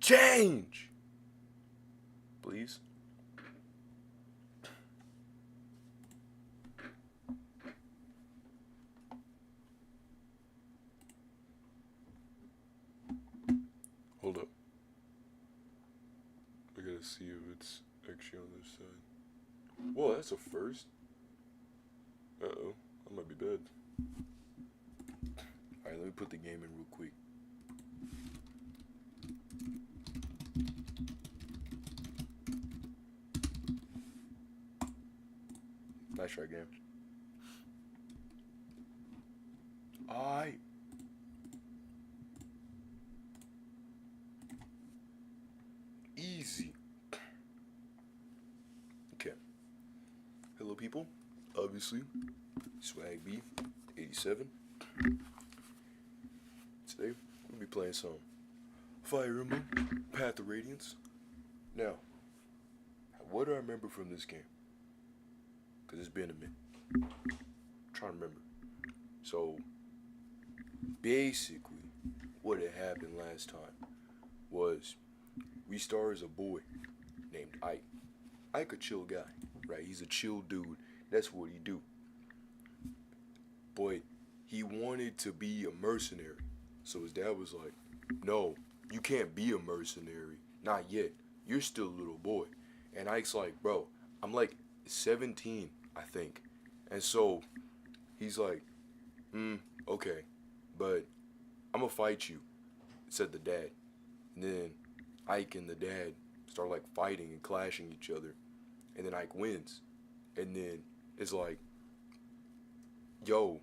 Change! Please. Hold up. I gotta see if it's actually on this side. Whoa, that's a first. Uh-oh. I might be bad. Alright, let me put the game in real quick. Nice try, game. Alright. Easy. Okay. Hello, people. Obviously, Swag B 87. Today, we'll be playing some Fire Emblem, Path of Radiance. Now, what do I remember from this game? Because it's been a minute. I'm trying to remember. So, basically, what had happened last time was we star as a boy named Ike. Ike a chill guy, right? He's a chill dude. That's what he do. But he wanted to be a mercenary. So his dad was like, no, you can't be a mercenary. Not yet. You're still a little boy. And Ike's like, bro, I'm like 17, I think. And so he's like, okay, but I'm gonna fight you, said the dad. And then Ike and the dad start like fighting and clashing each other. And then Ike wins. And then it's like, yo,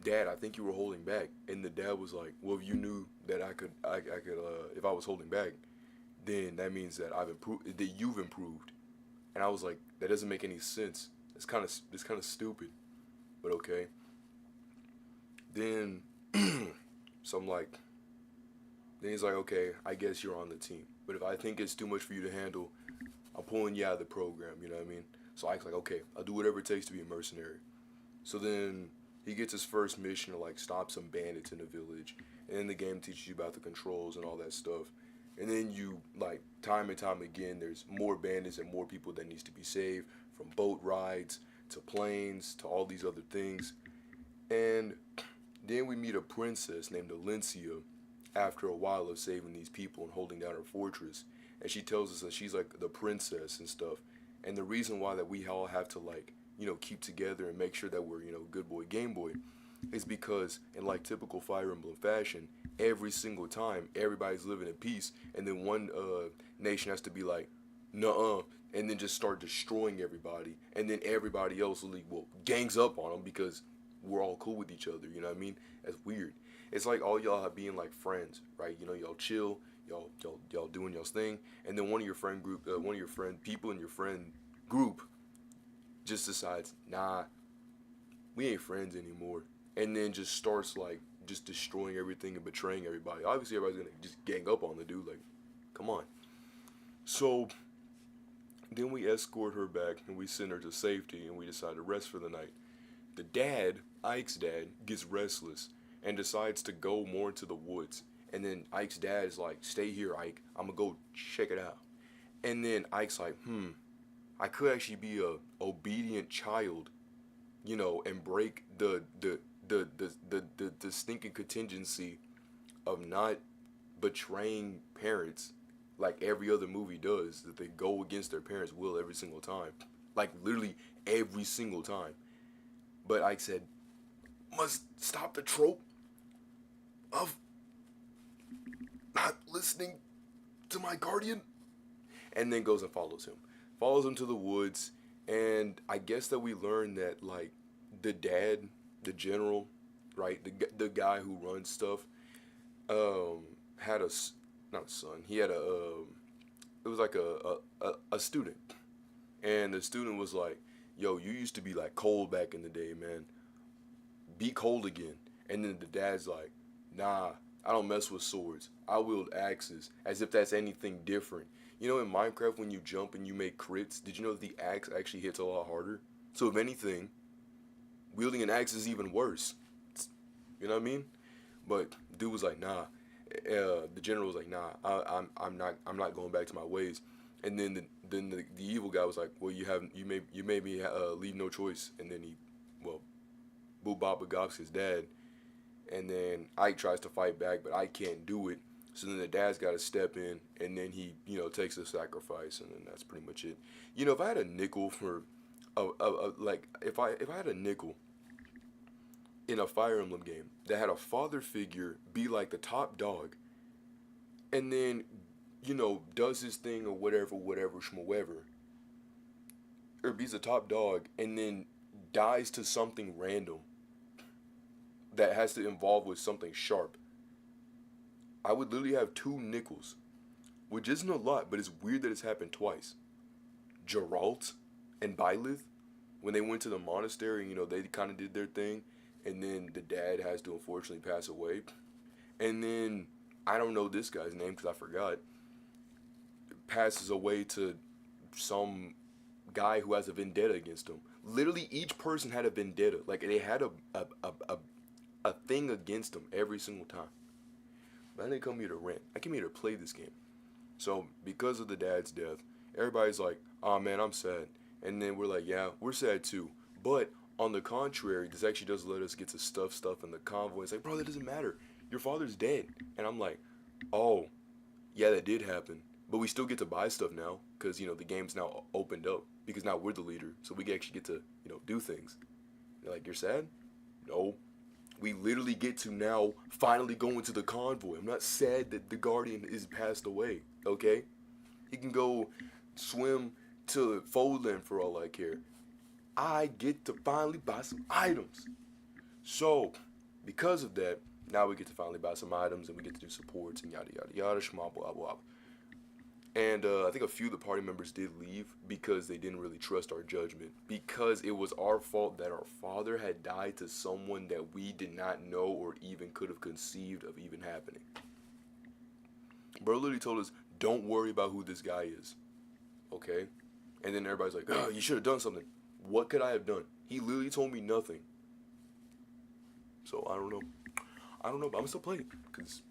Dad, I think you were holding back. And the dad was like, well, if you knew that I could, if I was holding back, then that means that I've improved, that you've improved. And I was like, that doesn't make any sense. It's kind of stupid, but okay. Then, so I'm like, then he's like, okay, I guess you're on the team. But if I think it's too much for you to handle, I'm pulling you out of the program, you know what I mean? So Ike's like, okay, I'll do whatever it takes to be a mercenary. So then he gets his first mission to like stop some bandits in the village. And then the game teaches you about the controls and all that stuff. And then you, like, time and time again, there's more bandits and more people that needs to be saved. From boat rides to planes to all these other things. And then we meet a princess named Alencia after a while of saving these people and holding down her fortress. And she tells us that she's like the princess and stuff. And the reason why that we all have to like, you know, keep together and make sure that we're, you know, good boy, game boy, is because in like typical Fire Emblem fashion, every single time everybody's living in peace, and then one nation has to be like, nuh-uh, and then just start destroying everybody, and then everybody else like, well, gangs up on them because we're all cool with each other. You know what I mean? That's weird. It's like all y'all have being like friends, right? You know, y'all chill, y'all doing y'all's thing, and then one of your friend group, one of your friend people in your friend group just decides, nah, we ain't friends anymore, and then just starts like just destroying everything and betraying everybody. Obviously, everybody's gonna just gang up on the dude. Like, come on. So then we escort her back and we send her to safety, and we decide to rest for the night. The dad, Ike's dad, gets restless and decides to go more into the woods. And then Ike's dad is like, stay here, Ike. I'm gonna go check it out. And then Ike's like, I could actually be a obedient child, you know, and break the stinking contingency of not betraying parents like every other movie does, that they go against their parents' will every single time. Like literally every single time. But Ike said, must stop the trope of not listening to my guardian. And then goes and follows him. Follows him to the woods. And I guess that we learn that like the dad, the general, right, the guy who runs stuff, had a, not a son, he had it was like a student. And the student was like, yo, you used to be like cold back in the day, man. Be cold again. And then the dad's like, nah, I don't mess with swords. I wield axes, as if that's anything different. You know, in Minecraft, when you jump and you make crits, did you know that the axe actually hits a lot harder? So if anything, wielding an axe is even worse. You know what I mean? But dude was like, nah. the general was like, nah, I'm not going back to my ways. And then the evil guy was like, well, you made me leave no choice. And then well, Bubba Goff's his dad. And then Ike tries to fight back, but Ike can't do it. So then the dad's got to step in, and then he, takes the sacrifice, and then that's pretty much it. If I had a nickel for, like, if I had a nickel in a Fire Emblem game that had a father figure be like the top dog, and then, does his thing or whatever, schmoever, or be's the top dog, and then dies to something random that has to involve with something sharp, I would literally have 2 nickels, which isn't a lot, but it's weird that it's happened twice. Geralt and Byleth, when they went to the monastery, they kind of did their thing, and then the dad has to unfortunately pass away. And then, I don't know this guy's name because I forgot, passes away to some guy who has a vendetta against him. Literally, each person had a vendetta. Like, they had a thing against them every single time. But I didn't come here to rant. I came here to play this game. So, because of the dad's death, everybody's like, oh man, I'm sad. And then we're like, yeah, we're sad too. But, on the contrary, this actually does let us get to stuff in the convoy. It's like, bro, that doesn't matter. Your father's dead. And I'm like, oh, yeah, that did happen. But we still get to buy stuff now. Because, the game's now opened up. Because now we're the leader. So we actually get to, do things. They're like, you're sad? No. We literally get to now finally go into the convoy. I'm not sad that the Guardian is passed away, okay? He can go swim to Foldland for all I care. I get to finally buy some items. So, because of that, now we get to finally buy some items and we get to do supports and yada yada yada, shma blah blah. And I think a few of the party members did leave because they didn't really trust our judgment. Because it was our fault that our father had died to someone that we did not know or even could have conceived of even happening. Bro literally told us, don't worry about who this guy is. Okay? And then everybody's like, oh, you should have done something. What could I have done? He literally told me nothing. So, I don't know. But I'm going to still play it. Because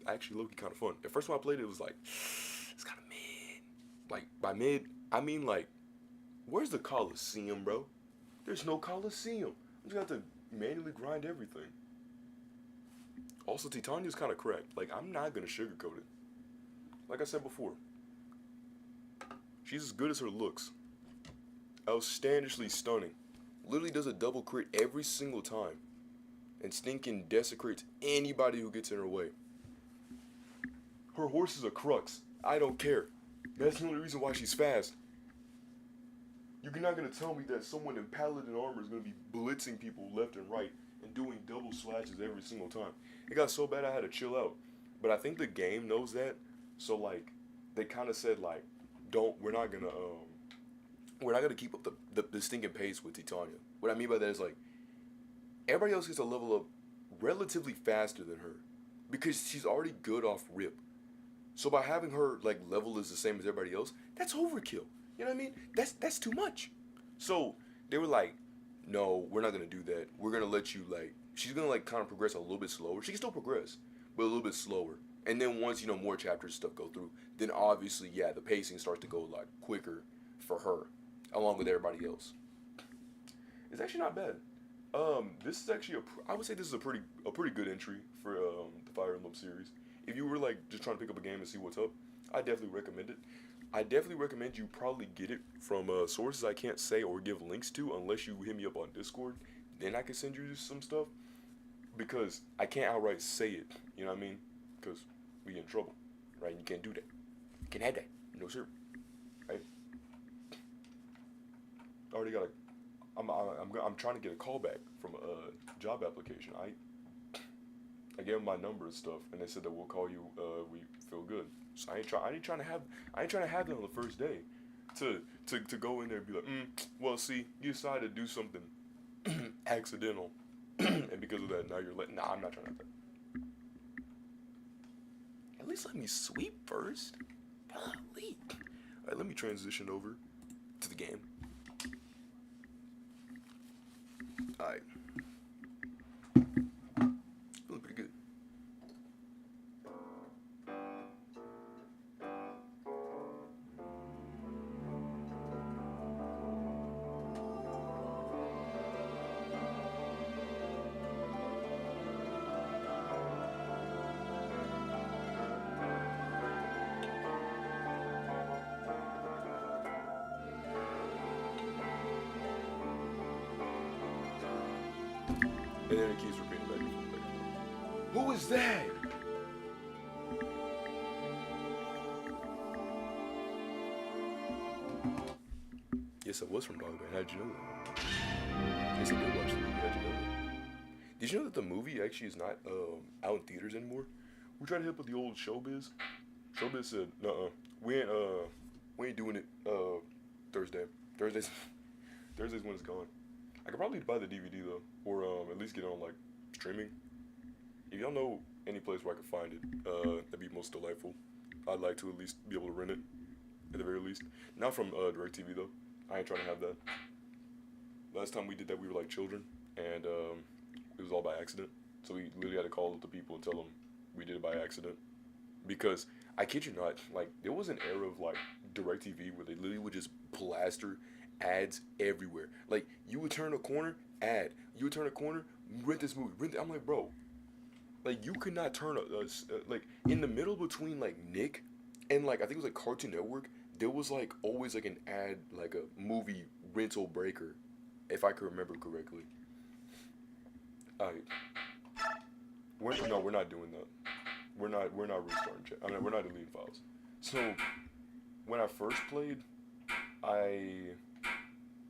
actually low-key kind of fun. The first time I played it was like, it's kind of mid. Like, by mid, I mean like, where's the Coliseum, bro? There's no Coliseum. I'm just going to have to manually grind everything. Also, Titania's kind of cracked. Like, I'm not going to sugarcoat it. Like I said before, she's as good as her looks. Outstandishly stunning. Literally does a double crit every single time. And stinking desecrates anybody who gets in her way. Her horse is a crux. I don't care. That's the only reason why she's fast. You're not going to tell me that someone in paladin armor is going to be blitzing people left and right and doing double slashes every single time. It got so bad I had to chill out. But I think the game knows that. So, like, they kind of said, like, we're not going to keep up the stinking pace with Titania. What I mean by that is, like, everybody else gets to level up relatively faster than her. Because she's already good off rip. So by having her, like, level is the same as everybody else, that's overkill. You know what I mean? That's too much. So they were like, no, we're not going to do that. We're going to let you, like, she's going to, like, kind of progress a little bit slower. She can still progress, but a little bit slower. And then once, more chapters and stuff go through, then obviously, yeah, the pacing starts to go, like, quicker for her, along with everybody else. It's actually not bad. This is actually I would say this is a pretty good entry for the Fire Emblem series. If you were like just trying to pick up a game and see what's up, I definitely recommend it. I definitely recommend you probably get it from sources I can't say or give links to unless you hit me up on Discord. Then I can send you some stuff because I can't outright say it. You know what I mean? Because we get in trouble, right? You can't do that. You can't have that. No sir. Right? I already got a. I'm trying to get a call back from a job application. I gave them my number and stuff, and they said that we'll call you. We feel good. So I ain't trying to have that on the first day, to go in there and be like, well, see, you decided to do something accidental, and because of that, now you're letting. Nah, I'm not trying to have that. At least let me sweep first. Golly. All right, let me transition over to the game. Alright. Feeling pretty good. And then it keeps repeating back and forth, back and forth. Who is that? Yes, I was from Dog Band. How'd you know that? Yes, I did watch the movie. How'd you know that? Did you know that the movie actually is not out in theaters anymore? We tried to hit up with the old Showbiz. Showbiz said, "Nuh-uh, we ain't doing it. Thursday. Thursdays, Thursdays when it's gone. I could probably buy the DVD though, or at least get it on like streaming. If y'all know any place where I could find it, that'd be most delightful. I'd like to at least be able to rent it, at the very least. Not from DirecTV though. I ain't trying to have that. Last time we did that, we were like children, and it was all by accident. So we literally had to call up the people and tell them we did it by accident. Because I kid you not, like there was an era of like DirecTV where they literally would just plaster ads everywhere. Like you would turn a corner, ad. You would turn a corner, rent this movie. I'm like, bro, like you could not turn like in the middle between like Nick and like I think it was like Cartoon Network. There was like always like an ad, like a movie rental breaker, if I could remember correctly. We're not doing that. We're not restarting chat. I mean, we're not deleting files. So when I first played,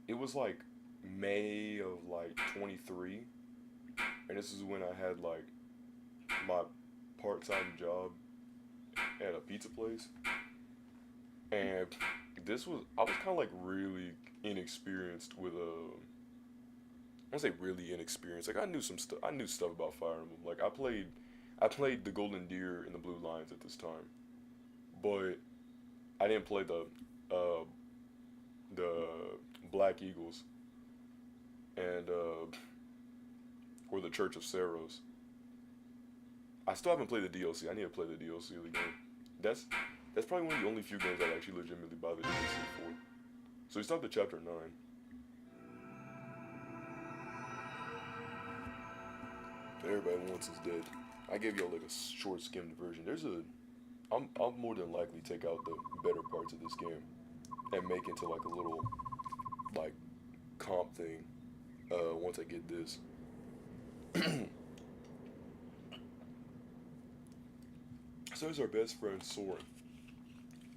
it was like May of like 23, and this is when I had like my part-time job at a pizza place, and I was kind of like really inexperienced with I don't say really inexperienced. Like I knew some stuff. I knew stuff about Fire Emblem. Like I played the Golden Deer and the Blue Lions at this time, but I didn't play the Black Eagles and or the Church of Saros. I still haven't played the DLC. I need to play the DLC again. That's probably one of the only few games I actually legitimately buy the DLC for. So we stopped at chapter 9. Everybody wants is dead. I gave y'all like a short skimmed version. I'll more than likely take out the better parts of this game and make it into like a little like comp thing once I get this. So there's our best friend Soren.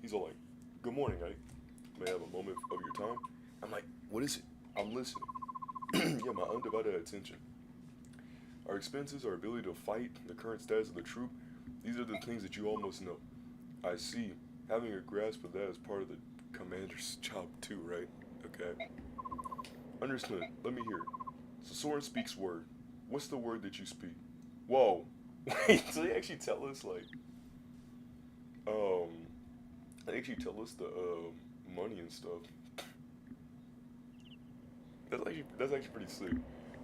He's all like, "Good morning, Ike. May I have a moment of your time?" I'm like, "What is it?" I'm listening. Yeah, my undivided attention. Our expenses, our ability to fight, the current status of the troop, these are the things that you almost know. I see. Having a grasp of that is part of the commander's job too, right? Okay. Understood. Let me hear it. So Soren speaks word. What's the word that you speak? Whoa. Wait, so they actually tell us like they actually tell us the money and stuff. That's actually pretty sick.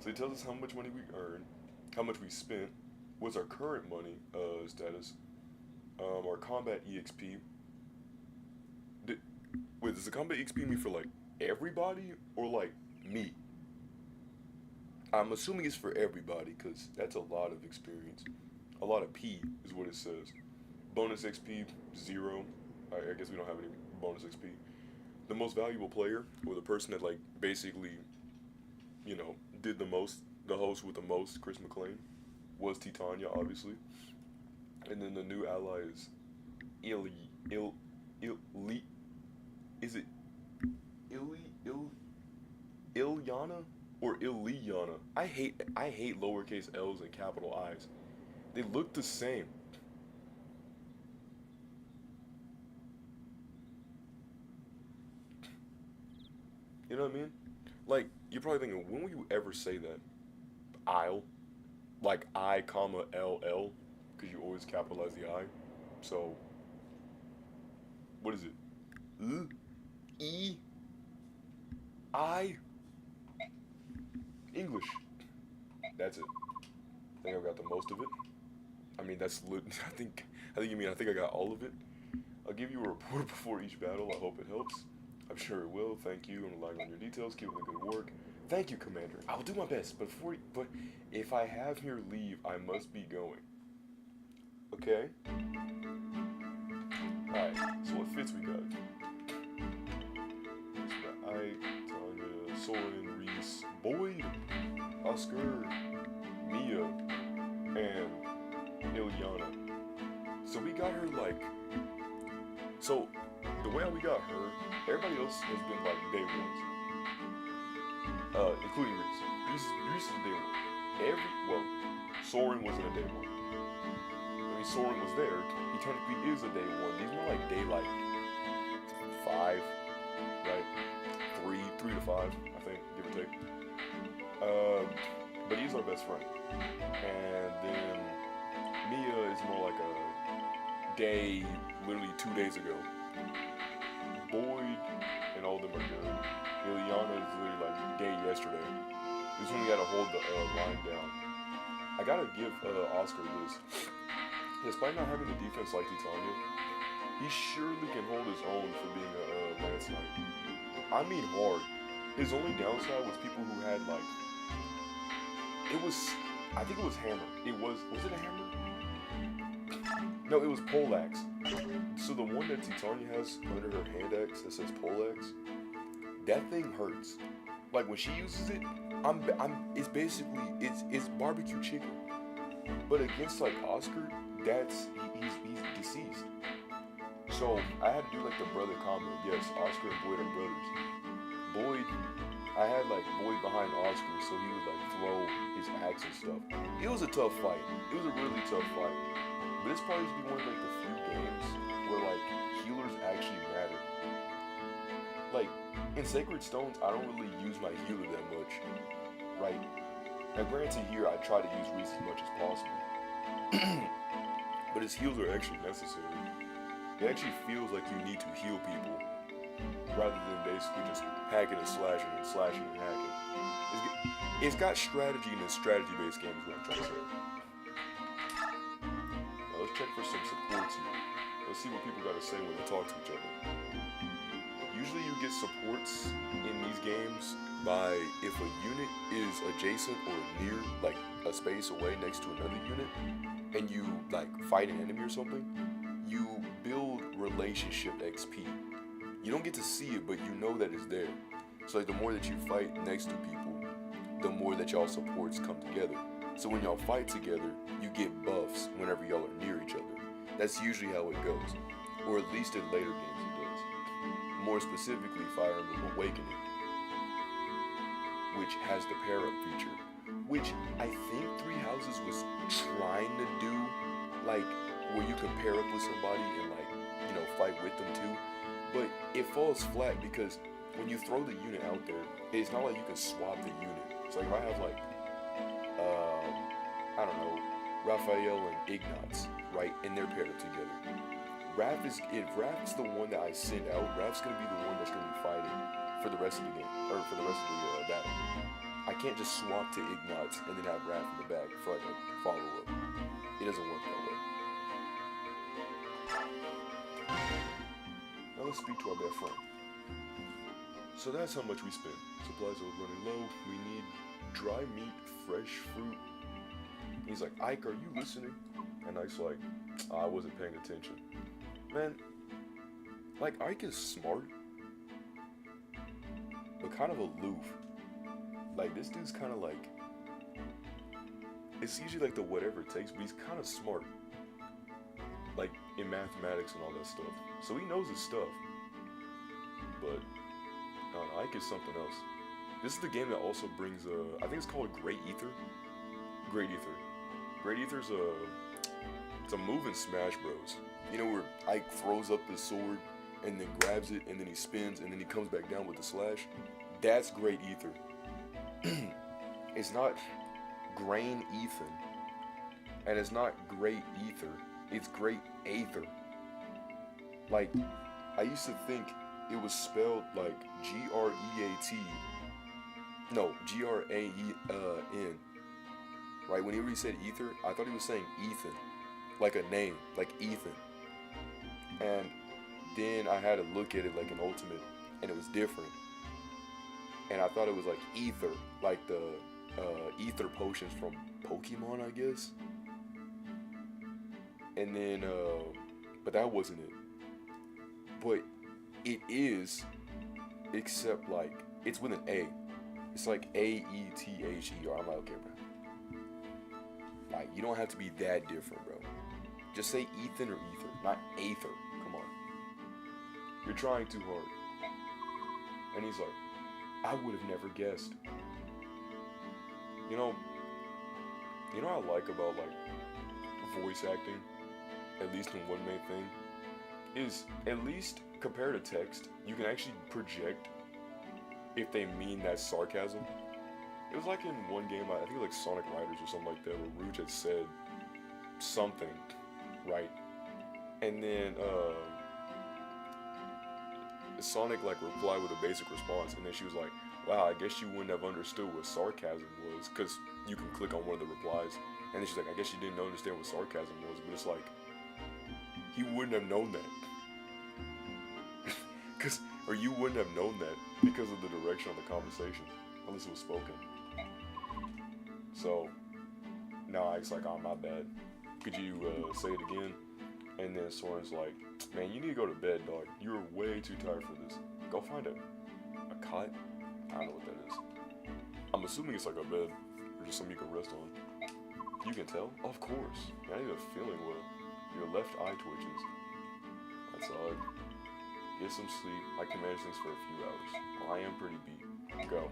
So he tells us how much money we earn, how much we spent, what's our current money status, our combat EXP. Wait, does the combat EXP mean for like everybody or like me? I'm assuming it's for everybody because that's a lot of experience. A lot of P is what it says. Bonus XP 0. I guess we don't have any bonus XP. The most valuable player, or the person that like basically, you know, did the most, the host with the most, Chris McClain, was Titania, obviously. And then the new ally is is it Ilyana or Ilyana? I hate lowercase L's and capital I's. They look the same. You know what I mean? Like, you're probably thinking, when will you ever say that? I'll? Like I, comma, LL? Because you always capitalize the I. So, what is it? E? I? English. That's it. I think I got the most of it. I mean, that's lit. I think you mean I think I got all of it. I'll give you a report before each battle. I hope it helps. I'm sure it will. Thank you. I'm relying on your details. Keep up the good work. Thank you, Commander. I will do my best. But if I have your leave, I must be going. Okay. All right. So what fits we got? Ike, Tanya, Soren, Reese, Boyd, Oscar, way how we got her, everybody else has been like day ones. Including Reese. Reese is day one. Soren wasn't a day one. I mean, Soren was there. He technically is a day one. These more like day like 5, right? 3 to 5, I think, give or take. But he's our best friend. And then Mia is more like a day, literally 2 days ago. Boyd and all of them are good. Ileana is literally like day yesterday. This is when we gotta hold the line down. I gotta give Oscar this. Despite not having the defense like Titania, he surely can hold his own for being a Lance Knight. I mean hard. His only downside was people who had like, I think it was hammer. Was it a hammer? No, it was poleaxe. So the one that Titania has under her hand axe that says poleaxe, that thing hurts. Like when she uses it, it's basically it's barbecue chicken. But against like Oscar, he's deceased. So I had to do like the brother combo. Yes, Oscar and Boyd are brothers. Boyd, I had like Boyd behind Oscar, so he would like throw his axe and stuff. It was a tough fight. It was a really tough fight. But this probably used to be one of like the few games where like healers actually matter. Like in Sacred Stones, I don't really use my healer that much, right? Now granted here, I try to use Reese as much as possible. But his heals are actually necessary. It actually feels like you need to heal people rather than basically just hacking and slashing and hacking. It's got strategy in a strategy-based game is what I'm trying to say. Now let's check for some supports here. Let's see what people got to say when they talk to each other. Usually you get supports in these games by if a unit is adjacent or near, like a space away next to another unit, and you like fight an enemy or something, you build relationship XP. You don't get to see it, but you know that it's there. So like the more that you fight next to people, the more that y'all supports come together. So when y'all fight together, you get buffs whenever y'all are near each other. That's usually how it goes, or at least in later games it does. More specifically, Fire Emblem Awakening, which has the pair-up feature, which I think Three Houses was trying to do, like where you can pair up with somebody and like, you know, fight with them too. But it falls flat because when you throw the unit out there, it's not like you can swap the unit. So like if I have like, I don't know, Raphael and Ignatz, right, and they're paired up together. If Raph's the one that I send out, Raph's gonna be the one that's gonna be fighting for the rest of the game, or for the rest of the battle. I can't just swap to Ignatz and then have Raph in the back for like a follow-up. It doesn't work that way. Now let's speak to our best friend. So that's how much we spent. Supplies are running low. We need dry meat, fresh fruit. He's like, Ike, are you listening? And Ike's like, I wasn't paying attention. Man, like Ike is smart, but kind of aloof. Like this dude's kind of like, it's usually like the whatever it takes, but he's kind of smart. Like in mathematics and all that stuff. So he knows his stuff. But, I don't know, Ike is something else. This is the game that also brings, I think it's called Great Ether. Great Ether. Great Ether's it's a move in Smash Bros. You know where Ike throws up the sword and then grabs it and then he spins and then he comes back down with the slash? That's Great Ether. It's not Grain Ethan. And it's not Great Ether. It's Great Aether. Like, I used to think it was spelled like G-R-E-A-T. No, G-R-A-E-N. Right, whenever he said ether, I thought he was saying Ethan. Like a name, like Ethan. And then I had to look at it like an ultimate, and it was different. And I thought it was like ether, like the ether potions from Pokemon, I guess. And then, but that wasn't it. But it is, except like, it's with an A. It's like A-E-T-H-E-R. I'm like, okay, bro. Like, you don't have to be that different, bro. Just say Ethan or Ether, not Aether. Come on. You're trying too hard. And he's like, I would have never guessed. You know, what I like about like voice acting, at least in one main thing, is at least compared to text, you can actually project if they mean that sarcasm. It was like in one game, I think like Sonic Riders or something like that, where Rouge had said something, right? And then Sonic like replied with a basic response, and then she was like, wow, I guess you wouldn't have understood what sarcasm was, because you can click on one of the replies, and then she's like, I guess you didn't understand what sarcasm was, but it's like, he wouldn't have known that. Or you wouldn't have known that because of the direction of the conversation, unless it was spoken. So, nah, it's like, oh, my bad. Could you say it again? And then Soren's like, man, you need to go to bed, dog. You're way too tired for this. Go find a cot? I don't know what that is. I'm assuming it's like a bed, or just something you can rest on. You can tell? Of course. I need a feeling where your left eye twitches. That's odd. Get some sleep. I can manage things for a few hours. Well, I am pretty beat. Go.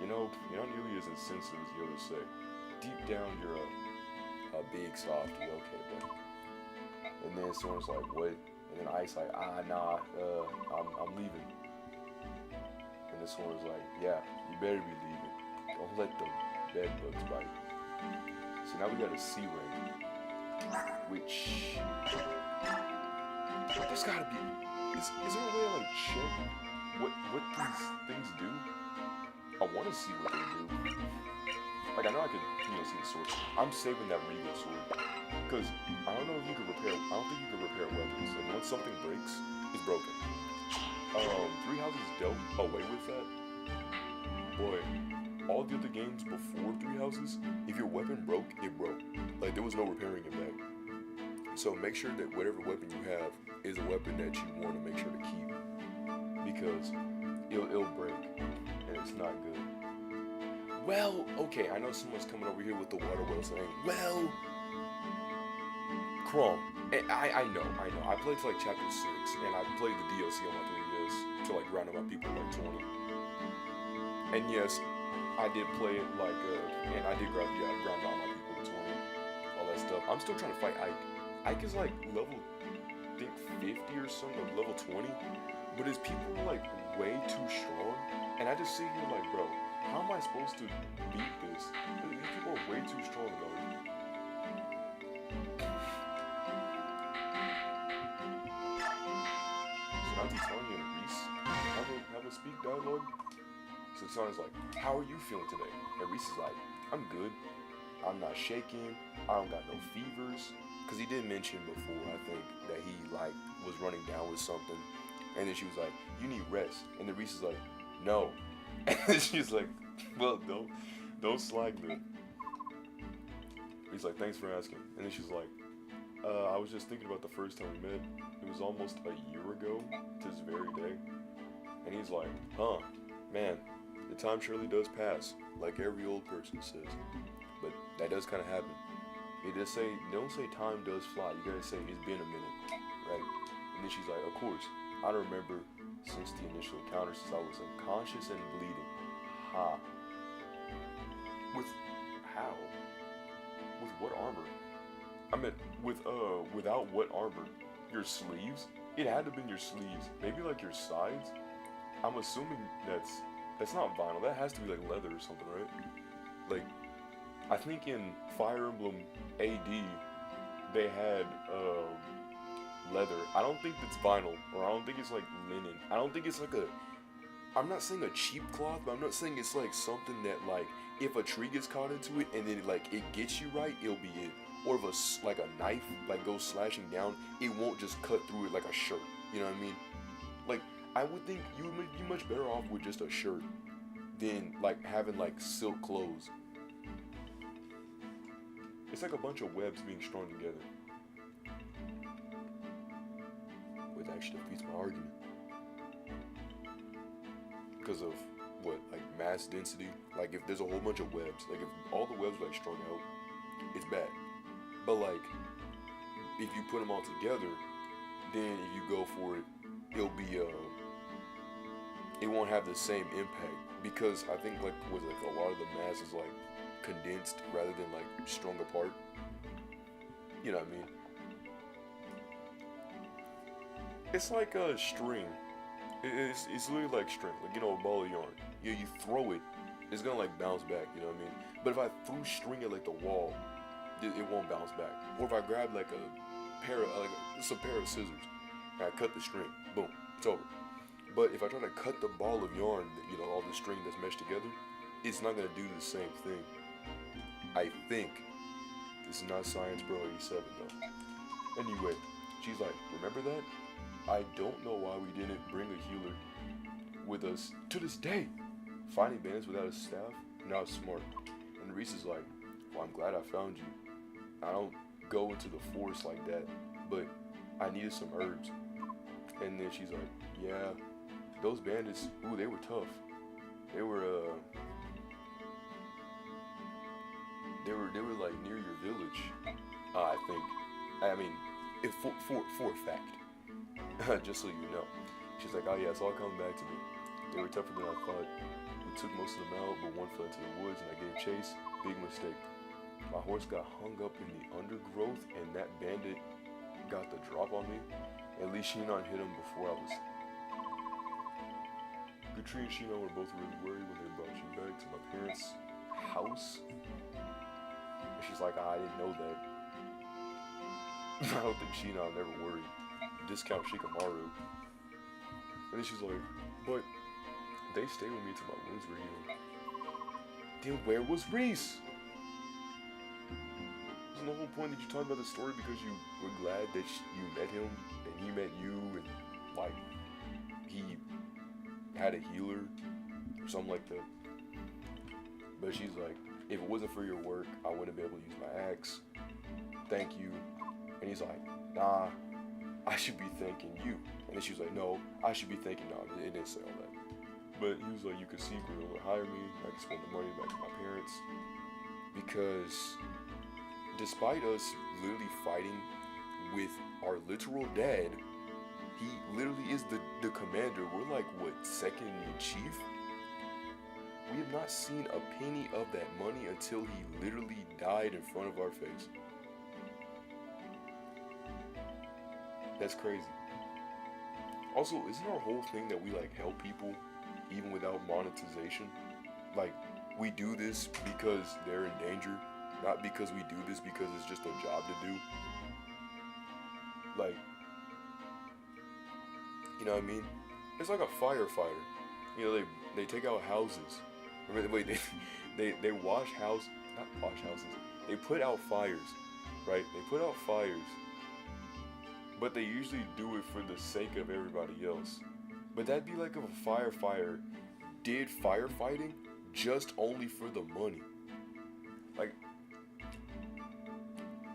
You're not nearly as insensitive as the others say. Deep down, you're a big softy. Okay, but. And then Soren's like, what? And then Ice like, nah, I'm leaving. And then Soren's like, yeah, you better be leaving. Don't let the bed bugs bite. So now we got a C ring, which there's gotta be. Is there a way to like check what these things do? I want to see what they do. Like I know I could, see the sword. I'm saving that Regal sword because I don't know if you can repair. I don't think you can repair weapons. And once something breaks, it's broken. Three Houses dealt away with that. Boy, all the other games before Three Houses, if your weapon broke, it broke. Like there was no repairing it back. So make sure that whatever weapon you have is a weapon that you want to make sure to keep, because it'll break and it's not good. Well, okay, I know someone's coming over here with the water well saying, well, Chrome. I know. I played to like chapter 6, and I played the DLC on my 3DS to like round up my people like 20. And yes, I did play it like, and I did ground out my people to 20, all that stuff. I'm still trying to fight Ike. Ike is like level, I think 50 or something, or level 20, but his people are like way too strong, and I just sit here like, bro, how am I supposed to beat this? These people are way too strong, though. So now Titania and Reese have a speak dialogue. So Titania's like, how are you feeling today? And Reese is like, I'm good. I'm not shaking. I don't got no fevers. Because he did mention before, I think, that he like was running down with something. And then she was like, you need rest. And then Reese is like, no. And then she's like, well, don't slag me. He's like, thanks for asking. And then she's like, I was just thinking about the first time we met. It was almost a year ago to this very day. And he's like, huh, man, the time surely does pass, like every old person says. But that does kind of happen. Don't say time does fly. You gotta say it's been a minute, right? And then she's like, of course, I don't remember since the initial encounter, since I was unconscious and bleeding. Ha. With how? With what armor? I meant without what armor? Your sleeves? It had to have been your sleeves. Maybe like your sides? I'm assuming that's not vinyl. That has to be like leather or something, right? Like, I think in Fire Emblem AD, they had leather. I don't think it's vinyl, or I don't think it's like linen. I don't think it's like I'm not saying a cheap cloth, but I'm not saying it's like something that like, if a tree gets caught into it and then like it gets you right, it'll be it. Or if a knife like goes slashing down, it won't just cut through it like a shirt. You know what I mean? Like, I would think you would be much better off with just a shirt than like having like silk clothes. It's like a bunch of webs being strung together. Which actually defeats my argument. Because of what? Like mass density? Like if there's a whole bunch of webs, like if all the webs are like strung out, it's bad. But like, if you put them all together, then if you go for it it'll be it won't have the same impact because I think like with like a lot of the mass is like condensed rather than like strung apart. You know what I mean? It's like a string. It's literally like string, like you know, a ball of yarn. You throw it, it's gonna like bounce back. You know what I mean? But if I threw string at like the wall, it won't bounce back. Or if I grab like a pair of just a pair of scissors and I cut the string, boom, it's over. But if I try to cut the ball of yarn, you know, all the string that's meshed together, it's not gonna do the same thing. I think. This is not Science Bro 87 though. Anyway, she's like, remember that? I don't know why we didn't bring a healer with us to this day. Finding bandits without a staff, not smart. And Reese is like, well, I'm glad I found you. I don't go into the forest like that, but I needed some herbs. And then she's like, yeah, those bandits, ooh, they were tough. They were like near your village, I think. I mean, if for a fact, just so you know. She's like, oh yeah, it's all coming back to me. They were tougher than I thought. We took most of them out, but one fell into the woods and I gave chase. Big mistake. My horse got hung up in the undergrowth and that bandit got the drop on me. At least Shinon hit him before I was... Katrina and Shinon were both really worried when they brought you back to my parents' house. And she's like, I didn't know that. I don't think Shinon ever worried. Discount Shikamaru. And then she's like, but they stayed with me till my wounds were healed. Then where was Reese? Isn't the whole point that you talked about the story because you were glad that you met him and he met you and like he had a healer or something like that? But she's like, if it wasn't for your work, I wouldn't be able to use my axe. Thank you. And he's like, nah, I should be thanking you. And then she was like, no, I should be thanking, no, it didn't say all that. But he was like, you could secretly hire me, I could spend the money back to my parents. Because despite us literally fighting with our literal dad, he literally is the commander. We're like, what, second in chief? We have not seen a penny of that money until he literally died in front of our face. That's crazy. Also, isn't our whole thing that we like help people even without monetization? Like, we do this because they're in danger, not because we do this because it's just a job to do. Like, you know what I mean? It's like a firefighter. You know, they take out houses. Wait, they wash house, not wash houses. They put out fires, right? They put out fires. But they usually do it for the sake of everybody else. But that'd be like if a firefighter did firefighting just only for the money. Like,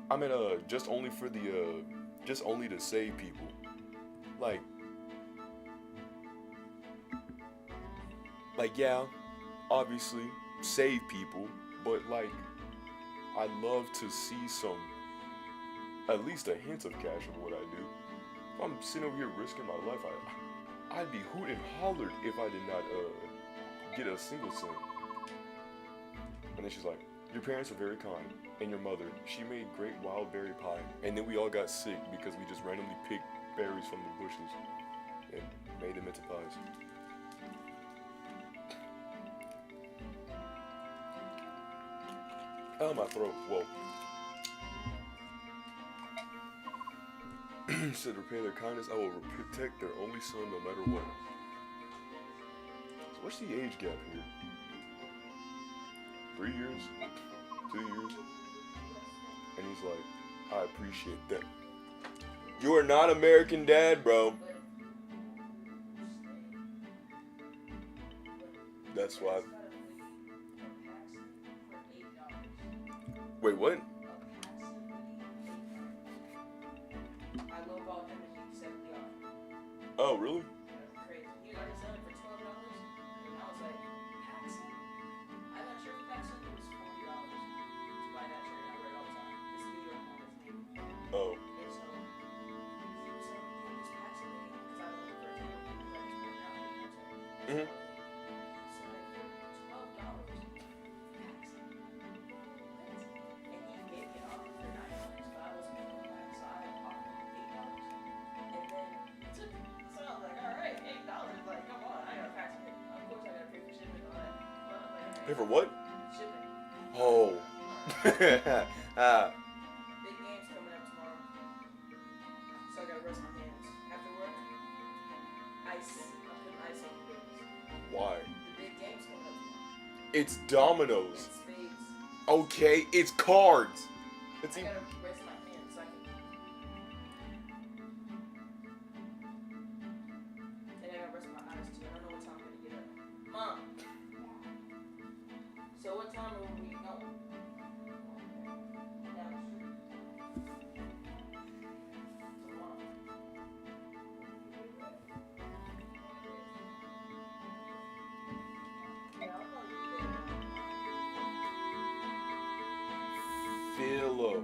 I mean, just only for the, just only to save people. Like, yeah, obviously, save people, but like, I'd love to see some, at least a hint of cash of what I do. If I'm sitting over here risking my life, I'd be hoot and hollered if I did not get a single cent. And then she's like, your parents are very kind, and your mother, she made great wild berry pie. And then we all got sick because we just randomly picked berries from the bushes and made them into pies. Oh, my throat, whoa. Said repay their kindness, I will protect their only son no matter what. So what's the age gap here? 3 years? 2 years? And he's like, I appreciate that. You are not American Dad, bro. That's why. Wait, what? Oh, really? Oh. Pay for what? Shipping. Oh. Big game's coming up tomorrow. So I gotta rest my hands. After work, ice. I'm putting ice on the babies. Why? The big game's coming up tomorrow. It's dominoes. It's spades. Okay, it's cards. It's I gotta rest my hands so I can. And I gotta rest my eyes too. I don't know what time I'm gonna get up. Mom. So what time are we going? Down the street. Tomorrow. Yeah, I'll probably be there. Philip.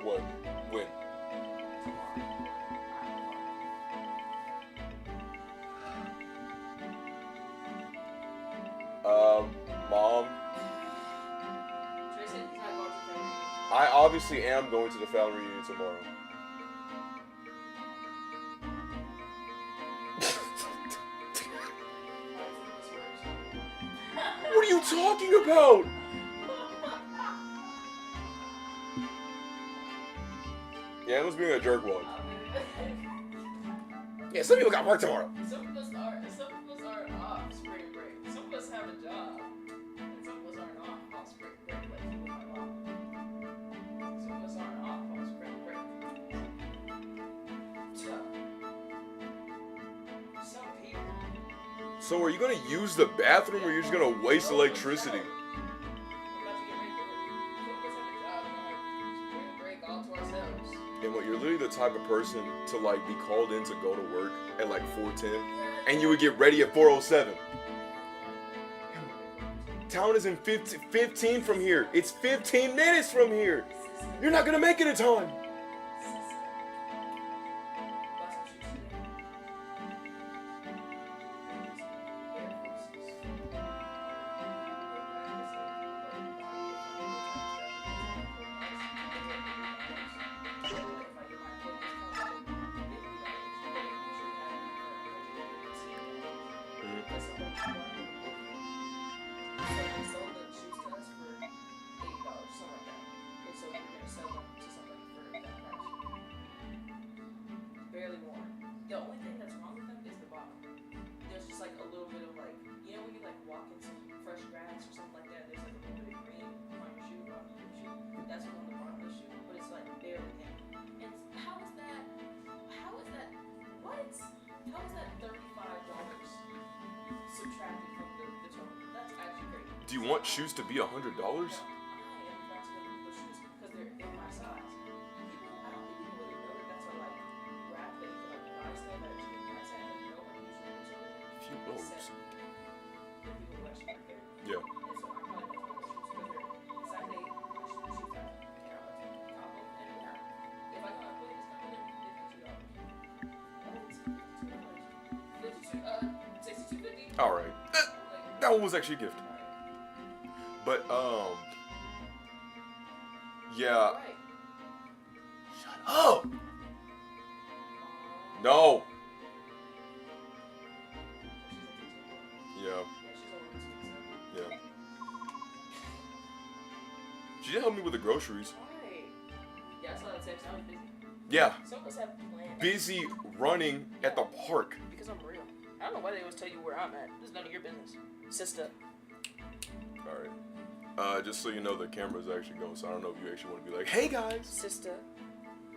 What? When? Mom. I obviously am going to the family reunion tomorrow. What are you talking about? Yeah, it was being a jerkwad. Yeah, some people got work tomorrow. Some of us are off spring break. Some of us have a job. And some of us aren't off spring break like you and my mom. Some of us aren't off spring break. Some people. So are you gonna use the bathroom or you're just gonna waste electricity? We're about to get ready for work. Some of us have a job and like spring break all to ourselves. And what, you're literally the type of person to like be called in to go to work at like 4:10 and you would get ready at 4:07. Town is in 15 from here. It's 15 minutes from here. You're not gonna make it in time. Barely worn. The only thing that's wrong with them is the bottom. There's just like a little bit of like, you know when you like walk in some fresh grass or something like that, there's like a little bit of green on your shoe, That's what's on the bottom of the shoe, but it's like barely in. And how is that, what? How is that $35 subtracted from the total? That's actually great. Do you want shoes to be $100? I am about to go look for shoes because they're in my size. I don't think people really know that that's a like wrap that you can like buy stuff at a cheap price at, but nobody usually knows what it is. Few knows. Except the people who actually work there. Yeah. And so I probably know what shoes because they're size 8 shoes at combo. And yeah, if I go out with this company, $52. $62. All right. That one was actually a gift. But yeah. Right. Shut up. No. Yeah. Yeah. She did help me with the groceries. Right. Yeah, I saw that text. I was busy. Yeah. Some of us have plans. Busy running at the park. Because I'm real. I don't know why they always tell you where I'm at. This is none of your business. Sister. Alright. Just so you know, the camera's actually going, so I don't know if you actually want to be like, hey guys! Sister.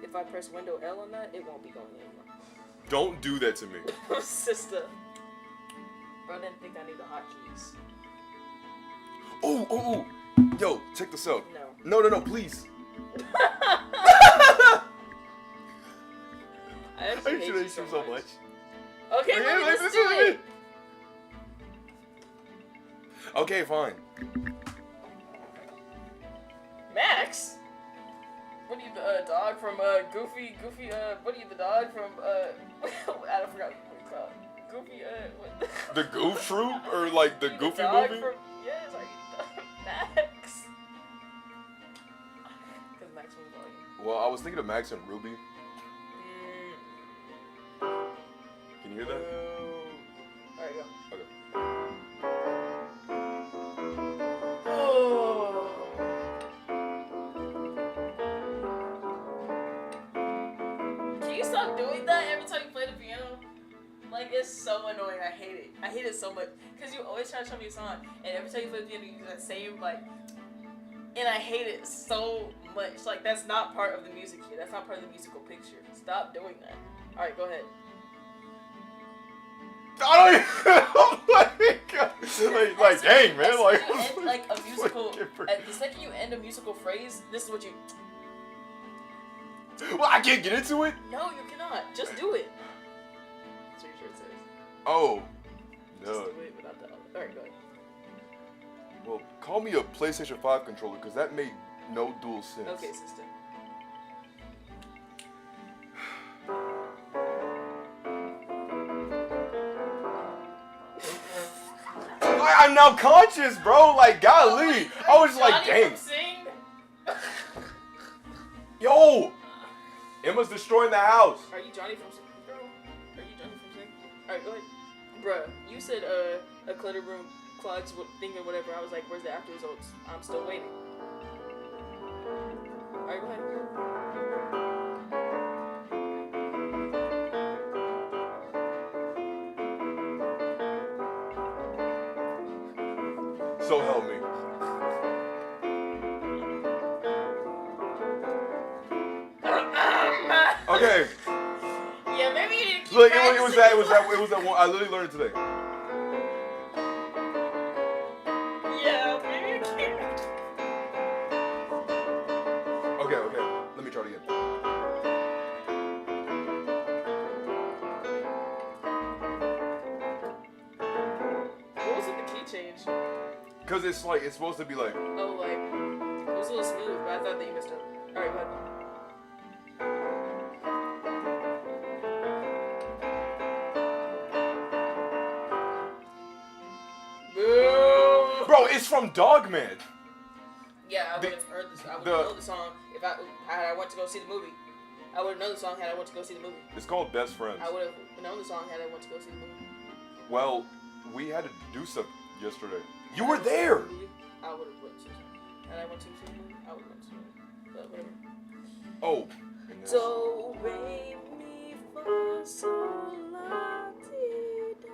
If I press window L on that, it won't be going anymore. Don't do that to me. Sister. Bro, I didn't think I need the hotkeys. Oh. Yo, check this out. No. No, please. I actually hate you so much. Okay, Okay, let me like, just do it. Okay, fine. Max? What are you, the dog from Goofy, what are you, the dog from I don't forgot what it's called. Goofy, what? The Goof Troop? Or like the Goofy dog movie? From, yes, are you Max? was thinking of Max and Ruby. Can you hear that? Alright, go. Okay. Oh. Can you stop doing that every time you play the piano? Like, it's so annoying. I hate it. I hate it so much. Because you always try to show me a song, and every time you play the piano, you do that same, like, and I hate it so much. Like, that's not part of the music here. That's not part of the musical picture. Stop doing that. Alright, go ahead. I don't even, oh my God. Like dang, man. Like, you end, like a musical, the second you end a musical phrase, this is what you... Well, I can't get into it? No, you cannot. Just do it. That's what your shirt says. Oh. No. Just do it without the other. Alright, go ahead. Well, call me a PlayStation 5 controller, because that made no dual sense. Okay, sister. I'm now conscious, bro. Like, golly. I was just like, Johnny dang. from Sing? Yo. Emma's destroying the house. Are you Johnny from Sing, bro? Are you Johnny from Sing? Alright, go ahead. Bruh, you said a clutter room clogs thinking whatever. I was like, where's the after results? I'm still waiting. Alright, go ahead. So help me. Okay. Yeah, maybe you need to keep Look, it practicing. was that one. I literally learned it today. Yeah, maybe you can't. Okay. Let me try it again. What was it, the key change? Cause it's like it's supposed to be like. Oh, like, it was a little smooth, but I thought that you messed up. Alright, go ahead. Boo! Bro, it's from Dogman. Yeah, I would have heard this. I would have known the song if I went to go see the movie. I would have known the song had I went to go see the movie. It's called Best Friends. I would have known the song had I went to go see the movie. Well, we had to do something yesterday. You were there. I would have went to. Had I went to see the movie, I would have went to. But whatever. Oh. and then- Do, re, mi, fa, sol, la, ti, do.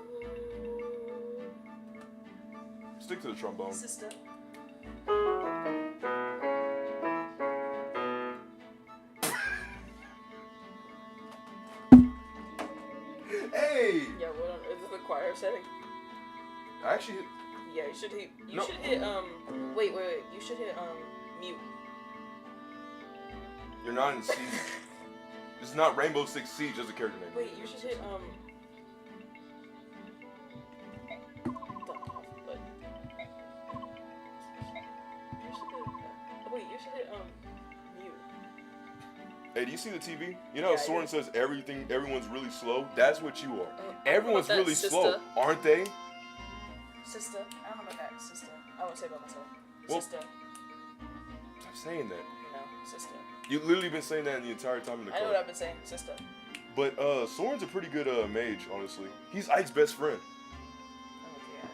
Stick to the trombone. Sister. Hey. Yeah, what on is this the choir setting? I actually hit. Yeah, you should hit. You No. should hit. Wait. You should hit mute. You're not in C. This is not Rainbow Six Siege, just a character name. Wait, you should hit But you should hit. Wait, you should hit mute. Hey, do you see the TV? You know how Yeah, I Soren do. says everyone's really slow? That's what you are. I Everyone's don't know about really that, slow, sister. aren't they? Sister, I don't know about that, sister. I won't say about myself. Well- Sister, Stop saying that. no, sister. You've literally been saying that the entire time in the I know car. what I've been saying, sister. But Soren's a pretty good mage, honestly. He's Ike's best friend. Oh yeah.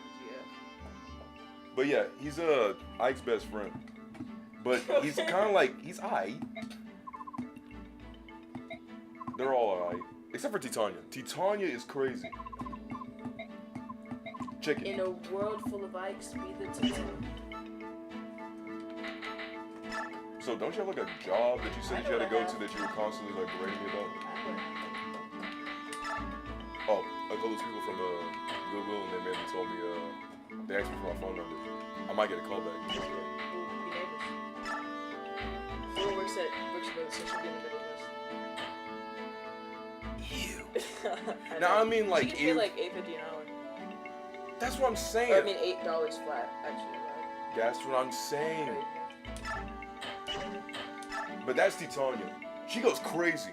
But yeah, he's Ike's best friend. But he's kind of like he's Ike. They're all Ike, except for Titania. Titania is crazy. Check it. In a world full of Ikes, be the Titan. So don't you have like a job that you said you had to go to that you were constantly like berating me about? Oh, I told those people from Goodwill and they made me told me they asked me for my phone number. I might get a call back. Someone works at Brooksville, so she'll be in the middle of You. this. Now I mean like you can pay like $8.50 an hour. that's what I'm saying. Or I mean $8 flat, actually. Right? That's what I'm saying. But that's Titania. She goes crazy.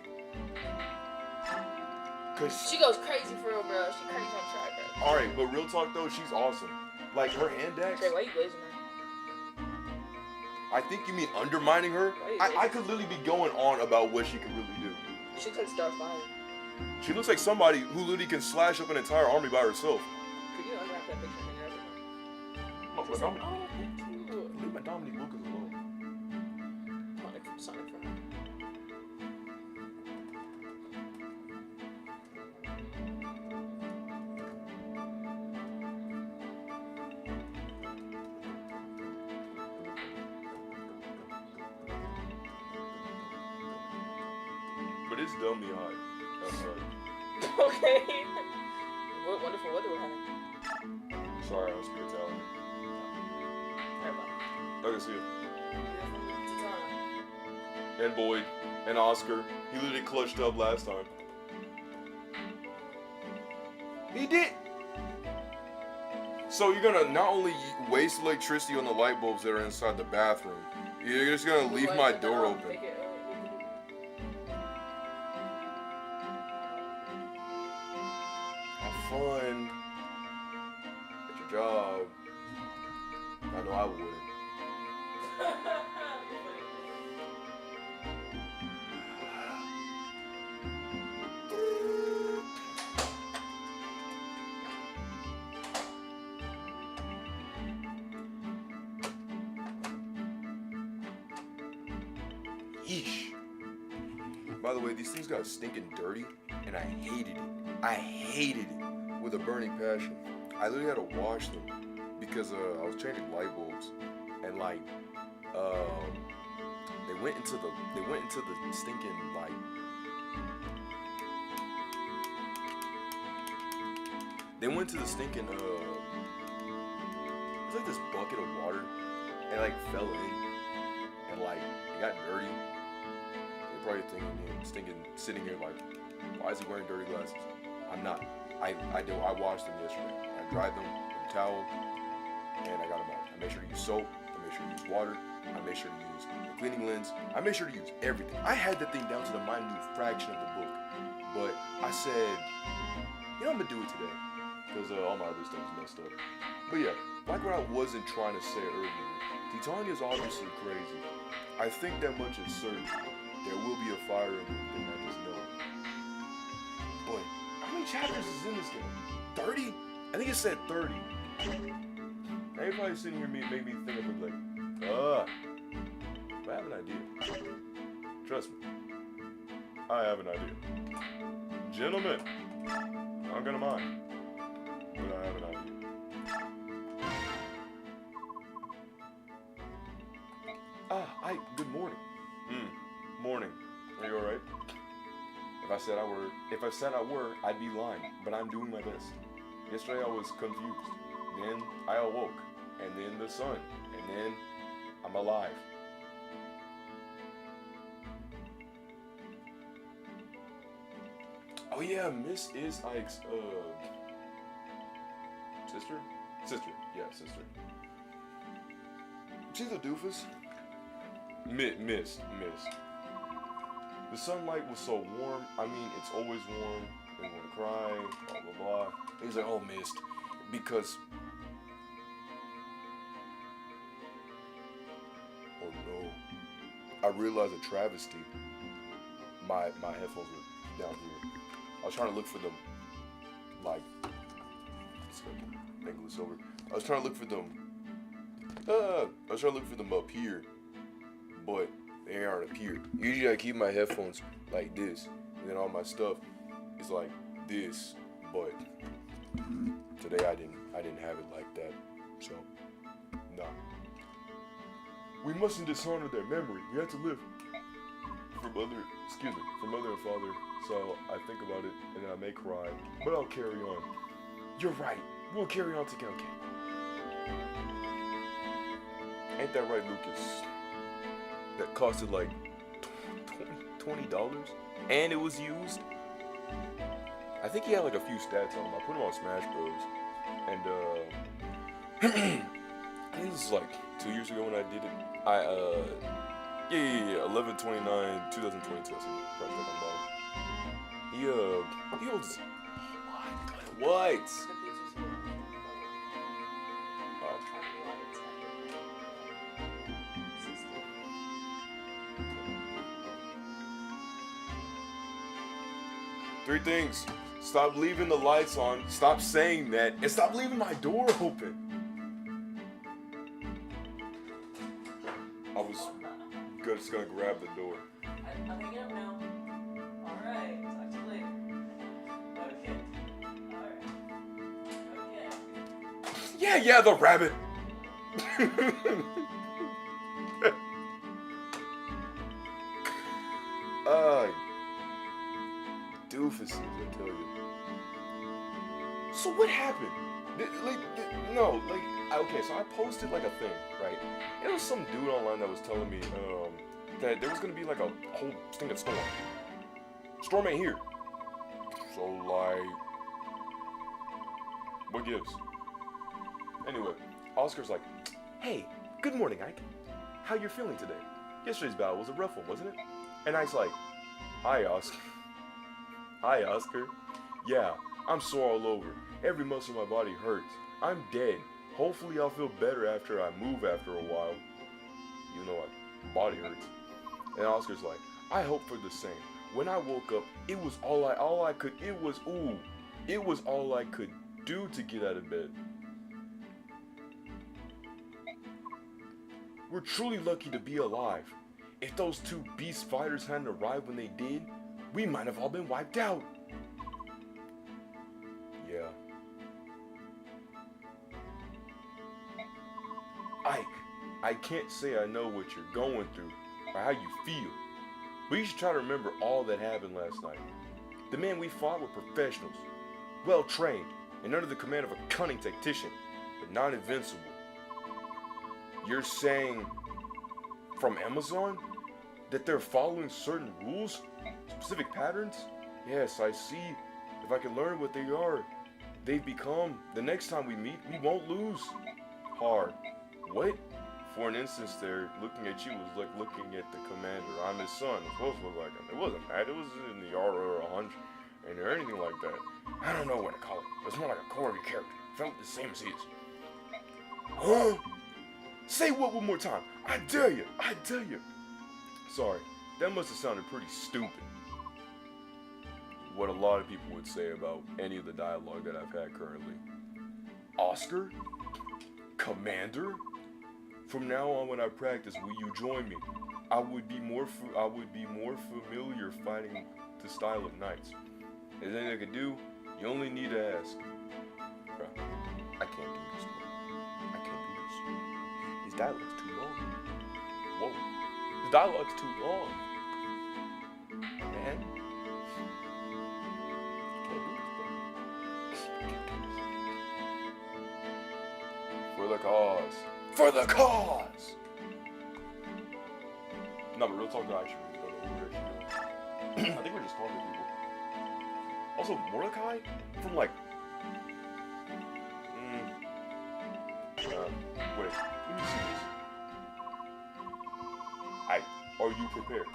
Cause She goes crazy for real, bro. She crazy on track, bro. alright, but real talk though, she's awesome. Like her hand decks. Jay, why you glazing her? I think you mean undermining her. I could literally be going on about what she could really do. She looks like Starfire. She looks like somebody who literally can slash up an entire army by herself. Could you unwrap that picture and hang it up? Look, Oh, thank you. leave my Dominique Lucas alone. Sonic for her. But it's dummy hot outside. Okay. What wonderful weather we're having. Sorry, I don't speak Italian. Okay, see you. And Boyd. And Oscar. He literally clutched up last time. He did! So you're gonna not only waste electricity on the light bulbs that are inside the bathroom, you're just gonna leave my door open. Have fun. At your job. I know I wouldn't. Yeesh. By the way, these things got stinking dirty, and I hated it. I hated it with a burning passion. I literally had to wash them because I was changing light bulbs, and like, they went into the stinking like. They went to the stinking it's like this bucket of water, and like fell in, and like it got dirty. You're probably thinking, sitting here like, why is he wearing dirty glasses? I'm not. I washed them yesterday. I dried them with a towel, and I got them out. I made sure to use soap. I made sure to use water. I made sure to use the cleaning lens. I made sure to use everything. I had that thing down to the minute fraction of the book. But I said, you know, I'm gonna do it today because all my other stuff is messed up. But yeah, like what I wasn't trying to say earlier, Titania's obviously crazy. I think that much is certain. There will be a fire in it, and I just know it. But how many chapters is in this game? 30? I think it said 30. Now you're probably sitting here make me think of it like, I have an idea. Trust me. I have an idea. Gentlemen, I'm gonna mind. But I have an idea. Good morning. Morning. Are you alright? If I said I were, I'd be lying, but I'm doing my best. Yesterday I was confused. Then I awoke, and then the sun, and then I'm alive. Oh yeah, Miss is Ike's sister? Sister, yeah, sister. She's a doofus. Miss. The sunlight was so warm. I mean, it's always warm. They want to cry, blah, blah, blah. He's like, oh, missed. Because... Oh, no. I realized a travesty. My headphones were down here. I was trying to look for them, like... Let's angle this over. I was trying to look for them up here. But they aren't up here. Usually I keep my headphones like this, and then all my stuff is like this. But today I didn't have it like that. So nah. We mustn't dishonor their memory. We have to live for mother and father. So I think about it, and then I may cry, but I'll carry on. You're right. We'll carry on together. Okay. Ain't that right, Lucas? That costed like $20, and it was used. I think he had like a few stats on him. I put him on Smash Bros. And I think this was like 2 years ago when I did it. Yeah, 11/29/2022. I see the price tag on the bottom. He holds what? 3 things. Stop leaving the lights on. Stop saying that. And stop leaving my door open. I was just gonna grab the door. I'm hanging up now. Alright, talk to you later. Okay. Alright. Okay. Yeah, the rabbit. Doofuses, I tell you. So what happened? Okay, so I posted like a thing, right? It was some dude online that was telling me that there was gonna be like a whole thing of storm. Storm ain't here. So like, what gives? Anyway, Oscar's like, hey, good morning, Ike. How you feeling today? Yesterday's battle was a rough one, wasn't it? And Ike's like, hi, Oscar. Hi, Oscar. Yeah, I'm sore all over. Every muscle in my body hurts. I'm dead. Hopefully I'll feel better after I move after a while. You know, my body hurts. And Oscar's like, I hope for the same. When I woke up, it was all I could do to get out of bed. We're truly lucky to be alive. If those 2 beast fighters hadn't arrived when they did, we might have all been wiped out. Yeah. Ike, I can't say I know what you're going through or how you feel, but you should try to remember all that happened last night. The men we fought were professionals, well trained, and under the command of a cunning tactician, but not invincible. You're saying from Amazon that they're following certain rules, specific patterns? Yes, I see. If I can learn what they are, they've become, the next time we meet, we won't lose. Hard. What? For an instance there, looking at you was like looking at the commander. I'm his son. It's supposed to look like him. It wasn't that. It was in the aura or a hunch or anything like that. I don't know what to call it. It was more like a core of your character. It felt the same as his. Huh? Say what one more time. I dare you. I dare you. Sorry. That must have sounded pretty stupid. What a lot of people would say about any of the dialogue that I've had currently. Oscar? Commander? From now on, when I practice, will you join me? I would be more familiar fighting the style of knights. Is there anything I could do? You only need to ask. Bruh, I can't do this, bro. I can't do this. His dialogue's too long. Whoa. His dialogue's too long. Man. For the cause. For the cause! No, but real talk, I actually really don't know what we're actually doing. I think we're just talking to people. Also, Mordecai? From like... wait, let me see this. Are you prepared?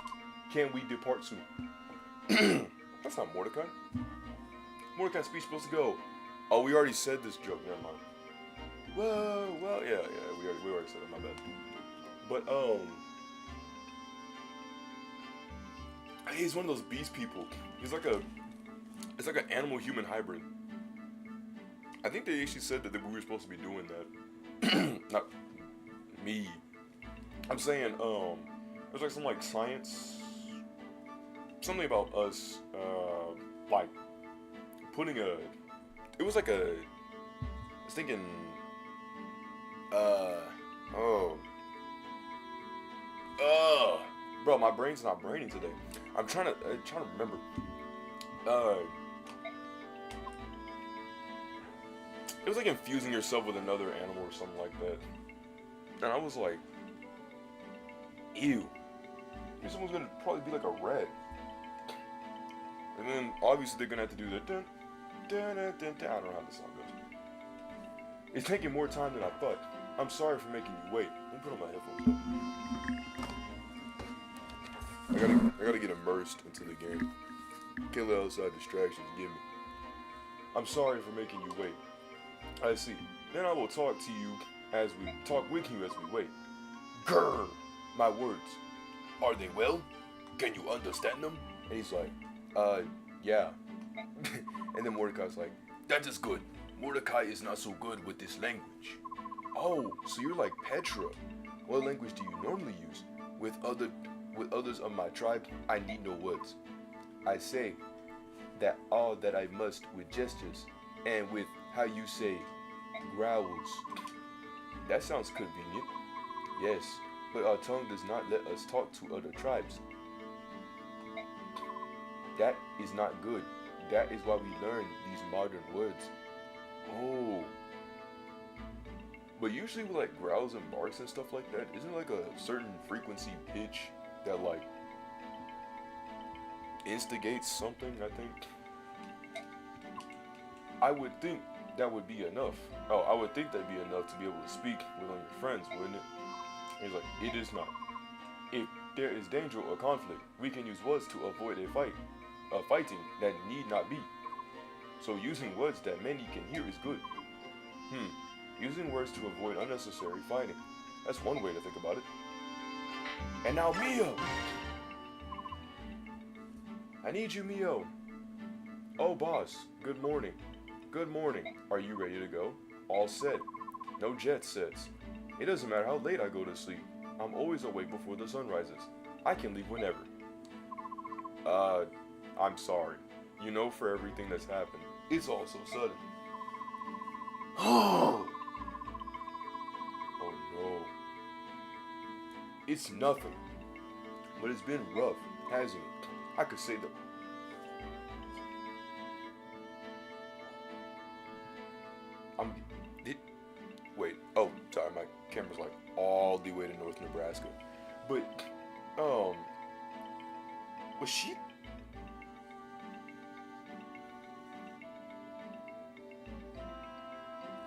Can we depart soon? That's not Mordecai. Mordecai's speech supposed to go. Oh, we already said this joke, never mind. Well, yeah, we already said it, my bad. But, he's one of those beast people. He's like it's like an animal-human hybrid. I think they actually said that we were supposed to be doing that. Not me. I'm saying, there's like some like science, something about us, like putting it was like I was thinking, bro, my brain's not braining today. I'm trying to remember. It was like infusing yourself with another animal or something like that. And I was like, ew. Maybe someone's gonna probably be like a rat. And then obviously they're gonna have to do the dun, dun, dun, dun, dun. I don't know how this song goes. It's taking more time than I thought. I'm sorry for making you wait. Let me put on my headphones. I gotta get immersed into the game. Can't let outside distractions get me. I'm sorry for making you wait. I see. Then I will talk with you as we wait. Grr! My words. Are they well? Can you understand them? And he's like, yeah. And then Mordecai's like, that is good. Mordecai is not so good with this language. Oh, so you're like Petra. What language do you normally use? With others of my tribe, I need no words. I say that all that I must with gestures and with how you say growls. That sounds convenient. Yes, but our tongue does not let us talk to other tribes. That is not good. That is why we learn these modern words. Oh. But usually with like growls and barks and stuff like that, isn't like a certain frequency pitch that like instigates something, I think? I would think that would be enough. Oh, I would think that'd be enough to be able to speak with all your friends, wouldn't it? And he's like, it is not. If there is danger or conflict, we can use words to avoid a fighting that need not be. So using words that many can hear is good. Using words to avoid unnecessary fighting. That's one way to think about it. And now Mio! I need you, Mio. Oh, boss. Good morning. Good morning. Are you ready to go? All set. No jet sets. It doesn't matter how late I go to sleep. I'm always awake before the sun rises. I can leave whenever. I'm sorry. You know, for everything that's happened, it's all so sudden. Oh no. It's nothing. But it's been rough, hasn't it? I could say that. Wait. Oh, sorry. My camera's like all the way to North Nebraska. But, was she?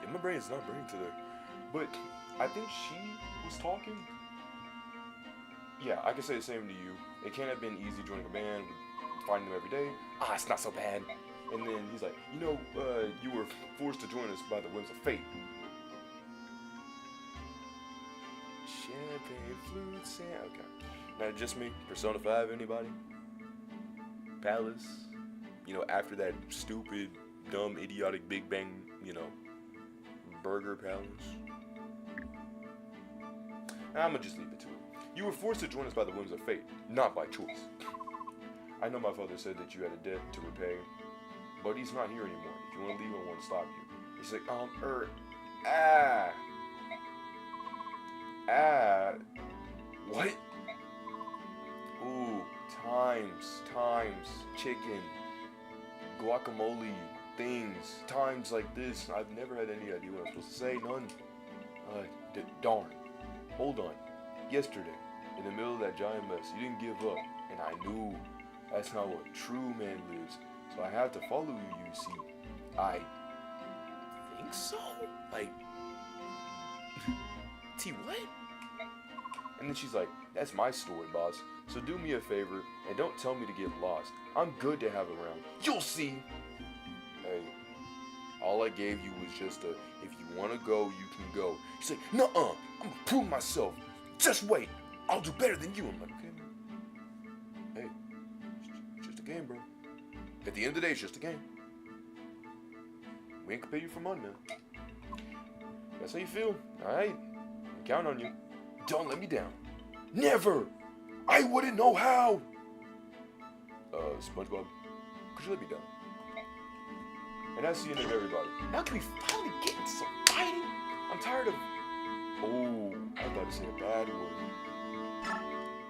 Yeah, my brain's not brain today. But I think she was talking. Yeah, I can say the same to you. It can't have been easy joining a band, finding them every day. It's not so bad. And then he's like, you were forced to join us by the whims of fate. Champagne, flute, sand. Okay. Now, just me? Persona 5, anybody? Palace? After that stupid, dumb, idiotic Big Bang, Burger Palace? I'm gonna just leave it to it. You were forced to join us by the whims of fate, not by choice. I know my father said that you had a debt to repay, but he's not here anymore. If you want to leave, I won't stop you. He's like, what? Ooh, times, chicken, guacamole, things, times like this. I've never had any idea what I'm supposed to say, none. Darn. Hold on. Yesterday, in the middle of that giant mess, you didn't give up, and I knew that's not what true man lives. So I have to follow you, you see. I think so? Like, T, what? And then she's like, that's my story, boss. So do me a favor, and don't tell me to get lost. I'm good to have around. You'll see. Hey, all I gave you was just if you want to go, you can go. She's like, nuh-uh, I'm gonna prove myself. Just wait, I'll do better than you. I'm like, okay, man. Hey, it's just a game, bro. At the end of the day, it's just a game. We ain't gonna pay you for money, man. That's how you feel, alright? I count on you. Don't let me down. Never! I wouldn't know how! SpongeBob, could you let me down? And that's the end of everybody. Now can we finally get into some fighting? I'm tired of... Oh, I was about to say a bad word.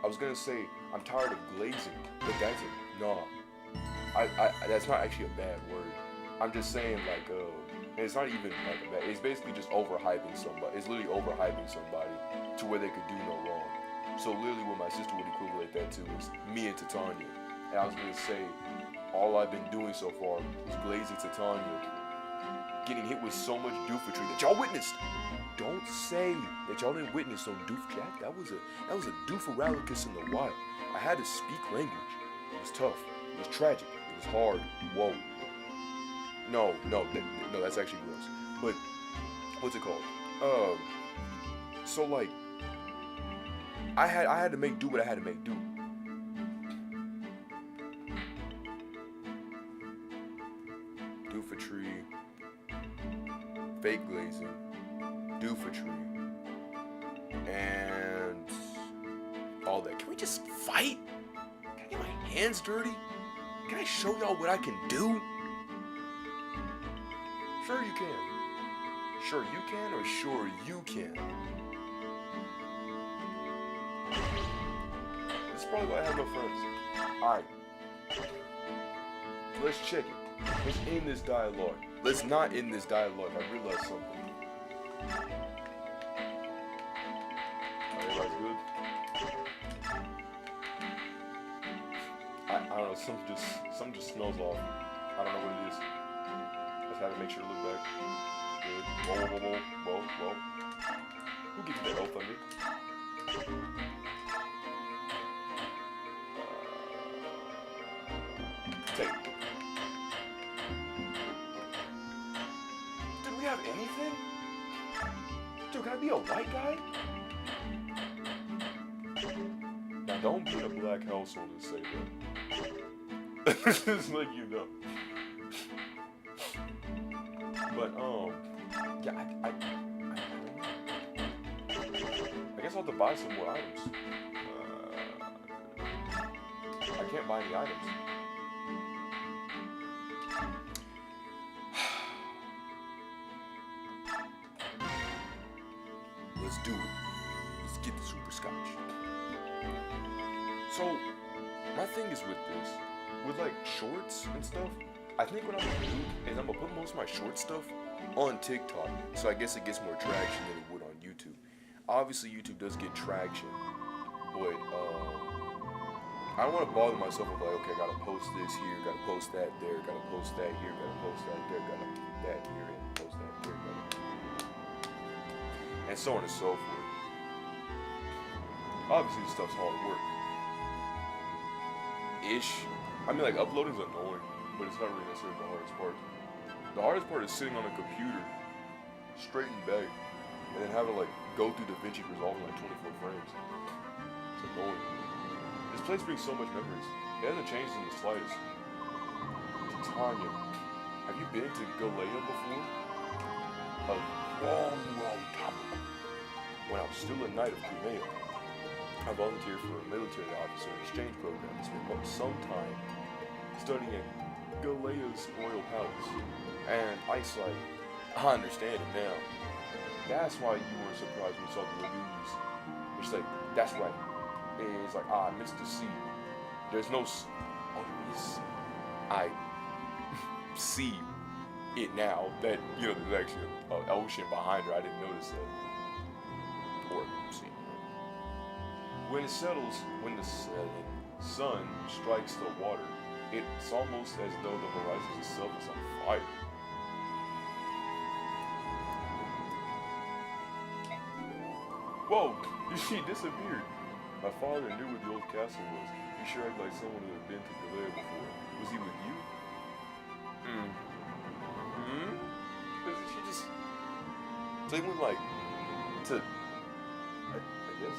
I was gonna say, I'm tired of glazing, but that's a... No. That's not actually a bad word. I'm just saying, like, and it's not even like a bad... It's basically just overhyping somebody. It's literally overhyping somebody to where they could do no wrong. So literally what my sister would equivalent that to is me and Titania. And I was gonna say, all I've been doing so far is glazing Titania, getting hit with so much doofetry that y'all witnessed. Don't say that y'all didn't witness no doof jack. That was a dooferallicus in the wild. I had to speak language. It was tough. It was tragic. It was hard. Whoa. No, that's actually gross. But what's it called? So like, I had to make do what I had to make do. fake glazing, doofetry, and all that. Can we just fight? Can I get my hands dirty? Can I show y'all what I can do? Sure you can. Sure you can, or sure you can. This is probably why I have no friends. Alright. Let's check it. Let's end this dialogue. Let's not end this dialogue. I realized something. Everybody's good? I don't know, something just smells off. I don't know what it is. I just have to make sure to look back. Good. Whoa. Who gives you that oath on me? Take it. Did we have anything? Dude, can I be a white guy? Now don't be in a black household and say that. Just like you know. But yeah, I guess I'll have to buy some more items. I can't buy any items. Let's do it. Let's get the super scotch. So, my thing is with this, with like shorts and stuff, I think what I'm gonna do is I'm gonna put most of my short stuff on TikTok, so I guess it gets more traction than it would on YouTube. Obviously, YouTube does get traction, but I don't want to bother myself with like, okay, I gotta post this here, gotta post that there, gotta post that here, gotta post that there, gotta keep that here, and post that there, and so on and so forth. Obviously, this stuff's hard work. I mean, like, uploading's annoying, but it's not really necessarily the hardest part. The hardest part is sitting on a computer, straight in back, and then having to, like, go through DaVinci Resolve in, like, 24 frames. It's annoying. This place brings so much memories. It hasn't changed in the slightest. Tanya, have you been to Galea before? A long time ago, when I was still a knight of Crimea. I volunteered for a military officer exchange program and spent some time studying at Galea's royal palace. And Ice like, I understand it now. That's why you were surprised when you saw the lagoons. It's like, that's right. It's like, I missed the sea. There's no I see it now that, you know, there's actually an ocean behind her. I didn't notice that. Or see. When it settles, when the sun strikes the water, it's almost as though the horizon itself is on fire. Whoa! She disappeared. My father knew where the old castle was. He sure acted like someone who had been to Galea before. Was he with you? She just... So he went like... to... I guess...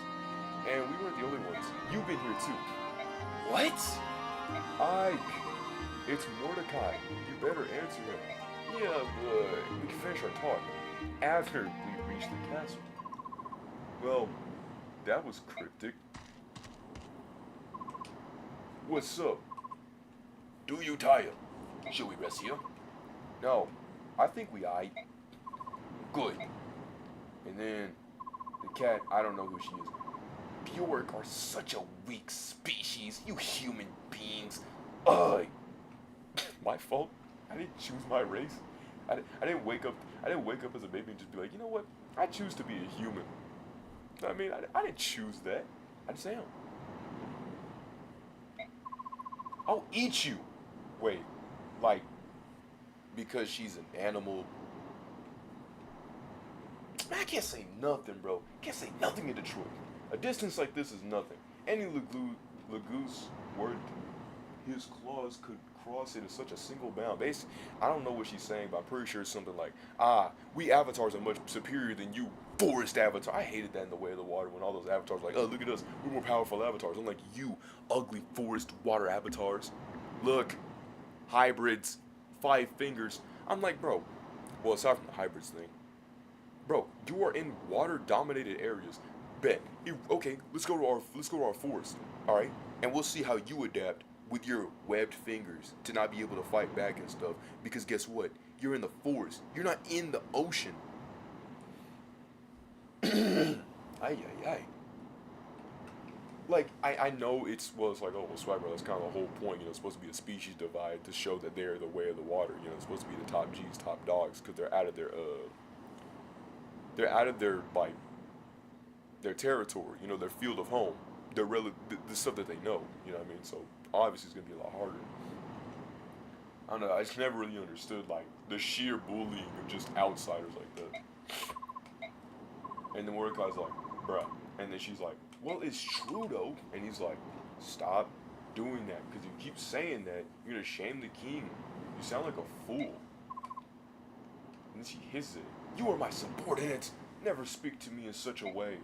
And we weren't the only ones. You've been here too. What? Ike. It's Mordecai. You better answer him. Yeah, but we can finish our talk after we reach the castle. Well, that was cryptic. What's up? Do you tire? Should we rest here? No. I think we aight. Good. And then the cat, I don't know who she is. Bjork are such a weak species, you human beings. Ugh. My fault? I didn't choose my race. I didn't wake up as a baby and just be like, you know what? I choose to be a human. I mean, I didn't choose that. I just am. I'll eat you. Wait, like, because she's an animal? Man, I can't say nothing, bro. Can't say nothing in Detroit. A distance like this is nothing. Any Lagoose word, his claws could cross it in such a single bound. Basically, I don't know what she's saying, but I'm pretty sure it's something like, we avatars are much superior than you, forest avatar. I hated that in The Way of the Water when all those avatars were like, oh, look at us, we're more powerful avatars. I'm like, you ugly forest water avatars. Look, hybrids, 5 fingers. I'm like, bro, well, aside from the hybrids thing, Bro, you are in water-dominated areas. Bet. Okay, let's go to our forest. All right, and we'll see how you adapt with your webbed fingers to not be able to fight back and stuff. Because guess what? You're in the forest. You're not in the ocean. Ay ay ay. Like I know it's like, oh well, Swagger, that's kind of the whole point. It's supposed to be a species divide to show that they're the way of the water. It's supposed to be the top G's, top dogs, because they're out of their like their territory. Their field of home. The stuff that they know. You know what I mean? So obviously it's gonna be a lot harder. I don't know. I just never really understood like the sheer bullying of just outsiders like that. And then Mordecai's like, bruh. And then she's like, well, it's true though. And he's like, stop doing that. Because if you keep saying that, you're going to shame the king. You sound like a fool. And then she hisses it. You are my subordinate. Never speak to me in such a way.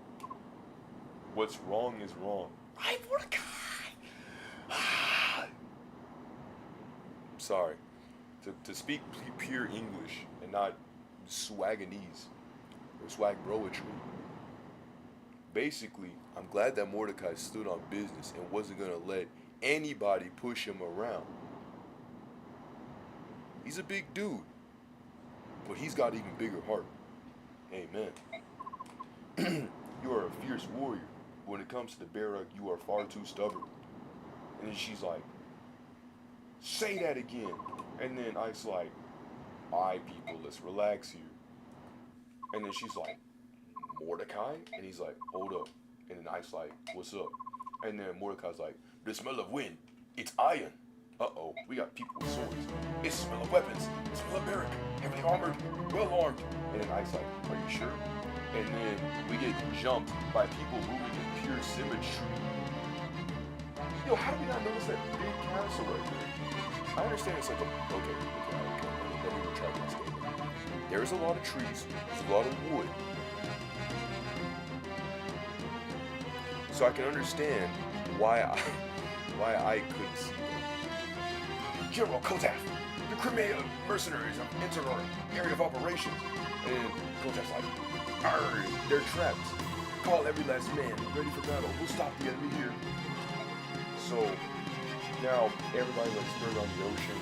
What's wrong is wrong. I'm Mordecai. Sorry. To speak pure English and not swaganese or swag broetry. Basically, I'm glad that Mordecai stood on business and wasn't going to let anybody push him around. He's a big dude, but he's got an even bigger heart. Amen. You are a fierce warrior. When it comes to the barrack, you are far too stubborn. And then she's like, say that again. And then Ike's like, alright people, let's relax here. And then she's like, Mordecai? And he's like, hold up. And then Ike's like, what's up? And then Mordecai's like, the smell of wind. It's iron. Uh-oh, we got people with swords. It's the smell of weapons. The smell of barrack. Heavily armored, well armed. And then Ike's like, are you sure? And then we get jumped by people moving in pure symmetry. Yo, how did we not notice that big castle right there? I understand it's like okay, let me retract my statement. There's a lot of trees, there's a lot of wood. So I can understand why I couldn't see them. General Kotaf, the Crimea mercenaries have entered our area of operations. And Kotaf's like, arr, they're trapped. Call every last man, ready for battle. We'll stop the enemy here. So now everybody like spread on the ocean.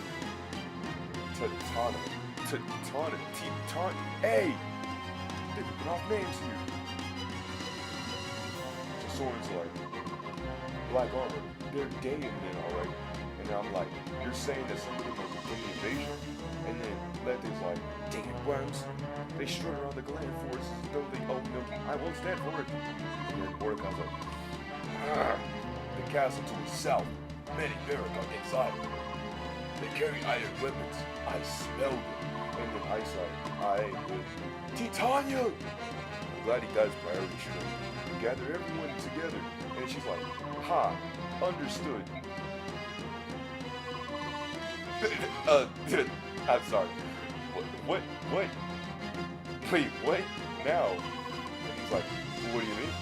Hey! They're ripping off names here. So Soren's like, black armor, they're gay men, alright? And then I'm like, you're saying that some of them are from the invasion? And then Letty's like, dang it, worms. They strut around the Glen forest as though they owe no, I won't stand for it. And then Mordecai's like, the castle to the south, many barrack on inside. They carry iron weapons. I smell them. And then Ice like, Titania! I'm glad he got his priority straight. Gather everyone together. And she's like, ha, understood. I'm sorry. What? Wait, what? Now? And he's like, what do you mean?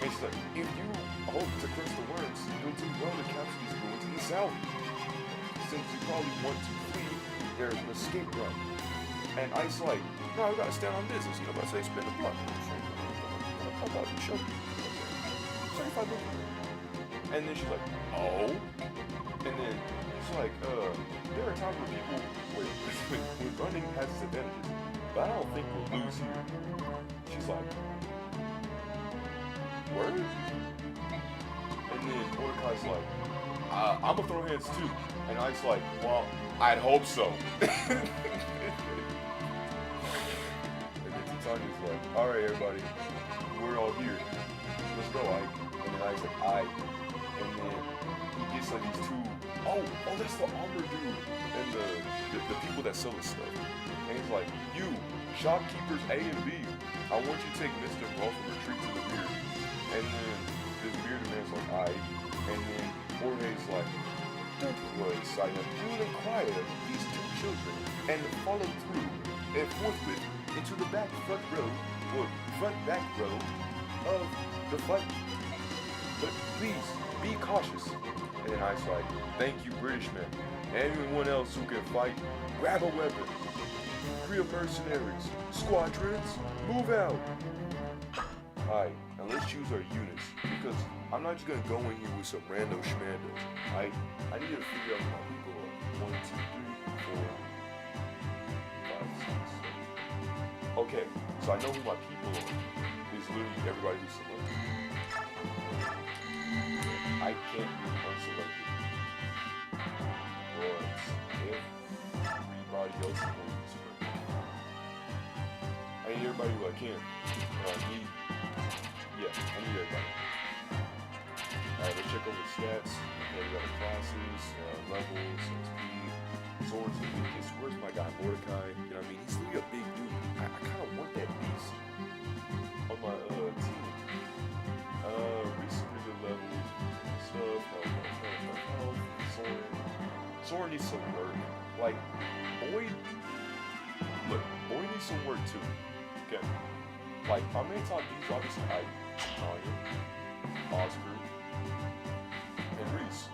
And she's like, if you hope to crush the worms, you'll do well to capture these ruins in the south. Since you probably want to flee, there's an escape route. And Ice like, no, we gotta stand on business. Let's say spin the block. How about you show me? 75 million. And then she's like, oh? And then he's like, there are times where people, when running has its advantages, but I don't think we'll lose here. She's like, word? And then Mordecai's like, I'm gonna throw hands too. And Ike's like, well, I'd hope so. And then Titania's like, alright everybody, we're all here. Let's go, Ike. And then Ike's like, Ike. And then he gets like these two, oh, that's the armor dude. And the people that sell his stuff. And he's like, you, shopkeepers A and B, I want you to take Mr. Rolf and retreat to the rear. And then this bearded man's like, Ike. And then Jorge's like, don't worry, Simon, we will inquire of these two children and follow through and forthwith into the back front row of the fight. But please, be cautious. And then I's like, thank you, British men. Anyone else who can fight, grab a weapon. Real mercenaries. Squadrons, move out. Alright, now let's choose our units. Because I'm not just gonna go in here with some random schmando. I need to figure out who my people are. 1, 2, 3, 4, 5, 6, 7. Okay, so I know who my people are. It's literally everybody who's selected. I can't be unselected. But if everybody else is going to be selected. I need everybody who I can. I need everybody. Alright, let's check over the stats. Okay, we got the classes, levels, XP, swords, the weakest. Where's my guy, Mordecai? You know what I mean? He's really a big dude. I kind of want that beast on my team. Recently good levels, stuff, health, Soren. Soren needs some work. Like, Boyd needs some work too. Okay. Like, my main top dudes, obviously, Tanya, Oscar, and Reese.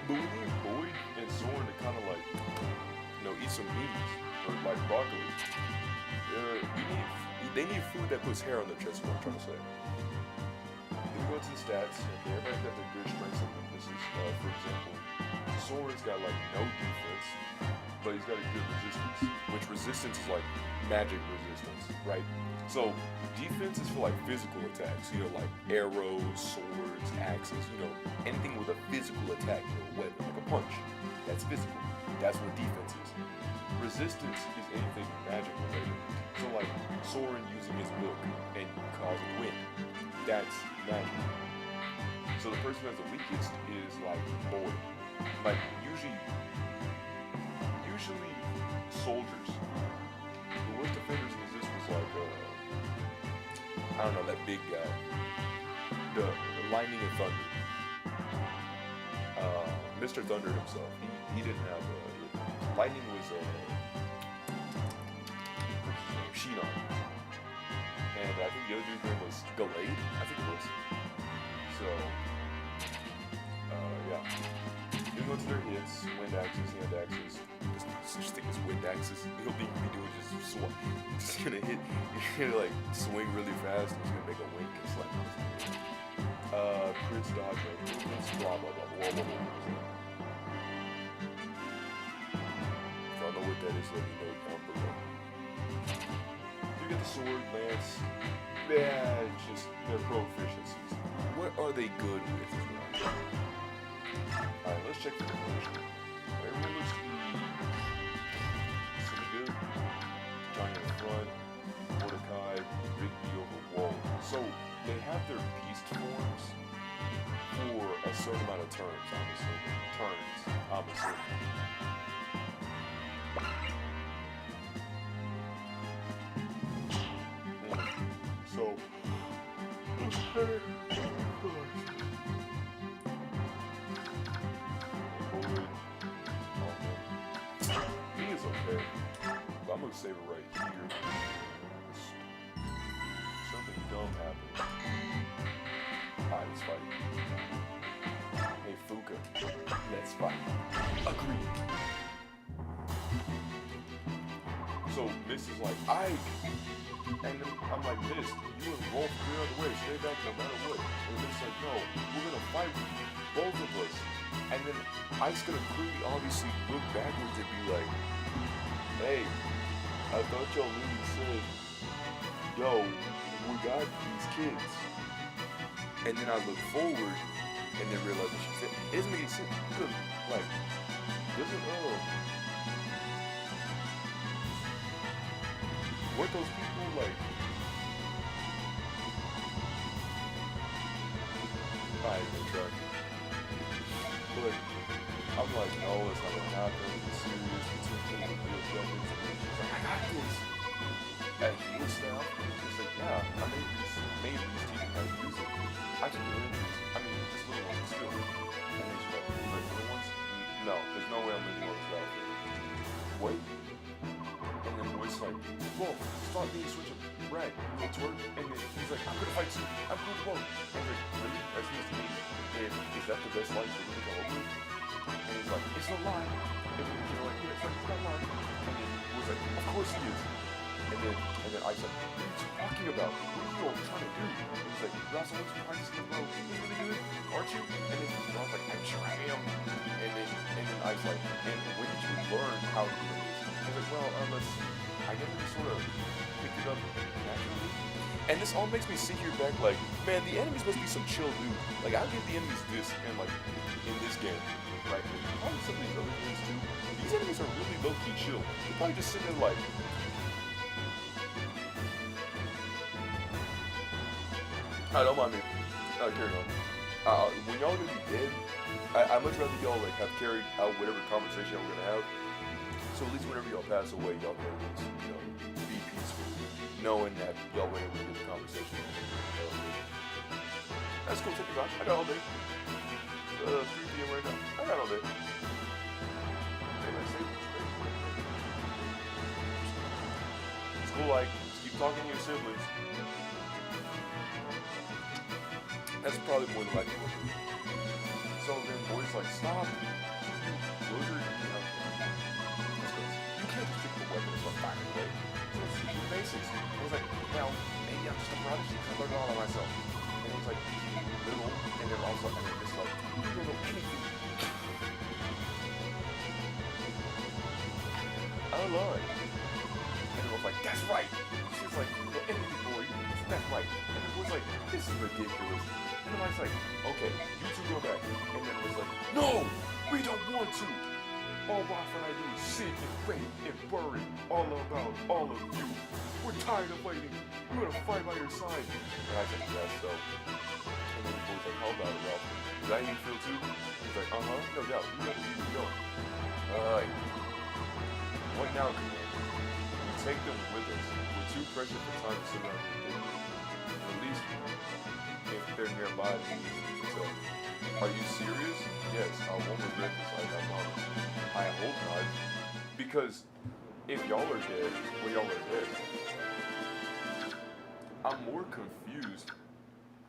But we need Boyd and Soren to kind of like, eat some beans or like broccoli. They need food that puts hair on their chest, is what I'm trying to say. Then we go to the stats. Okay, everybody's got their good strengths and weaknesses. For example, Soren's got like no defense, but he's got a good resistance, which resistance is like magic resistance, right? So defense is for like physical attacks, like arrows, swords, axes, anything with a physical attack, a weapon, like a punch. That's physical. That's what defense is. Resistance is anything magic related. So like Soren using his book and causing wind. That's magic. So the person that's the weakest is like Boyd. Like usually soldiers. The worst offenders in this was like that big guy. The Lightning and Thunder. Mr. Thunder himself. He didn't have Lightning was Shinon. And I think the other dude's name was Gallade, I think it was. So yeah. You go to their hits, wind axes, hand axes. Such thing as wind axes. He'll be doing just swing. Just gonna hit. You're gonna like swing really fast. He's gonna make a wink and slap. Crits, dodge, movements, blah blah blah blah blah blah. If y'all know what that is, let me know down below. You get the sword, lance. Yeah, it's just their proficiencies. What are they good with? Alright, let's check the conclusion. Everyone looks to be pretty good. Johnny in the front, Mordecai, Rigby over wall. So they have their beast forms for a certain amount of turns, I'm assuming. So he is okay. But I'm gonna save it right here. Something dumb happened. Alright, let's fight. Hey Fuka, let's fight. Agreed. So Miss is like, Ike! And then I'm like, Miss, you and Rolf clear out the way, stay back no matter what. And Miss is like, no, we're gonna fight both of us. And then Ike's gonna clearly obviously look backwards and be like, hey, I thought y'all really said, yo, we got these kids. And then I look forward and then realize that she said, it doesn't make any sense because, like, weren't those people like, I ain't gonna try. But I'm like, no, it's not gonna happen. It's serious. It's too cool to be a weapons. And she's like, I got this. And he was down. She's like, yeah, I made these teaching how to use it. I can do it. I mean, just little ones still. And then she's like, little ones? No, there's no way I'm making one without it. What? And then Boyd's like, whoa, start being switch up. Right, go twerk. And then he's like, I'm gonna fight you. I'm gonna go. And I'm like, really? That's news to me. And is that the best life for me to go over? And And he's like, it's a lie. And then, like, yeah, it's like, it's not a lie. And then he was like, of course he is. And then I said, what are you talking about? What are you all trying to do? And he's like, Russell, what's your practice in the row? You're really good, aren't you? And then I was like, I sure am. And then I was like, and when did you learn how to do this? I was like, well, I never just sort of picked it up naturally. And this all makes me sit here back like, man, the enemies must be some chill dude. Like, I'll give the enemies this and like in this game, right? And probably some of these other games too. These enemies are really low-key chill. They're probably just sitting there like, don't mind me. Carry on. When y'all gonna be dead, I'd much rather y'all like have carried out whatever conversation we're gonna have. So at least whenever y'all pass away, y'all can at least, be peaceful, knowing that y'all were able to get the conversation. That's cool. Take your time. I got all day. 3 p.m. right now. I got all day. It's cool. Like, just keep talking to your siblings. That's probably more than likely. So then boys like, stop. Those are, you can't just pick the weapons from fighting away. So it's the basics. I was like, well, maybe I'm just a prodigy because I learned it all on myself. And it was like, little, and then also, and then just like, you don't know anything. I lied. And it was like, that's right. She's like, you know anything, boy. That's right. And it was like, this is ridiculous. And then I was like, okay, you two go back. And then it was like, no, we don't want to. All Rafa and I do is sit and wait and worry all about all of you. We're tired of waiting. We're gonna fight by your side. And I said, yes, so. And then the boy's like, how about it, Ralph? Is that how you feel too? He's like, no doubt. You gotta keep it going. Alright. What now, Command? We take them with us. We're too precious for time to sit around here and think. At least if they're nearby, so, are you serious? Yes, I won't regret this, I promise. I hope not. Because if y'all are dead, well, y'all are dead. I'm more confused.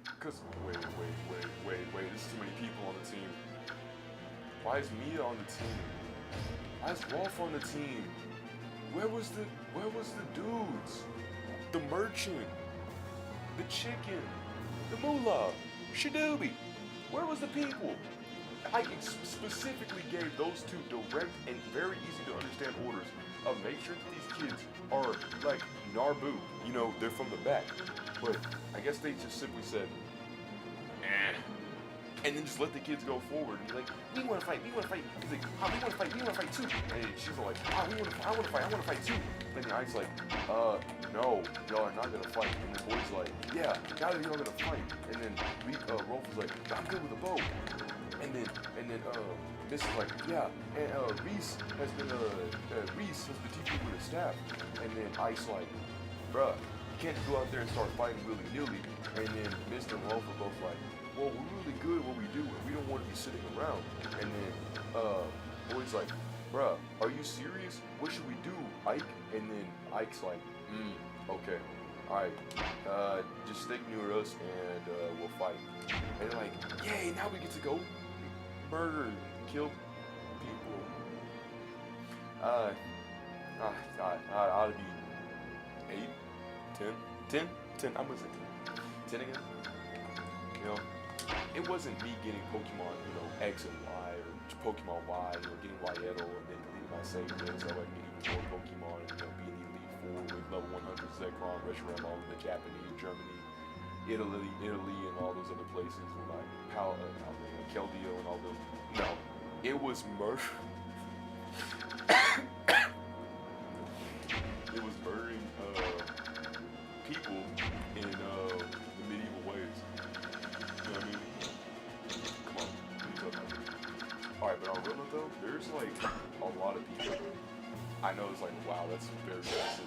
Because, wait, there's too many people on the team. Why is Mia on the team? Why is Rolf on the team? Where was the dudes? The merchant, the chicken, the moolah, Shadooby. Where was the people? I specifically gave those two direct and very easy to understand orders of make sure that these kids are like Narbu. They're from the back. But I guess they just simply said, eh. And then just let the kids go forward and be like, we want to fight. He's like, we want to fight too. And she's like, I want to fight too. And the I's like, no, y'all are not gonna fight. And the boy's like, yeah, now that y'all gonna fight. And then Rolf was like, I'm good with a bow. And then this is like, yeah, and Reese has been teaching with a staff. And then I's like, bruh, you can't just go out there and start fighting willy-nilly. And then Mr. and Rolf are both like, well, we're really good at what we do, and we don't want to be sitting around. And then, boy's like, bruh, are you serious? What should we do, Ike? And then Ike's like, okay, alright, just stick near us, and, we'll fight. And they're like, yay, now we get to go murder, kill people. I ought to be 8, 10, I'm gonna say 10 again. It wasn't me getting Pokemon, X and Y, or Pokemon Y, getting Yeto, and then deleting my save game so I can get even more Pokemon, and, being the Elite 4 with level 100 Zekrom, Reshiram, all in the Japanese, Germany, Italy, and all those other places with like Keldeo and all those. No, it was murder. It was murdering people in the medieval ways. You know what I mean? Come on. Alright, but on real note though, there's like a lot of people. I know it's like, wow, that's very specific.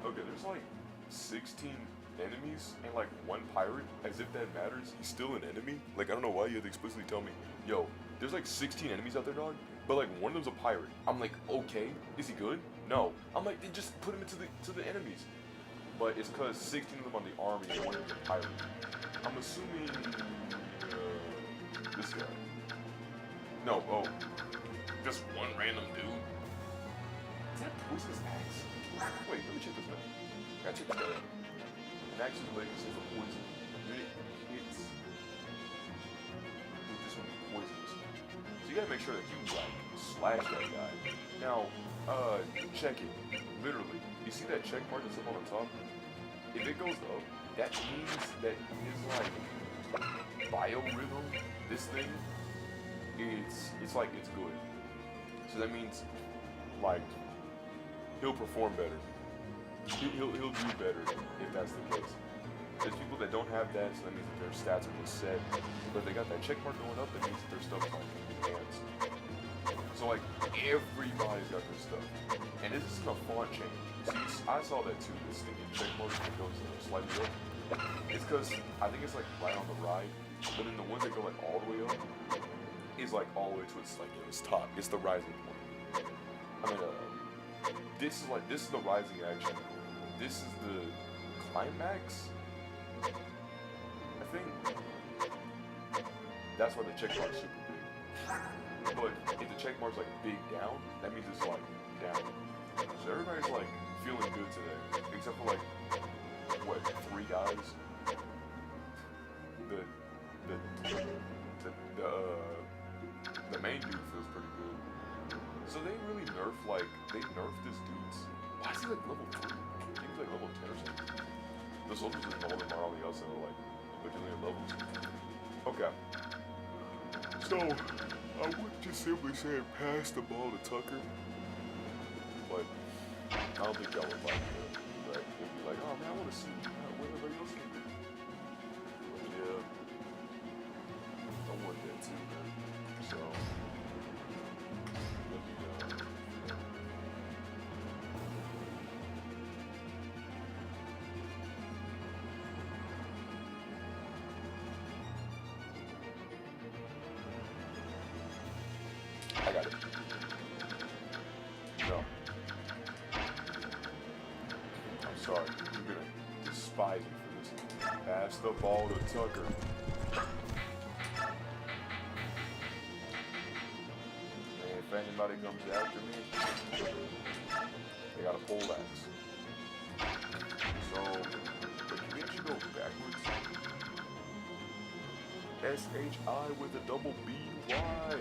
Okay, there's like 16 enemies and like 1 pirate, as if that matters. He's still an enemy. Like, I don't know why you have to explicitly tell me, yo, there's like 16 enemies out there, dog, but like one of them's a pirate. I'm like, okay, is he good? No. I'm like, then just put him into the enemies. But it's because 16 of them are the army and 1 of them is a pirate. I'm assuming this guy. No, just one random dude. Is that poisonous axe? Wait, let me check this out. Gotta check this out. An axe's legacy for poison. Unit hits. Ooh, this one poisons. So you gotta make sure that you like slash that guy. Now, check it. Literally, you see that check mark that's up on the top? If it goes up, that means that his like biorhythm, this thing, it's like it's good. So that means like he'll perform better. He'll do better if that's the case. There's people that don't have that, so that means that their stats are just set. But they got that check mark going up, that means that their stuff is like enhanced. So like everybody's got their stuff. And this isn't a font change. See, I saw that too, this thing in check mark that goes slightly up. It's because I think it's like right on the right, but then the ones that go like all the way up is like all the way to its like its top. It's the rising point. I mean, this is the rising action. This is the climax. I think that's why the check mark's super big. But if the check mark's like big down, that means it's like down. So everybody's like feeling good today, except for like what 3 guys. The main dude feels pretty good. So they really nerf this dude's. Why is he like level 3? I think he's like level 10 or something. The soldiers in all of them are on the outside are like a bajillion levels. Okay. So I would just simply say pass the ball to Tucker. But I don't think y'all would like it. Right? They'd be like, oh man, I want to see what everybody else can do. But yeah. I want that too, man. So let me I got it. No. I'm sorry. You're gonna despise me for this. Pass the ball to Tucker. And if anybody comes after me, they got a pole axe. So, but you should go backwards. S-H-I with a double B-Y.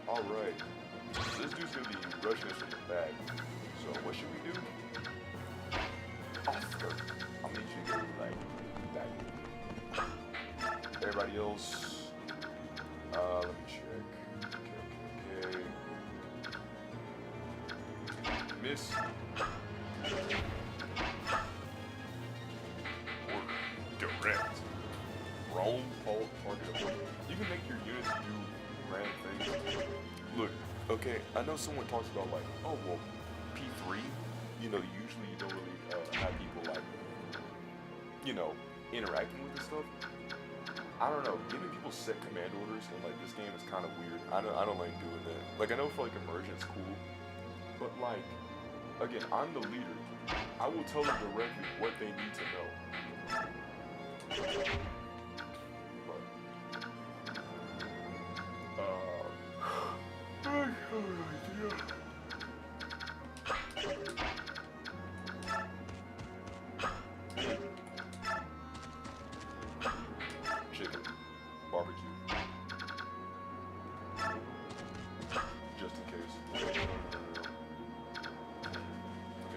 Alright, so this dude's gonna be rushing us from the back. So what should we do? Oscar. I'm gonna need you to go like back. Everybody else, let me check. Okay. Miss. Or direct. Roam, hold, target. You can make your units do random things. Look, okay, I know someone talks about like, oh well, P3, you know, usually you don't really have people like, you know, interacting with this stuff. I don't know, giving people set command orders in like this game is kind of weird. I don't like doing that. Like I know for like immersion it's cool, but like, again, I'm the leader. I will tell them directly what they need to know. I have no idea. Chicken. Barbecue. Just in case. Okay,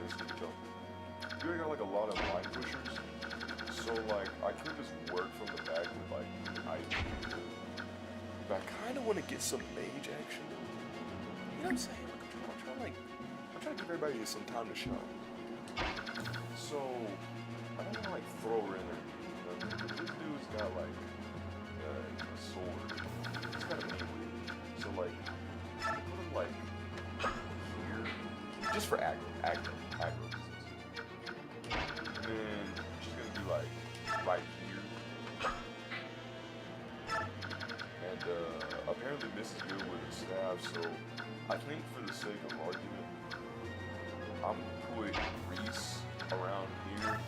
let's keep it going. You already got like a lot of line pushers. So like, I could just work from the back with like items. But I kind of want to get some mage action. You know what I'm saying? I'm trying to give everybody some time to shine. So, I don't want to like throw her in there. You know, this dude's got like a sword. He's got a melee. So like, put him like here, just for aggro reasons. And then she's gonna be like right here. And apparently Miss is good with a staff, so I think for the sake of argument, I'm gonna put Reese around here.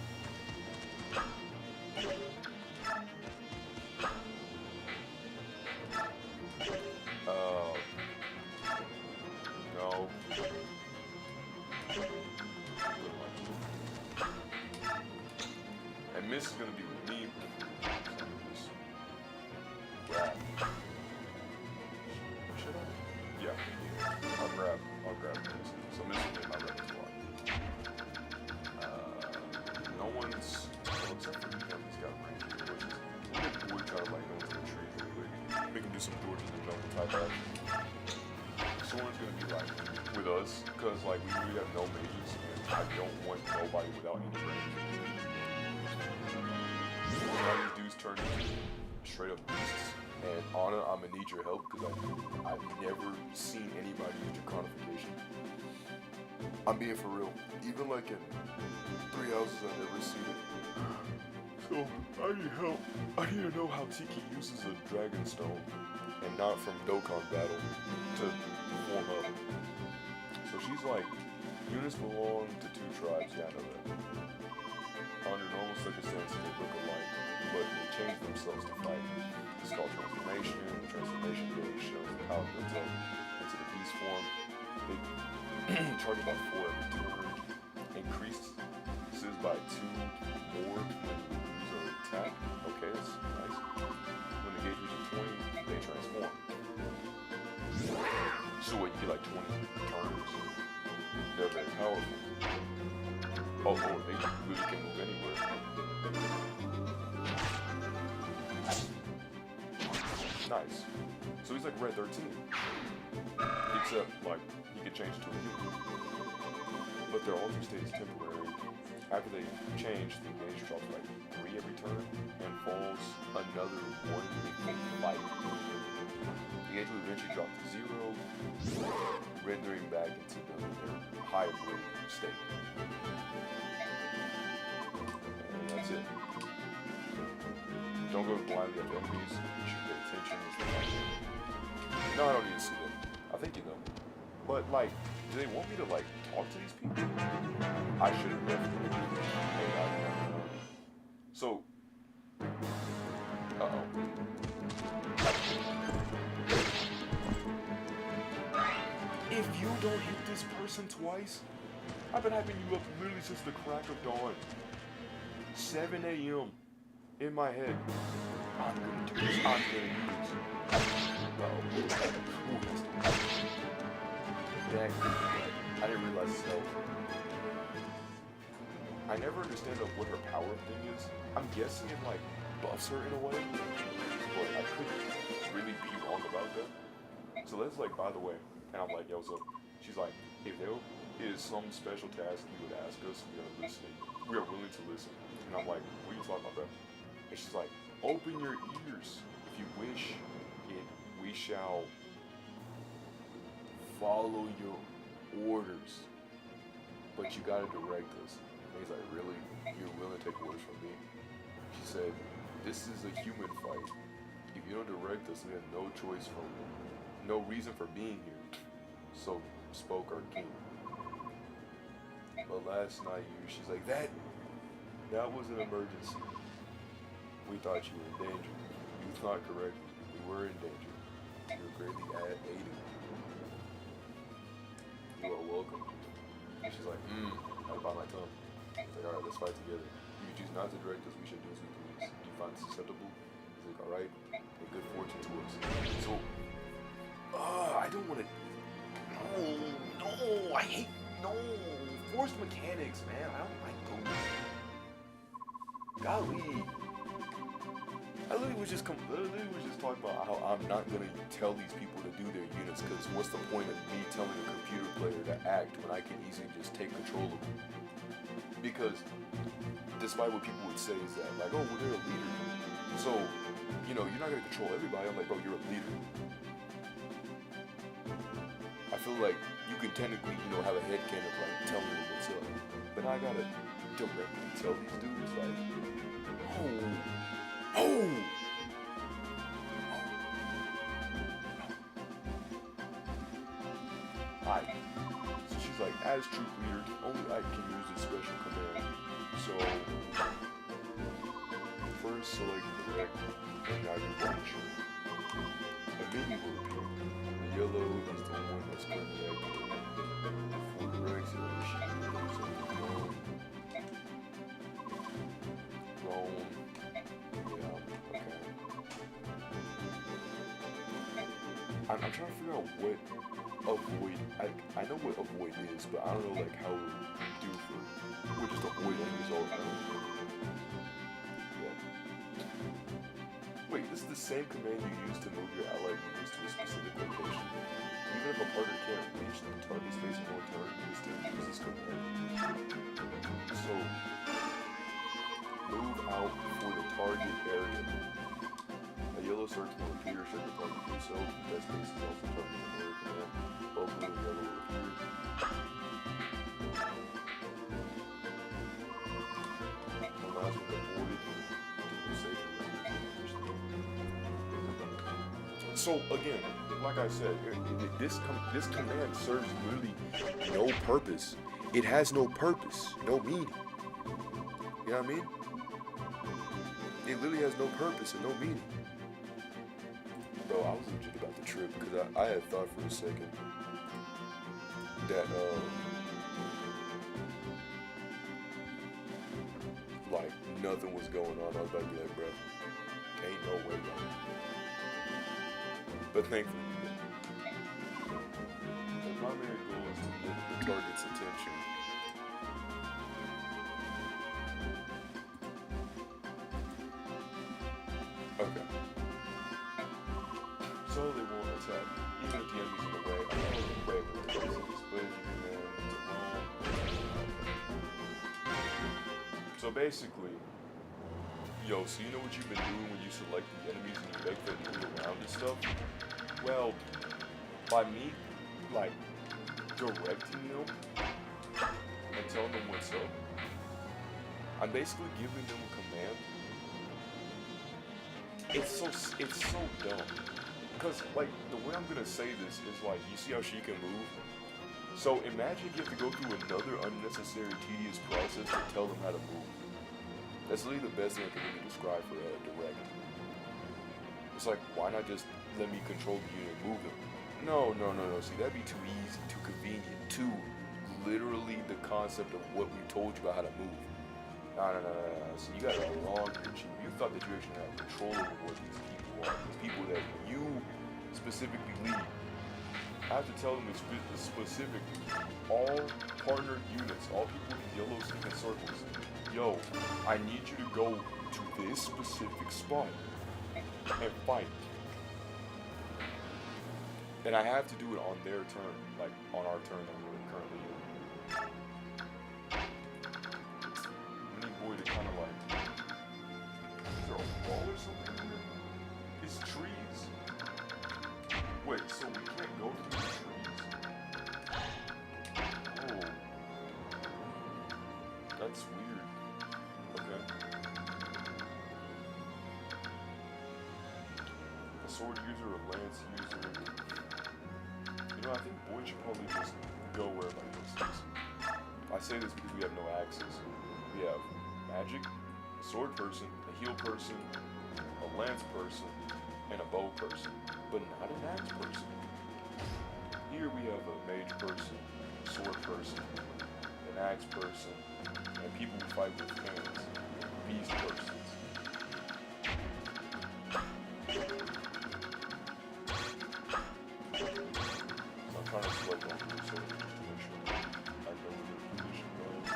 this is gonna be with me. Just grab. Should I? Yeah. I'll grab this. So I'm missing my repertoire. No one's except for him. He's got range. We're trying to like go into the tree really quick. Make him do some torches and jump type action. Someone's gonna be like with us, cause like we really have no mages, and I don't want nobody without any range. All these dudes turn into straight up beasts, and Anna, I'm gonna need your help because I've never seen anybody use draconification. I'm being for real. Even like in 3 houses, I've never seen it. So I need help. I need to know how Tiki uses a dragon stone, and not from Dokkan battle to form up. So she's like, units belong to 2 tribes. Yeah, I know that. Under normal circumstances, they look alike, but they change themselves to fight. It's called transformation. The transformation gauge shows the power builds up into the beast form. They charge about 4 every turn. Increases by 2 more when you use an attack. Okay, that's nice. When the gauge reaches 20, they transform. So what, you get like 20 turns? They're very powerful. Oh lord, they really can move anywhere. Nice. So he's like red 13. Except like he could change to a human. But their alter state is temporary. After they change, the gauge drops like 3 every turn and falls another 1 if they fight. The gauge will eventually drop to 0, rendering back into their hybrid state. And that's it. Don't go blindly after enemies. You should pay attention. No, I don't need to see them. I think you know. But like, do they want me to like talk to these people? I should have definitely. So, if you don't hit this person twice, I've been hyping you up literally since the crack of dawn. 7 a.m. in my head. I'm gonna do this. I'm gonna do this. Dang, I didn't realize it's health. I never understand what her power thing is. I'm guessing it like buffs her in a way, but I could really be wrong about that. So let's like, by the way, and I'm like, yo, what's up? She's like, if there is some special task you would ask us, we are listening. We are willing to listen. And I'm like, what are you talking about, bro? And she's like, open your ears. If you wish it, we shall follow your orders. But you gotta direct us. And he's like, really? You're willing to take orders from me? She said, this is a human fight. If you don't direct us, we have no choice from no reason for being here. So spoke our king. But last night, she's like, that was an emergency. We thought you were in danger. You thought correctly. We were in danger. You were greatly aided. You are welcome. And she's like, I bite my tongue. He's like, alright, let's fight together. If you choose not to direct us, we should do as we please. Do you find this acceptable? He's like, alright, and good fortune to us. So, I don't want to. No, I hate. No, forced mechanics, man. I don't like those. Golly. I literally was just talking about how I'm not gonna tell these people to do their units because what's the point of me telling a computer player to act when I can easily just take control of them? Because despite what people would say is that like, oh, well, they're a leader, so you know you're not gonna control everybody. I'm like, bro, you're a leader. I feel like you can technically, you know, have a headcanon of like telling them what's up, but I gotta directly tell these dudes like, oh. So she's like, as troop leader, only I can use this special command. So first select direct, and now you watch. A mini will appear. The yellow is the one that's currently active. For direct, so she goes on the wrong Yeah, okay. I'm trying to figure out what avoid. I know what avoid is, but I don't know like how it would do for. We'll just avoid enemies all around. Yeah. Wait, this is the same command you use to move your allied units to a specific location. Even if a partner can't reach the target's facing on turn, you can still use this command. So, move out for the target area. A yellow circle will appear should the target do so. Best place is also target in the command. Both blue and yellow will appear. The last one avoided to save the So again, like I said, this command serves literally no purpose. It has no purpose, no meaning. You know what I mean? It literally has no purpose and no meaning. Bro, I was legit about the trip because I had thought for a second that like nothing was going on. I was about to be like, bro, ain't no way, bro. But thankfully, we did. The primary goal is to get the target's attention. Okay. So they won't attack, even if the enemy's in the way. I don't know the way with the basics, but you can So basically, yo, so you know what you've been doing when you select the enemies and you make them move around and stuff? Well, by me, like, directing them and telling them what's up, I'm basically giving them a command. It's so dumb. Because, like, the way I'm gonna say this is, like, you see how she can move? So imagine you have to go through another unnecessary, tedious process to tell them how to move. That's literally the best thing I can really describe for direct. It's like, why not just let me control the unit and move them? No. See, that'd be too easy, too convenient, too literally the concept of what we told you about how to move. No. So you got a wrong picture. You thought that you actually had control over what these people are. These people that you specifically lead. I have to tell them specifically, all partner units, all people in yellow stick circles, yo, I need you to go to this specific spot and fight. And I have to do it on their turn, like on our turn that we're currently in. We need boy to kind of like, is there a wall or something here? It's trees. Wait, so we can't go through the trees? Oh. That's weird. Okay. A sword user, a lance user. You know, I think boy should probably just go wherever he goes. I say this because we have no axes. We have magic, a sword person, a heal person, a lance person, and a bow person, but not an axe person. Here we have a mage person, a sword person, an axe person, and people who fight with hands, beast persons. So I'm trying to select all three swords just to make sure I know where their position goes.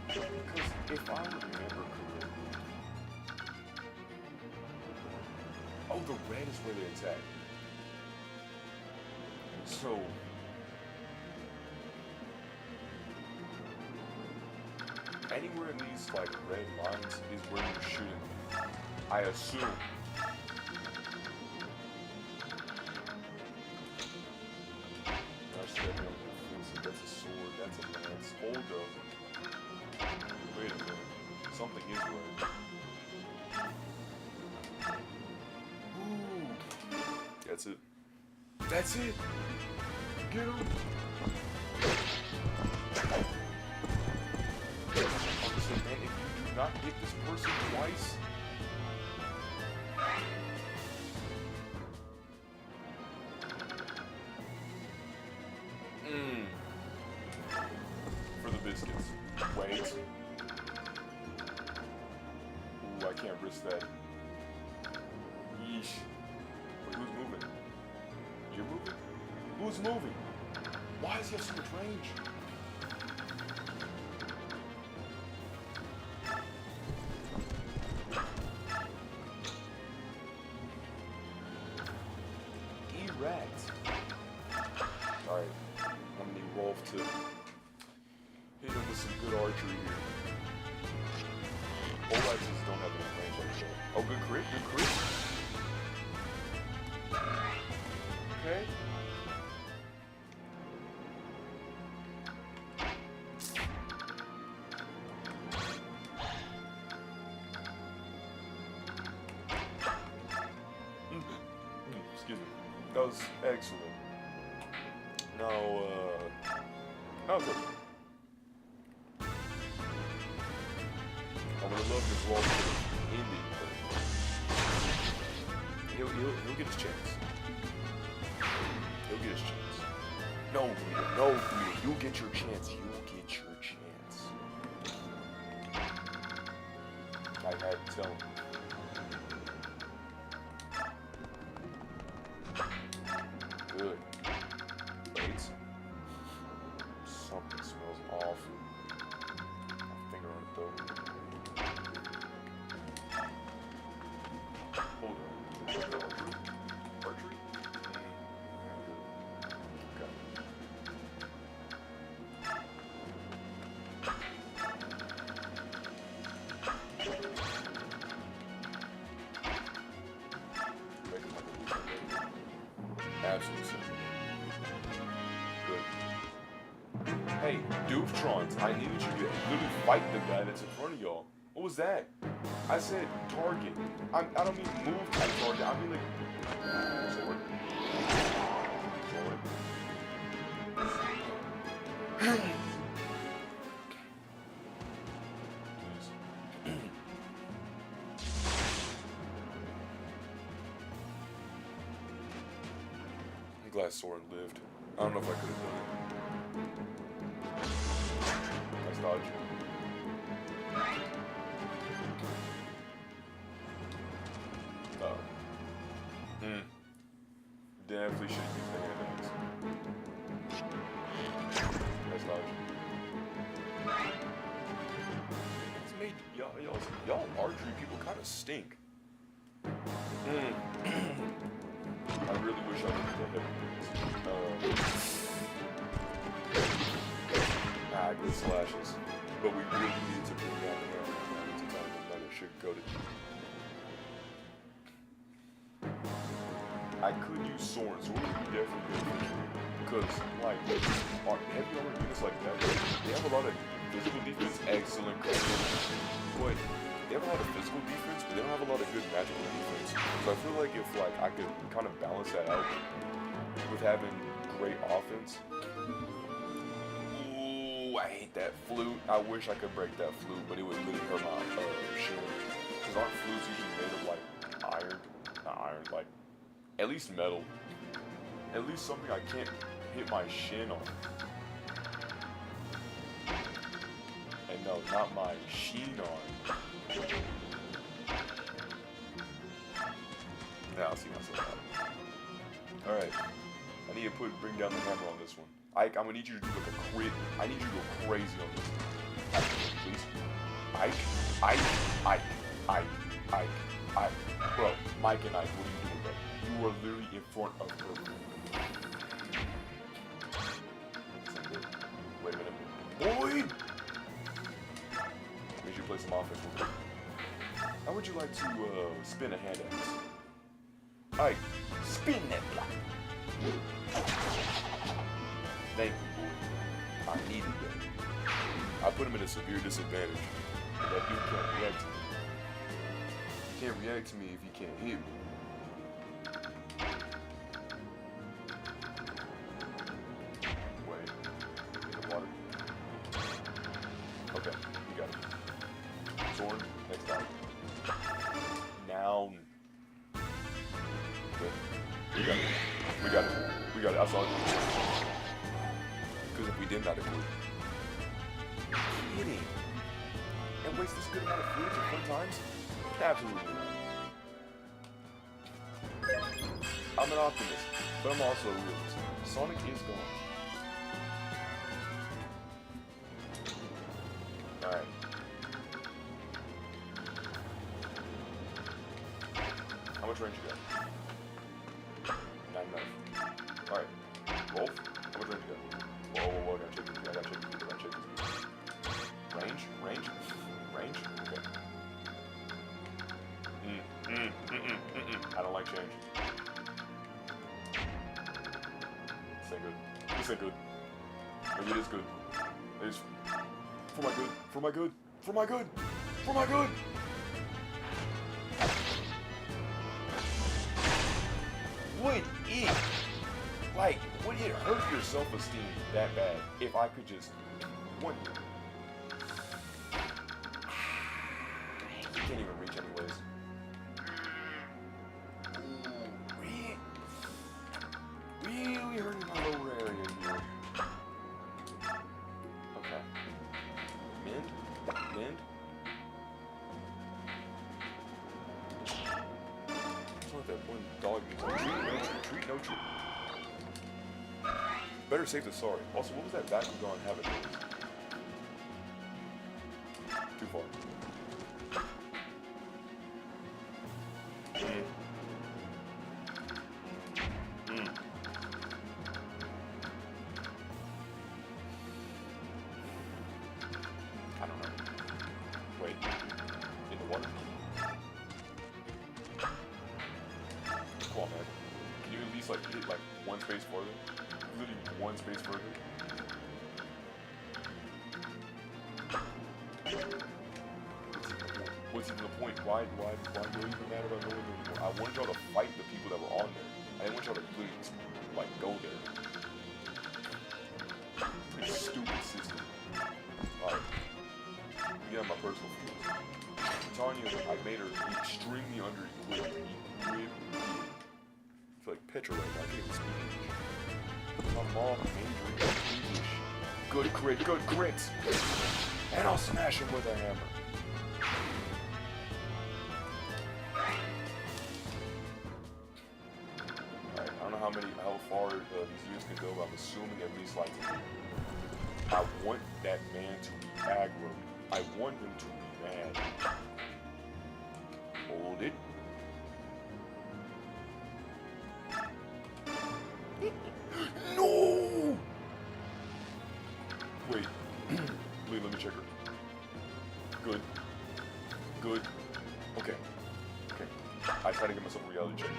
Because if I remember correctly, oh, the red is where they attack. So, anywhere in these like red lines is where you're shooting. I assume. That's definitely offensive. That's a sword. That's a lance. Hold up. Wait a minute. Something is right. Ooh. That's it. That's it. Get him. Listen, man, if you do not hit this person twice, risk that. Yeesh. Wait, who's moving? You're moving? Who's moving? Why does he have so much range? Erect. Alright, I'm gonna need Rolf to hit him with some good archery here. Olaxes don't have any range like that. Oh, good crit, good crit. Okay. Excuse me. That was excellent. Now, okay. I would have loved this wall to ending, but he'll get his chance. He'll get his chance. No, Vidoe, no, Vidoe, you'll get your chance. You'll get your chance. I had to tell him. Good. Wait. Something smells awful. My finger on it though. Hold on. Archery? Okay. Absolutely simple. Good. Hey, Dooftrons, I needed you to literally fight the guy that's in front of y'all. What was that? I said target. I don't mean move type target. I mean like sword. Sword. I'm glad Soren lived. I don't know if I could have done it. That's dodgy. Definitely should use the hand axe. That's dodgy. It's made y'all archery people kind of stink. I really wish I could do that. Good slashes. But we really need to bring down the hammer. I'm not gonna sugarcoat it. I could use Soren. Soren would be definitely good. Because, like, heavy armor units like that, they have a lot of physical defense, excellent coverage. But they have a lot of physical defense, but they don't have a lot of good magical defense. So I feel like if, like, I could kind of balance that out with having great offense. Ooh, I hate that flute. I wish I could break that flute, but it would really hurt my shin. Because aren't flutes usually made of, like, iron? Not iron, like, at least metal. At least something I can't hit my shin on. And no, not my sheen on. Now I'll see myself out. Alright. I need to bring down the hammer on this one. Ike, I'm gonna need you to do like a crit. I need you to go crazy on this. Ike, please. Ike. Bro, Mike and Ike, what are you doing, bro? You are literally in front of her. Wait a minute. Boy! We should play some offense real quick. How would you like to spin a hand axe? Alright, spin that block. Thank you, boy. I needed that. I put him at a severe disadvantage. That dude can't react to me. He can't react to me if he can't hit me. Wait. In the water. Okay, we got it. Sword, next time. Now. Okay. We got it. We got it. I saw it. Because if we didn't, I'd have quit. Kidding. And waste this good amount of fluids at 4 times? Absolutely not. I'm an optimist, but I'm also a realist. Sonic is gone. Alright. How much range you got? Not enough. Alright. Wolf, how much range you got? Whoa, whoa, whoa, I gotta check this. Range? Range? Range? Okay. I don't like change. This ain't good. This ain't good. Maybe it is good. It is for my good. For my good. For my good. For my good. Would it, like, would it hurt your self-esteem that bad if I could just one? You can't even reach anyways. Really hurting my lower area here. Okay. Mend? Mend? It's not that one dog needs treat, no treat, treat, no treat. Better safe than sorry. Also, what was that Bakugan having? Too far. I don't know. Wait. In the water? Come on, man. Can you at least like hit like one space further? Literally one space further. What's even the point? Why do you even matter about going there anymore? I wanted y'all to fight the people that were on there. I didn't want y'all to really like go there. Pretty stupid system. Alright. Yeah, my personal feelings. Tanya, I made her extremely under-equipped. I feel like Petra right now. I can't even speak English. My mom made her English. Good crit, good crit! And I'll smash him with a hammer. Alright, I don't know how far these units can go, but I'm assuming at least like I want that man to be aggro. I want him to be mad. Hold it. No! Wait. Wait, let me check her. Good. Good. Okay. Okay. I try to get myself a reality check.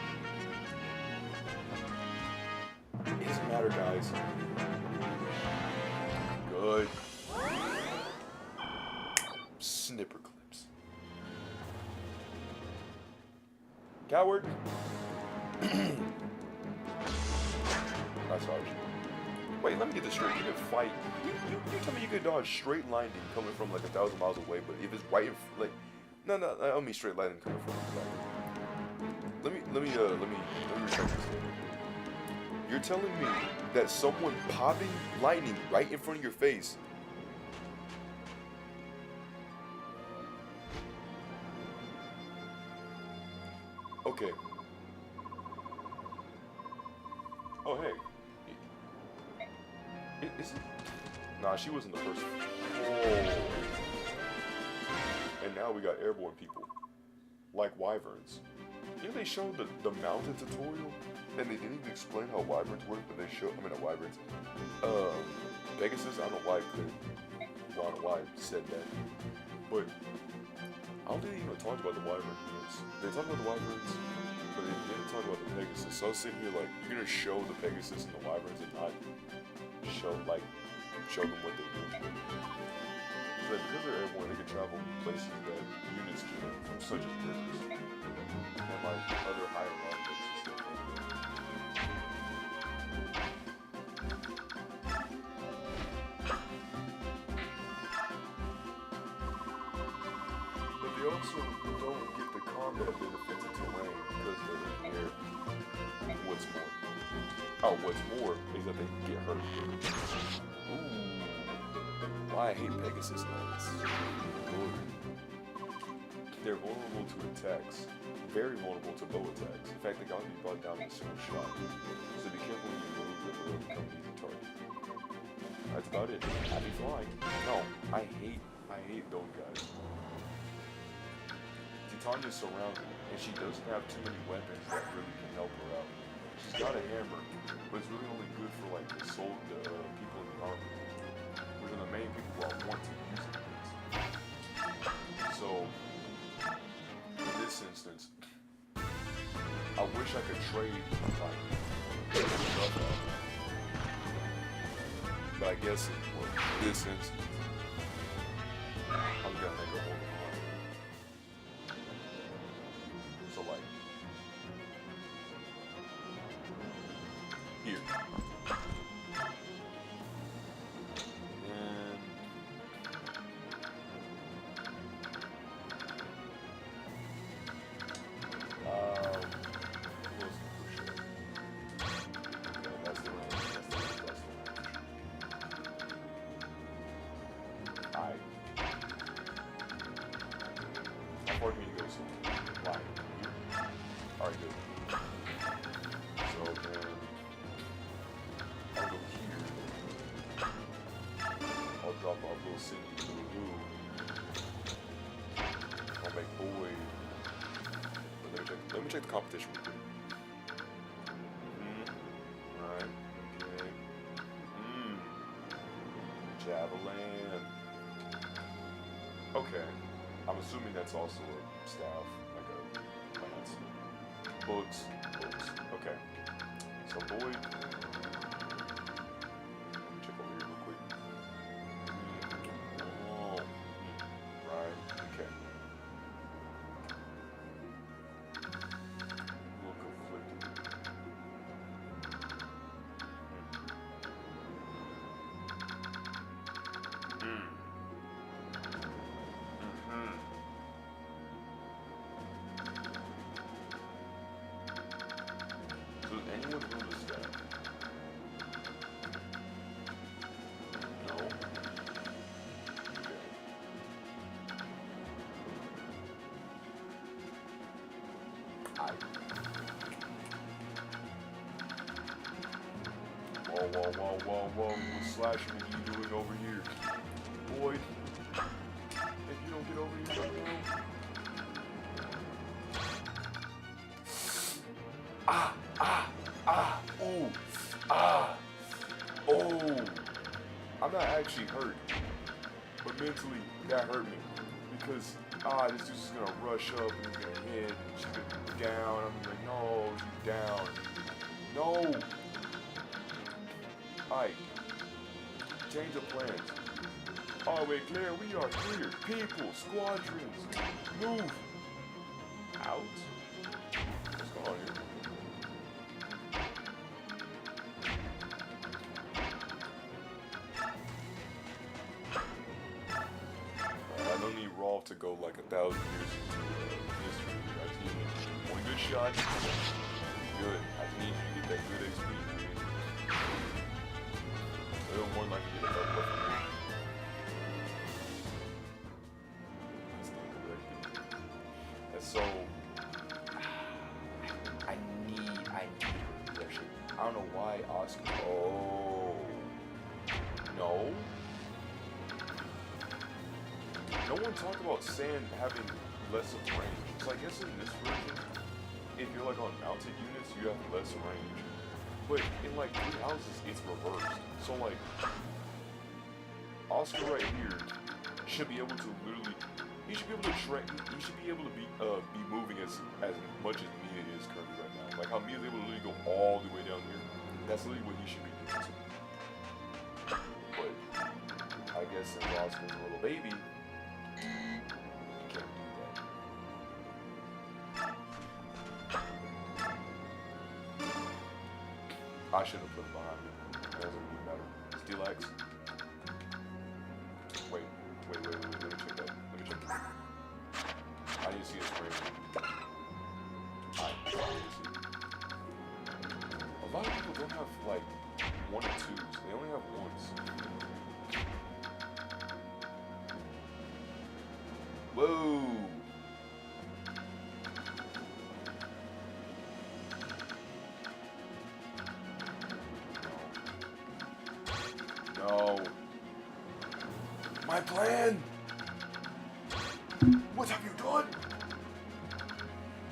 It doesn't matter, guys. Good. Snipper clips. Coward. That's how I should. Wait, let me get this straight. You can fight. You tell me you can dodge straight lightning coming from like 1,000 miles away, but if it's right in like, no, I don't mean straight lightning coming from. Like, let me recheck this. You're telling me that someone popping lightning right in front of your face. Okay. Oh, hey. Is it? Nah, she wasn't the person. Oh. And now we got airborne people. Like wyverns. You know they showed the mountain tutorial? And they didn't even explain how wyverns work, but they showed, not wyverns. Pegasus, I don't know why I said that. But I don't think they even talked about the wyvern units. They talked about the wyverns, but they didn't talk about the Pegasus. So I was sitting here like, you're gonna show the Pegasus and the wyverns and not show them what they do. So that because they're airborne, they can travel places that units can't, such as rivers and like other higher objects and stuff like that. But they also don't get the combat benefits of terrain because they're in the air. What's more is that they get hurt. Ooh. Why I hate Pegasus knights. they're vulnerable to attacks. Very vulnerable to bow attacks. In fact, they gotta be brought down in a single shot. So be careful when you move or below become an easy target. That's about it. Happy flying. No, I hate those guys. Titania's surrounded, and she doesn't have too many weapons that really can help her out. She's got a hammer, but it's really only good for like the people in the army, which are the main people who want to use it. So, in this instance, I wish I could trade like stuff out. But I guess in this instance, I'm gonna make a hold of mine. So like, here. And who else can push it? Okay, that's the range. Alright. How far do you need to go? So, line. Here. Alright, good. So then, I'll go here. I'll drop off little Cindy to the blue. I'll make Boyd. Let me check the competition real quick. Alright, okay. Javelin. Okay. I'm assuming that's also a staff, like a lance. Books. Okay. So Boyd. Let me check over here real quick. Oh. Right. Okay. A little conflicted. So does anyone know the staff? No? Okay. Whoa. What slashing are you doing over here? Boyd, if you don't get over here, oh. I'm not actually hurt, but mentally that hurt me because this dude's just gonna rush up and he's gonna hit. She's gonna be down. I'm like, no, she's down. No. Ike, change of plans. Oh wait, Claire, we are clear. People, squadrons, move. Out. What's going on here? I don't need Rolf to go like 1,000 years into history. I just need one good shot. Good. I just need you to get that good XP. I don't want like to get a level up from here. And so I need possession. I don't know why Oscar. Oh no. No one talked about sand having less of range. So I guess in this version, if you're like on mounted units, you have less range. But in like 3 houses, it's reversed. So like, Oscar right here should be able to literally, he should be able to train. He should be able to be moving as much as Mia is currently right now. Like how Mia's able to literally go all the way down here. That's literally what he should be doing too. But I guess since Oscar's a little baby, he can't do that. I should have put it behind me. That doesn't really matter. Steel axe. Wait. Let me check that. I need to see his frame. I need to see. A lot of people don't have like 1 or 2s. They only have 1s. Whoa. plan? What have you done?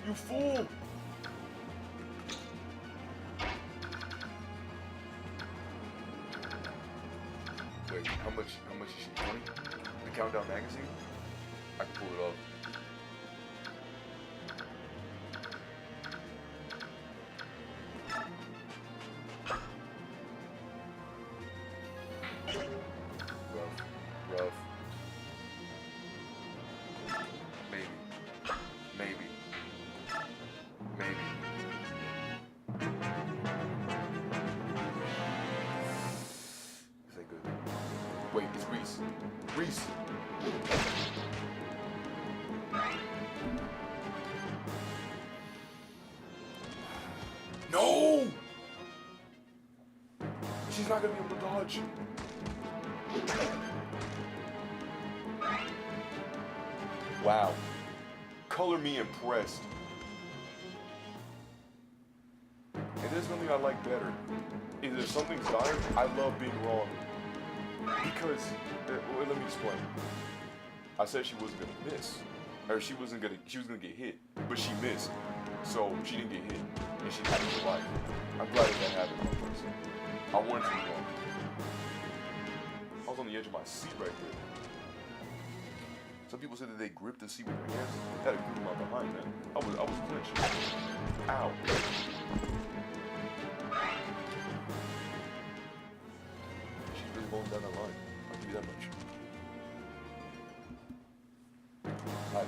You fool! Wait, how much is she? 20? The Countdown magazine? I can pull it up. Rough. Maybe. Is that good? Wait, it's Reese. No! She's not gonna be able to dodge. Wow. Color me impressed. And there's something I like better. Is there something's dire? I love being wrong. Because, well, let me explain. I said she wasn't gonna miss. Or she was gonna get hit. But she missed. So she didn't get hit. And she had to survive. I'm glad that happened. I wanted to be wrong. I was on the edge of my seat right there. Some people said that they gripped the seat with their hands. I had to grip them out behind, man. I was clenching. Ow. She's really holding down that line. I'll give you that much. Hi.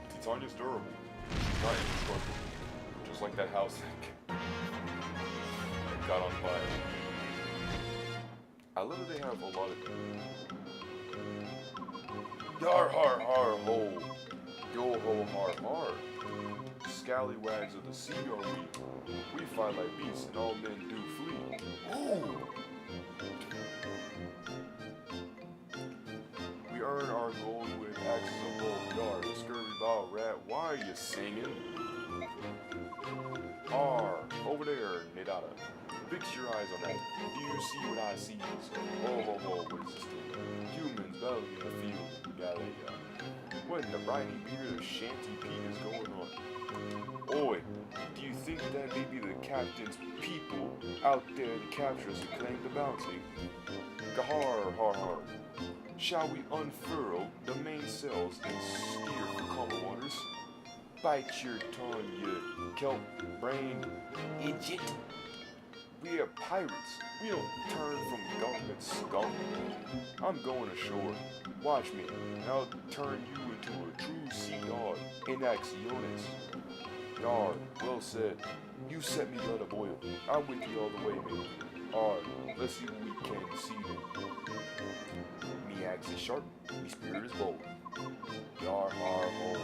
Titania's durable. She's not indestructible. Just like that house that got on fire. I love that they have a lot of... Yar har har ho. Yo ho har har. Scallywags of the sea are we. We fight like beasts and all men do flee. Ooh! We earn our gold with axes of gold. Yar, scurvy bow rat, why are you singing? Over there, Nedada. Fix your eyes on that. Do you see what I see? Oh, ho, ho, what is this thing? Humans battling in the field. Gallia. What in the briny beard of Shanty Pete is going on? Oi, do you think that may be the captain's people out there to capture us and claim the bounty? Gahar, har, har. Shall we unfurl the mainsails and steer for calmer waters? Bite your tongue, you kelp brain idiot. We are pirates. We don't turn from gunk and skunk. I'm going ashore. Watch me, and I'll turn you into a true sea dog in acciones. Yar, well said. You set me blood a boil. I'm with you all the way, mate. Alright, let's see what we can see then. Me axe is sharp, me spear is bold. Yar har ho.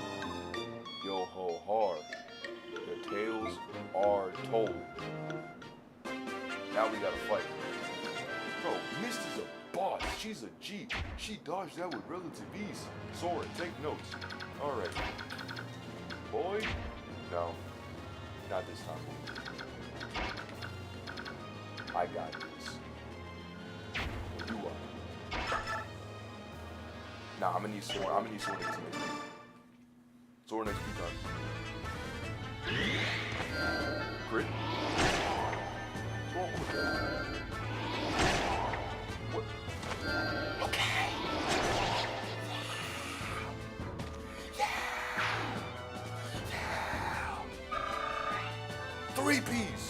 Yo ho har. The tales are told. Now we gotta fight. Bro, Mist is a boss. She's a G. She dodged that with relative ease. Sora, take notes. Alright. Boy? No. Not this time. I got this. You are. Nah, I'm gonna need Sora. I'm gonna need Sora next time. Sora next few times. Crit. What? Okay. Yeah. 3Ps.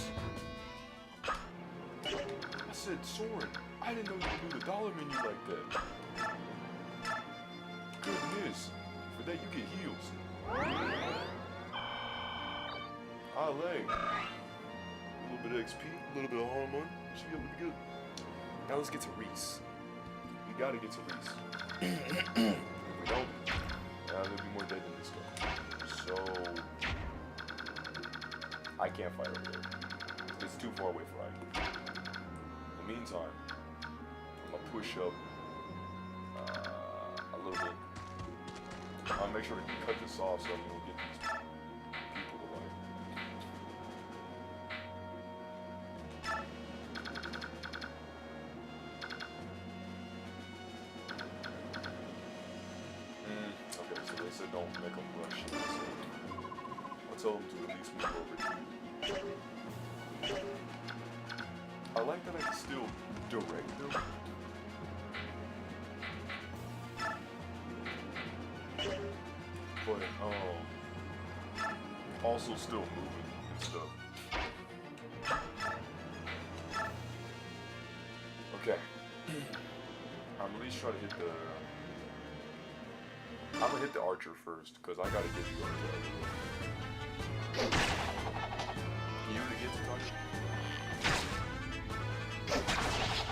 I said Soren. I didn't know you could do the dollar menu like that. Goodness. For that you get heals. Ale. A little bit of XP, a little bit of hormone. We should be able to be good. Now let's get to Reese. We gotta get to Reese. If we don't, there'll be more dead than this guy. So I can't fight over there. It's too far away for I. In the meantime, I'm gonna push up a little bit. I'll make sure to cut this off so you don't get these don't make them rush it. So I'll tell them to at least move over here. I like that I can still direct them. But also still moving and stuff. Okay. I'm at least trying to hit the. I'm gonna hit the archer first, because I gotta get the archer out of the way. Can you get to target?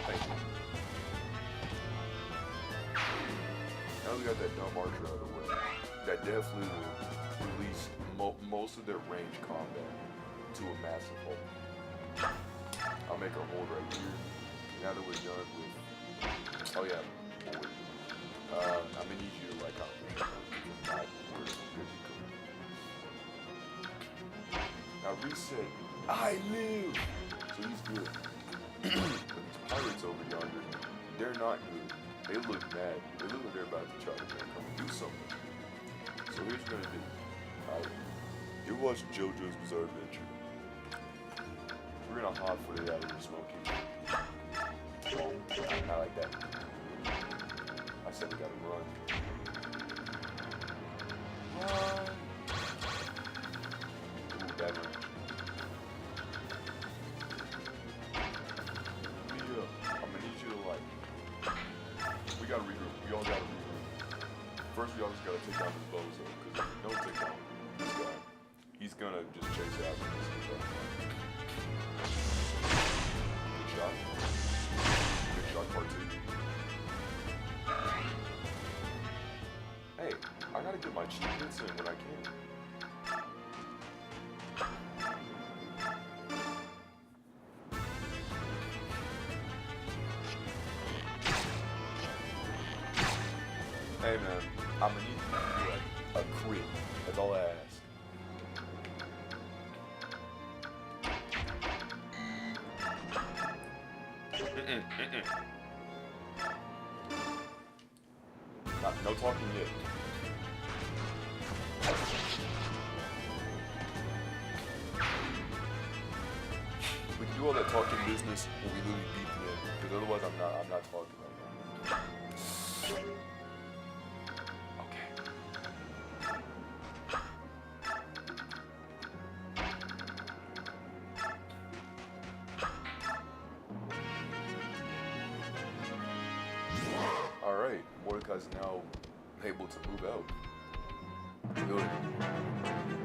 Thank you. Now we got that dumb archer out of the way. That definitely will release most of their range combat to a massive hold. I'll make a hold right here. Now that we're done with. Oh yeah, forward. I'm gonna need you to like not where it's good to go. Now reset. I live. So he's good. But these pirates over yonder, they're not good. They look mad. They look like they're about to try to come and do something. So here's what we're gonna do. Alright. You're watching JoJo's Bizarre Adventure. We're gonna hot foot it out of here smoking. Oh, not like that. I said we gotta run. Run! Ooh, bad range. I'm gonna need you to like. We gotta regroup. We all gotta regroup. First, we all just gotta take down this bozo. Because if we don't take down this guy, he's gonna just chase after us. Good shot. Good shot, part 2. Hey, I gotta get my cheap hits in when I can. Hey man, I'm gonna need you to do like a crit. That's all I ask. No talking yet. We can do all that talking business when we literally beat the end. Because otherwise I'm not talking right now. Alright, Mordecai's now able to move out. Good.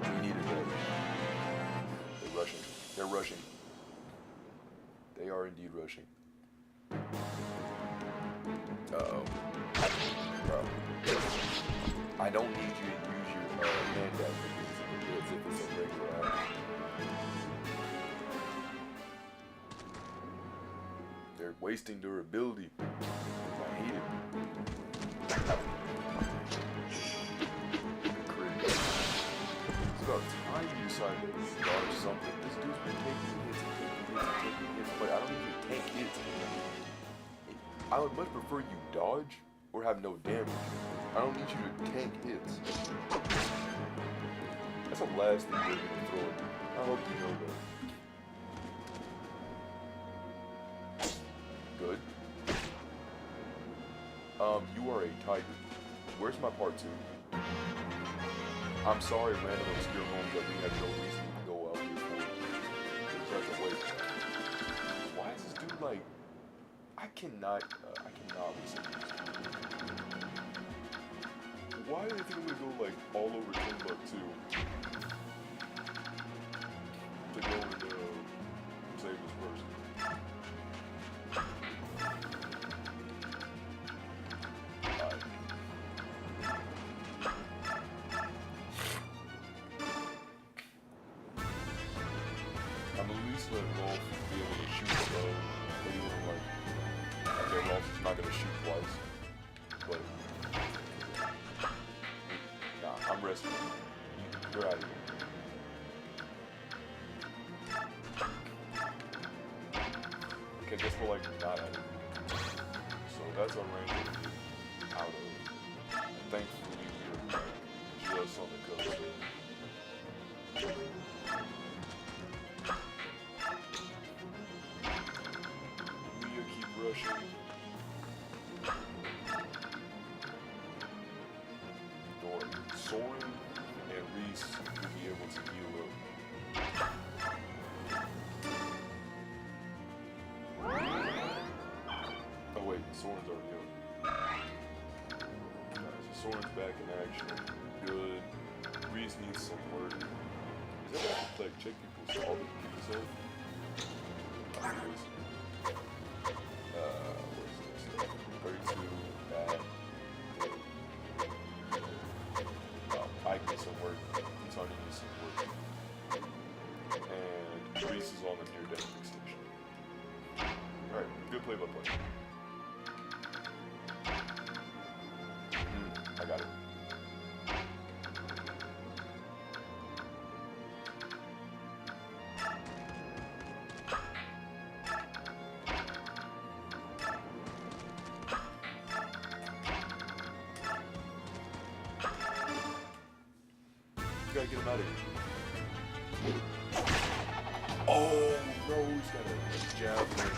We needed that. They're rushing. They're rushing. They are indeed rushing. Uh-oh. Bro. I don't need you to use your hand as if it's a regular action. They're wasting durability. I hate it. It's about time you decided to dodge something. This dude's been taking hits and taking hits and taking hits, but I don't need you to take hits. I would much prefer you dodge or have no damage. I don't need you to tank hits. That's the last thing they're gonna throw at you. I hope you know that. Good. You are a tiger. Where's my part 2? I'm sorry, random obscure homes that we have no reason to go out here for. There's such a way. Why is this dude like... I cannot listen to this. Why do they think I'm gonna go like all over Timbuktu to go and save this person? I'm at least let Rolf be able to shoot the bow. Maybe like, okay, Rolf's not gonna shoot twice, but nah, I'm resting. You're out of here. Okay, guess we're like not out of here. So that's our range out of. And thankfully, you're like Reese on the coast. Leah keep rushing. Soren and Reese will be able to heal up. Oh wait, Soren's already up. Alright, so Soren's back in action. Good. Reese needs some work. Is that like check people's all the people's health? Anyways. What's this? 32, bad. Ike needs some work. Tony needs some work. And Reese is on the near-death extinction. Alright, good play by play. I got it. Gotta get him out of here. Oh no, he's got a jab there.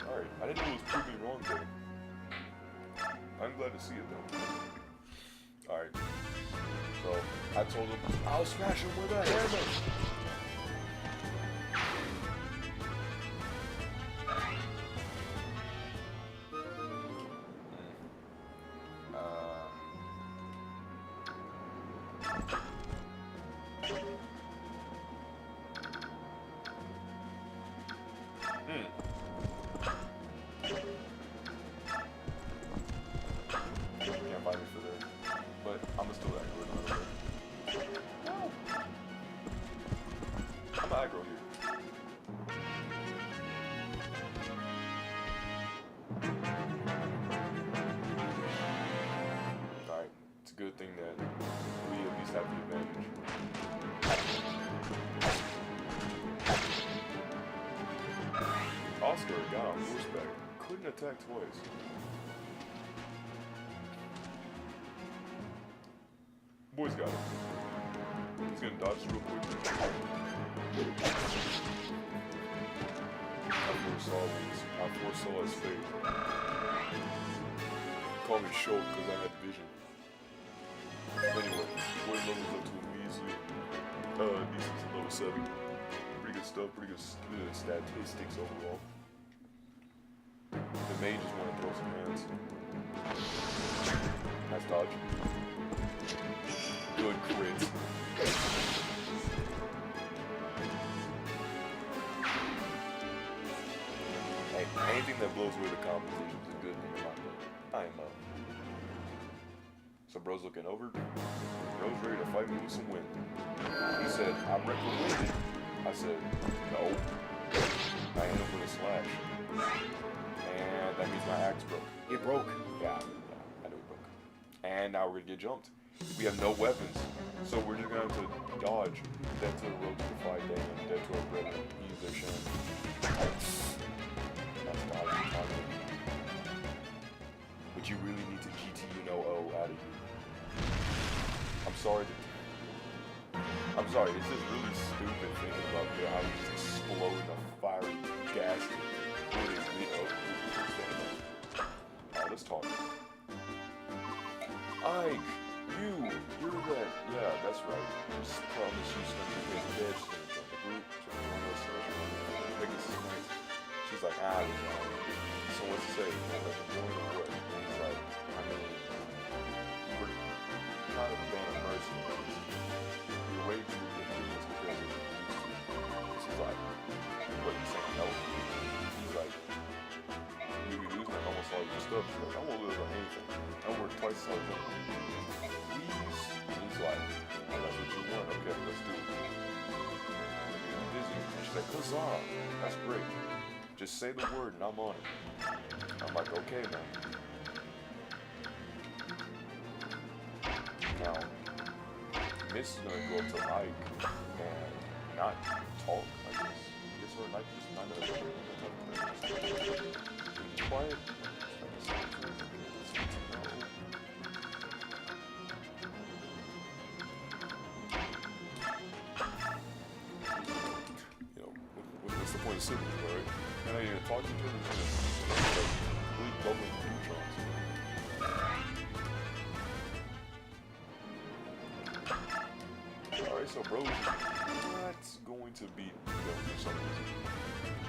Alright, I didn't know it was proving wrong there. I'm glad to see it though. Alright. So I told him I'll smash him with a hammer. Can't find me for there. But I'm still aggro it another way. No. I'm aggro here. Alright, it's a good thing that we at least have the advantage. Oscar got on horseback. Couldn't attack twice. Boy's got it. He's gonna dodge real quick. I foresaw his fate. Call me short because I had vision. Anyway, boy levels up to a measly. Decent level 7. Pretty good stuff, pretty good statistics overall. The mage just want to throw some hands. Nice dodge. Good crit. Hey, anything that blows away the competition is a good thing in my book. I know. So bro's looking over. Bro's ready to fight me with some wind. He said, I'm ready to win. I said, no. I hit him with a slash. And that means my axe broke. It broke. Yeah, I know it broke. And now we're gonna get jumped. We have no weapons. So we're just gonna have to dodge. Dead to the road to the fight, and dead to our brethren. Use their shame. That's dodging time. But you really need to GTUNO out of here. I'm sorry. I'm sorry, it's just really stupid thinking about how you just explode in a fiery gas. Alright, let's talk. Ike, you're that. Yeah, that's right. Just promise you some of your dead. She's like, so what to say? I'm like, going or what? And he's like, I mean, you were kind of a band of mercenaries. You're way too ridiculous compared to what you used to. She's like, what, you saying no? He's like, you be losing like almost all your stuff. She's like, I won't lose on anything. I work twice as hard as you. Please? And he's like, oh, that's what you want? Okay, let's do it. I'm busy. And she's like, huzzah, that's great. Just say the word and I'm on it. I'm like, okay, man. Now, Miss is gonna go up to Ike and not talk, I guess. I guess her and Ike just not gonna be quiet. I guess point of siblings, right? And I either talk to each other or just like really bubbling neutrons. Alright, so bro's not going to beat them for some reason.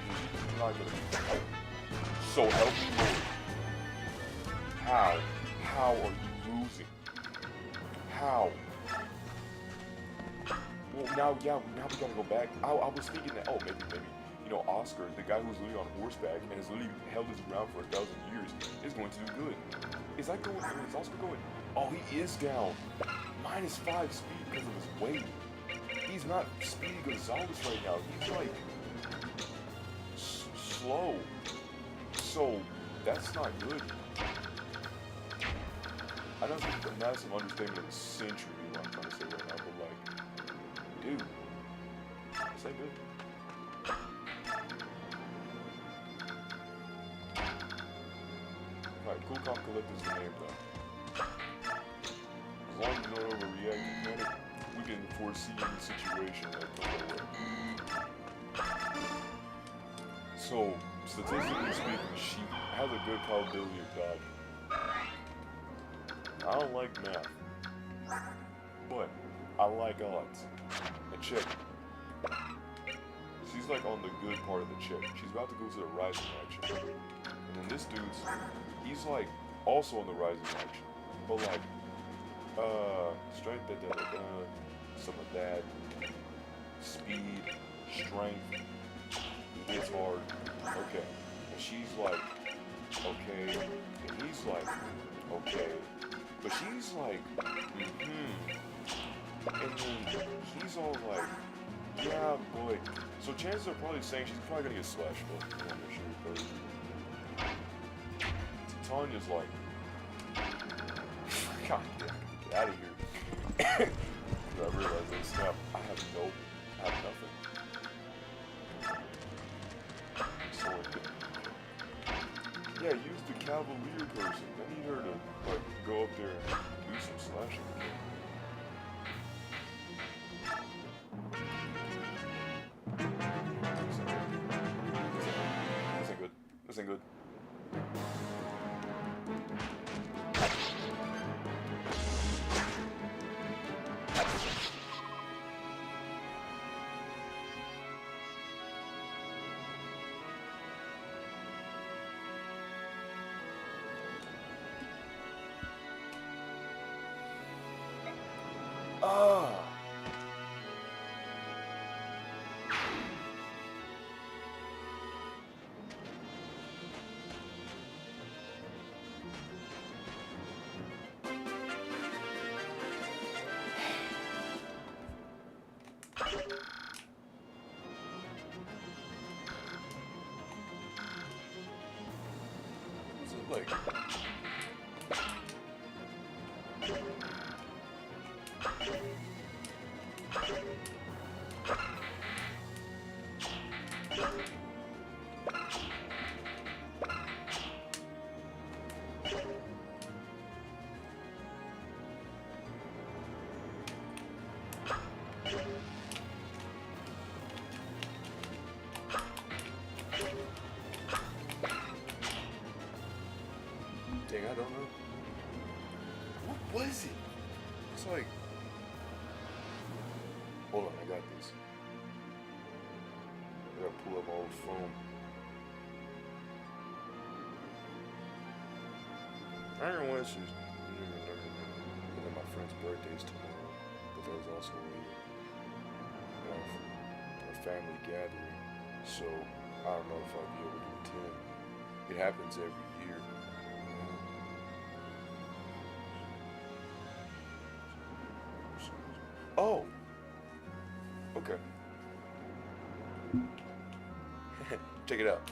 He's not gonna beat them. So help me Lord. How? How are you losing? How? Well, now we gotta go back. I was thinking that, oh, maybe, you know, Oscar, the guy who's literally on horseback and has literally held his ground for 1,000 years, is going to do good. Is Oscar going? Oh, he is down. -5 speed because of his weight. He's not Speedy Gonzalez right now. He's like slow. So that's not good. I don't think the massive understatement of the century is what I'm trying to say right now, but like, dude, this ain't good. Alright, Cool Calm Collect is the name though. As long as you don't overreact and panic, we can foresee any situation that comes our way. So, statistically speaking, she has a good probability of dodging. I don't like math, but I like odds. And check. She's like on the good part of the check. She's about to go to the rising action. And then this dude's, he's like also on the rising action. But like, strength, some of that, speed, strength, he hits hard, okay. And she's like, okay, and he's like, okay. But she's like, and then he's all like, yeah, boy. So chances are probably saying she's probably gonna get slashed up. I'm not sure, but Tanya's like, God, get out of here. I realized that snap. I have nothing. So yeah, use the Cavalier person. I need her to like go up there and do some slashing. This ain't good. Like, dang, I don't know. What was it? It's like, hold on, I got this. I gotta pull up my old phone. I don't know what it's just. And then my friend's birthday's tomorrow, but there's also a family gathering, so I don't know if I'll be able to attend. It happens every year. Oh, okay. Check it out.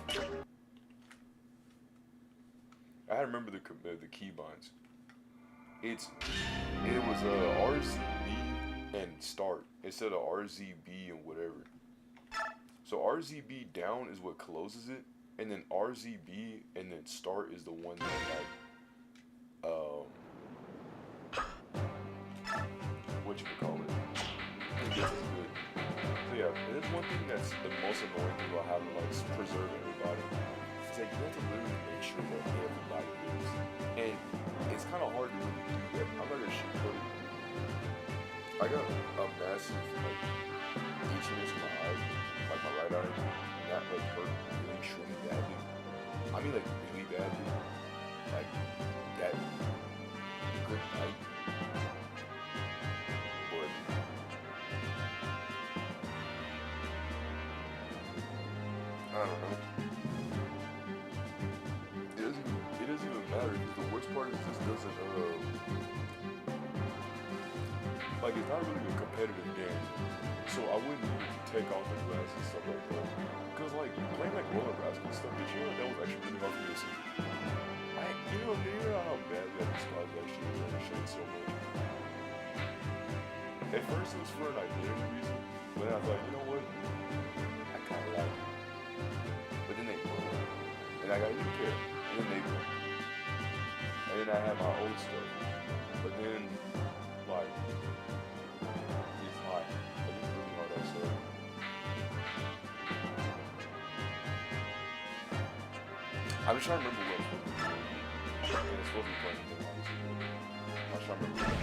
I remember the keybinds. It was RZB and start instead of RZB and whatever. So RZB down is what closes it, and then RZB and then start is the one that what you call it. I think this is good. yeah, there's one thing that's the most annoying thing about having like preserving everybody. It's like you have to literally make sure that everybody lives, and it's kind of hard to really do that. I'm not gonna sugarcoat it. I got a massive like itchiness in my eye, like my right eye, and that like hurt really extremely badly. I mean like really badly, like that good night. But I don't know. It doesn't even matter because the worst part is this doesn't like it's not really a competitive game. So I wouldn't even take off the glass and stuff like that. Cause like playing like roller basketball and stuff, did you know that was actually really hard for me to see? You know how badly I despise that shit. That shit so much. At first it was for an identity reason, but then I thought, you know what? I kinda like it. But then they broke. And I got a new pair. And then they broke. And then I had my old stuff. But then like it's hot. Like it's really hot outside. I'm just trying to remember what it's supposed to be doing. It's supposed to be playing the obviously. I'm trying to remember what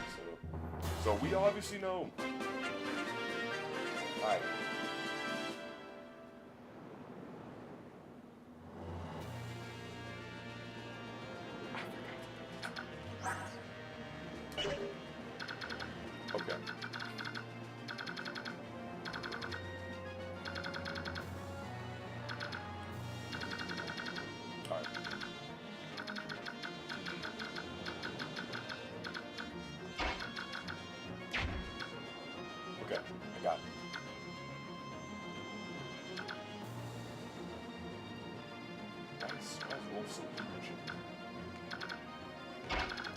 it's set up. So we obviously know. Alright. Okay. Alright. Okay, I got it. Nice. Roll so huge.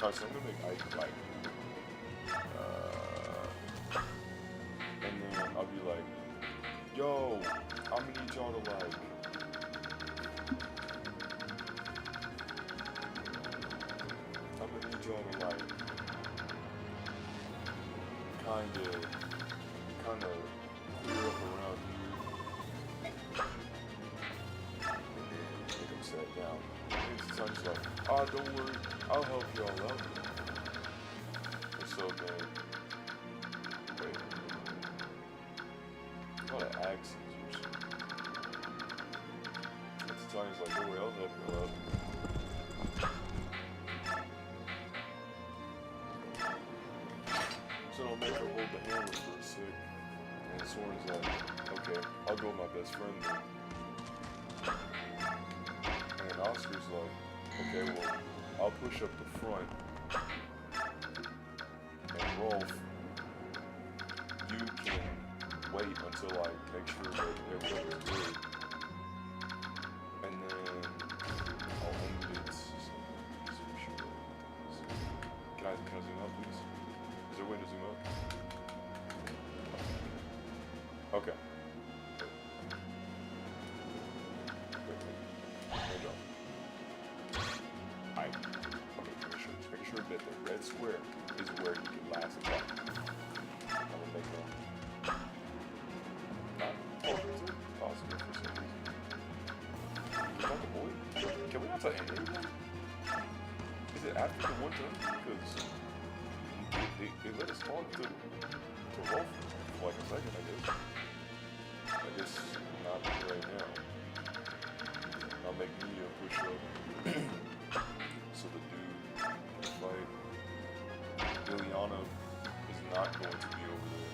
Alright, so I'm gonna make Ike like and then I'll be like, yo, I'm gonna need y'all to like kinda clear up around here. And then get them set down. And sometimes like, oh, don't worry, I'll help y'all out. And so then, wait, call it axes or something. And sometimes like, don't worry, I'll help y'all out. So don't make her hold the hammer for a sec. And Soren's like, okay, I'll go with my best friend then. And Oscar's like, okay, well, I'll push up the front. And Rolf, you can wait until I make sure that everything is good. And then I'll end it. Can I zoom out, please? Is there a way to zoom up? Okay. Good job. Alright. Okay, making sure that the red square is where you can last attack. I'm gonna make that. Oh, is it possible for some reason? Is that the boy? Can we not tell anything? Is it after the one turn? Because they let us talk to Rolf for like a second, I guess. I guess not right now. I'll make me a push up. So the dude can fight. Liliana is not going to be over there.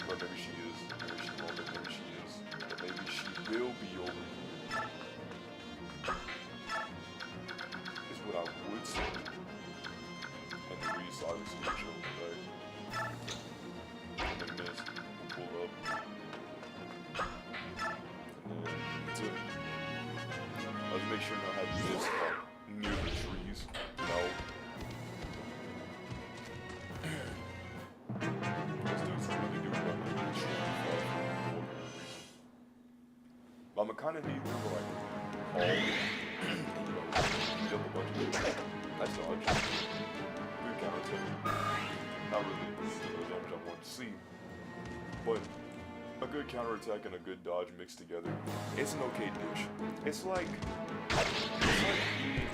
But maybe she is. Maybe she won't, but maybe she is. But maybe she will be over here. Is what I would say. And the Reese obviously will show me, right? And then this will pull up. And then that's it. Let's make sure not have this near the trees. No. This dude's really doing what the tree for no reason. But I'm kinda need to go like all beat up a bunch of people. That's dodge. Good counter attack. Not really the damage I want to see. But a good counterattack and a good dodge mixed together, it's an okay dish. It's like eating.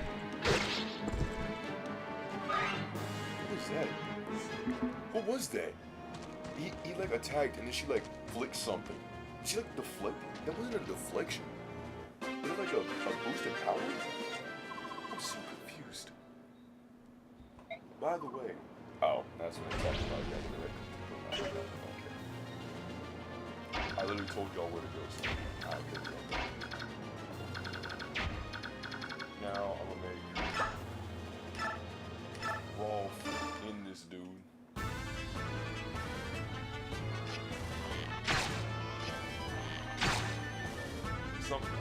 What was that? What was that? He like attacked and then she like flicked something. She like deflected. That wasn't a deflection. Was it like a boost in power? I'm so confused. By the way, oh, that's what I'm talking about. Yeah, okay. I literally told y'all where to go, so I couldn't go. Now I'm gonna make Rolf in this dude. Something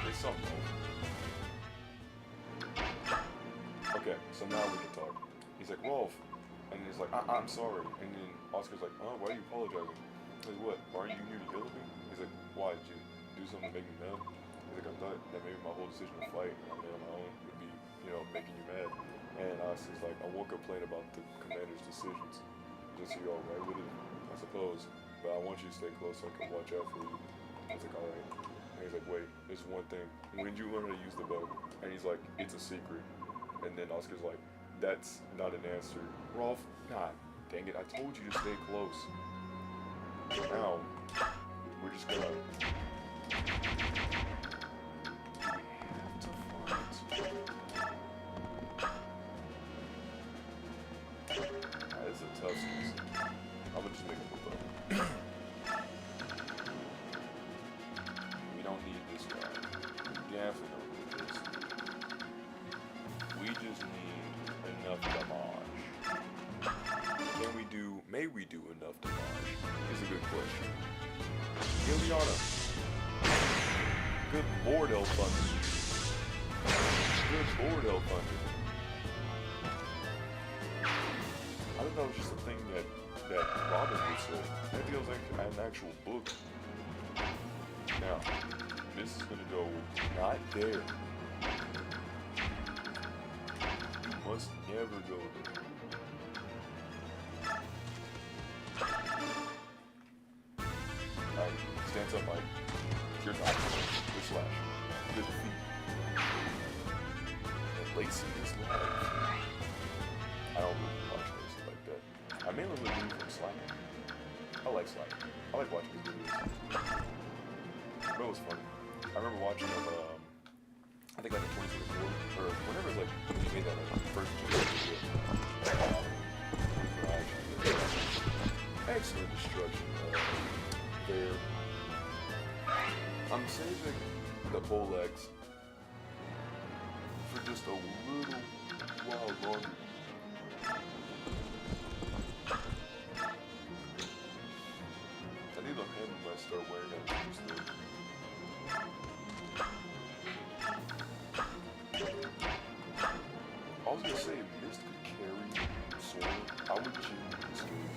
there's something. Okay, so now we can talk. He's like, Rolf, and he's like, I'm sorry. And then Oscar's like, oh, why are you apologizing? He's like, what? Aren't you here to yell at me? He's like, why? Did you do something to make me mad? He's like, I thought that maybe my whole decision to fight and I made on my own would be, making you mad. And Oscar's like, I won't complain about the commander's decisions. Just so you're alright with it, I suppose. But I want you to stay close so I can watch out for you. I was like, alright. And he's like, wait, there's one thing. When did you learn how to use the bow? And he's like, it's a secret. And then Oscar's like, that's not an answer. Rolf, God dang it, I told you to stay close. So now, we're just gonna... This is a tough squeeze. I'm gonna just make a move up. We don't need this guy. We definitely don't need this. We just need enough damage. May we do enough damage? Is a good question. Ileana. Good Lord, El Thunder. Good Lord, El Thunder. I thought that was just a thing that Robin would say. That feels like an actual book. Now, this is gonna go not there. You must never go there. Alright, stands up, Mike. Here's the action. Good slash. Good defeat. And Lacey is live. I don't really watch Lacey like that. I mainly look at from Slack. I like Slack. I like watching his videos. But it was funny. I remember watching him, I think like in 2024, or whenever it was like, when he made that like first video. Excellent destruction there. I'm saving the Polex for just a little while longer. I need a hand when I start wearing that juice thing. I was gonna say, if Mist could carry Sword, I would choose this game.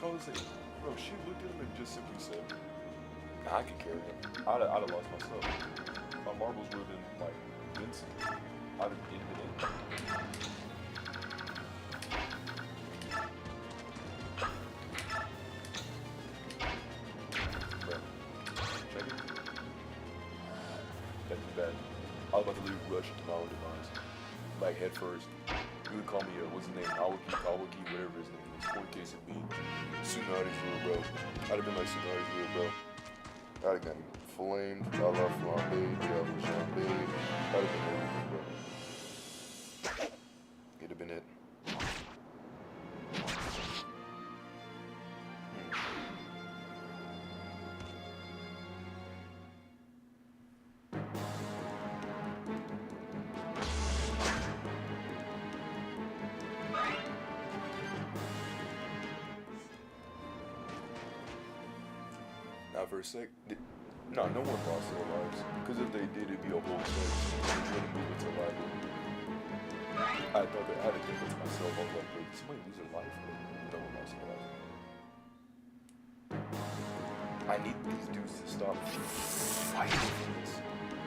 I was like, bro, she looked at him and just simply said, nah, I can carry him. I'd have lost myself. My marbles would have been like Vincent. I'd have been in. Bro, check it. That'd be bad. I was about to literally rush into my own demise. Like head first. You would call me what's his name? Kawaki, whatever his name is. Point case of being Tsunari's little bro. I'd have been like Tsunari's little bro. I'd have gotten flamed, a la flambe, diablo chambe. I'd have been everything, bro. It'd have been it. Now for a sec, no one lost their lives. Because if they did, it'd be a whole thing. Trying to move it to life. I thought that I had to think to myself. I was like, wait, did somebody lose their life? No one lost their life. I need these dudes to stop fighting this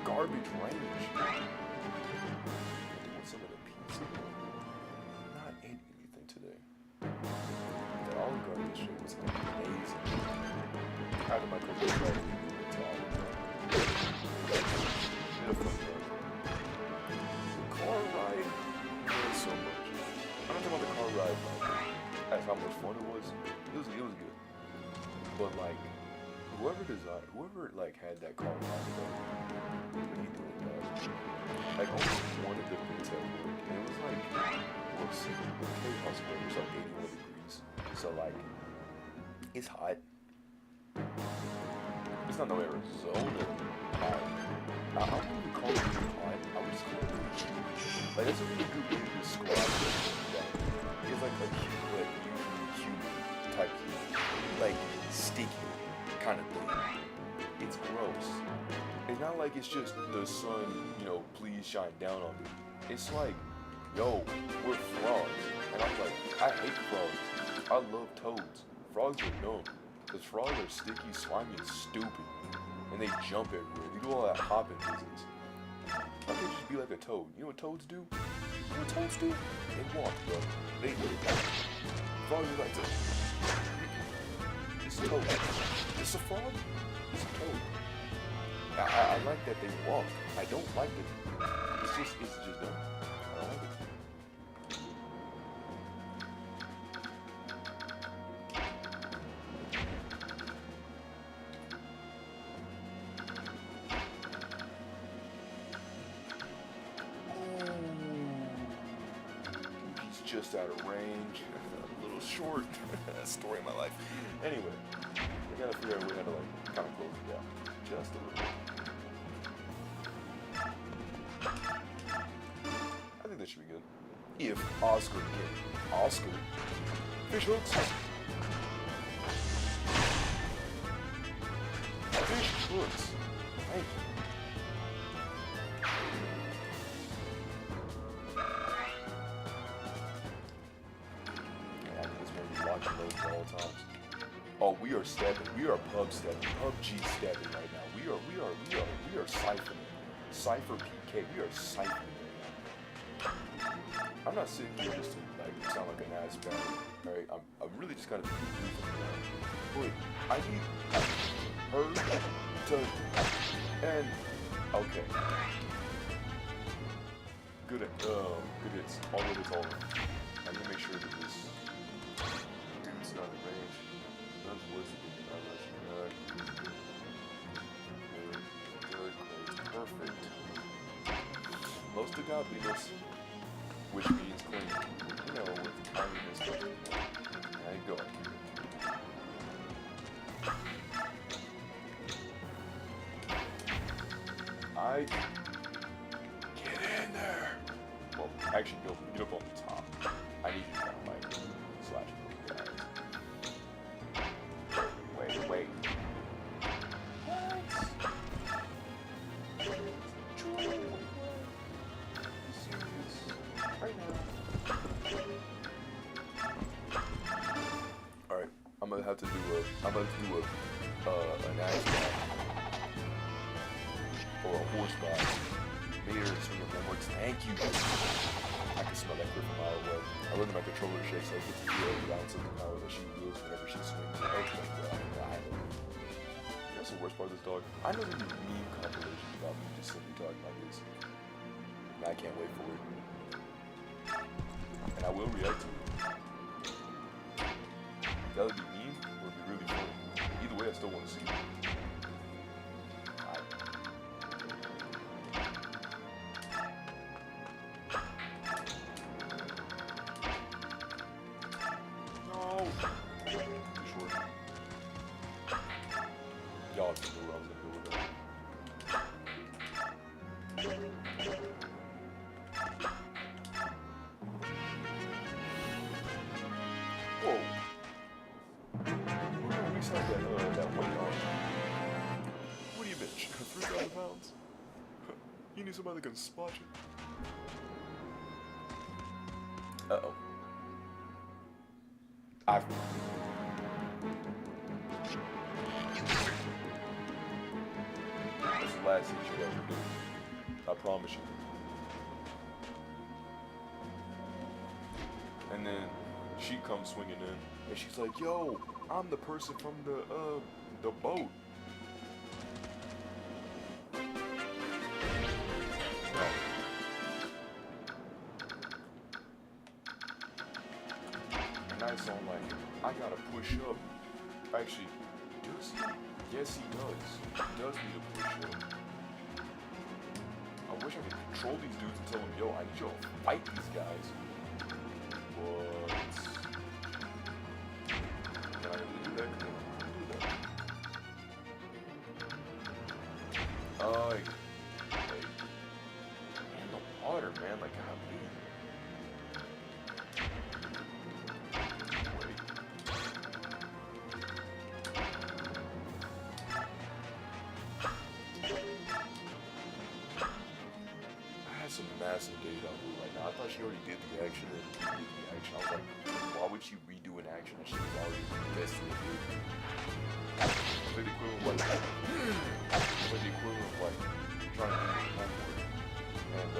garbage range. I want some of the pizza. Not Car ride, not so much. I'm not talking about the car ride, like, as how much fun it was. It was good. But like, whoever like had that car ride, what are you doing, dog? Like, almost one of the things that worked, and it was like, what's the K-house weather was like 81 degrees. So like, it's hot. It's not no Arizona hot. I wouldn't even call it hot. I would just call it like, that's a really good way to describe it. It's like a humid type heat. Like sticky kind of thing. It's gross. It's not like it's just the sun, please shine down on me. It's like, yo, we're frogs. And I'm like, I hate frogs. I love toads. Frogs are dumb. Because frogs are sticky, slimy, and stupid. And they jump everywhere. They do all that hopping business. Why can't you just be like a toad? You know what toads do? You know what toads do? They walk, bro. They frogs are like this. It's a toad. It's a frog? It's a toad. I like that they walk. I don't like it. It's just dumb. I don't like it. Just out of range, a little short. Story of my life. Anyway, we gotta figure out a way how to like kind of close it out just a little bit. I think that should be good. If Oscar can. Oscar. Fish hooks. Fish hooks. Thank you. Oh, we are stepping. We are pub stepping. PUBG stepping right now. We are siphoning. Cypher PK. We are siphoning right now. I'm not sitting here just to like sound like an ass bag. Alright, I'm really just kind of wait, I need her to and okay. Good hits. All the hits all over. I need to make sure that this dude's not in range. That's worse than good. Perfect. Most of godliness, which means clean. With kindness. There you go. Get in there. Well, actually, get up on the top. I need you to kind of like slash those guys. Wait. Alright, I'm gonna have to do an ass back or a horse back. Made her swing it one more time. Thank you. I can smell that grip a mile away. I look at my controller shake so I get to feel the ounce of the power that she feels whenever she swings. Okay, God. That's the worst part of this dog. I know there's meme compilations about me just simply talking like this. And I can't wait for it. And I will react to it. That would be mean or it'd be really funny. Either way, I still want to see it. Y'all just knew where I was gonna go with that. Whoa. We're gonna reset that weight on. What do you bitch? 3,000 pounds? You need somebody that can spot you. Uh-oh. That's the last thing she'll ever do. I promise you. And then she comes swinging in, and she's like, "Yo, I'm the person from the boat. nice on like, I gotta push up. Actually, does he? Yes, he does. He does need to push up. I wish I could control these dudes and tell them, yo, I need you to fight these guys. But can I really do that? Can I do that? Like, man, the water, man, like, golly. Wait. I had some massive data on her right now. I thought she already did the action and redid the action. I was like, why would she redo an action that she was already invested in doing? It's like the equivalent of like, trying to do your homework and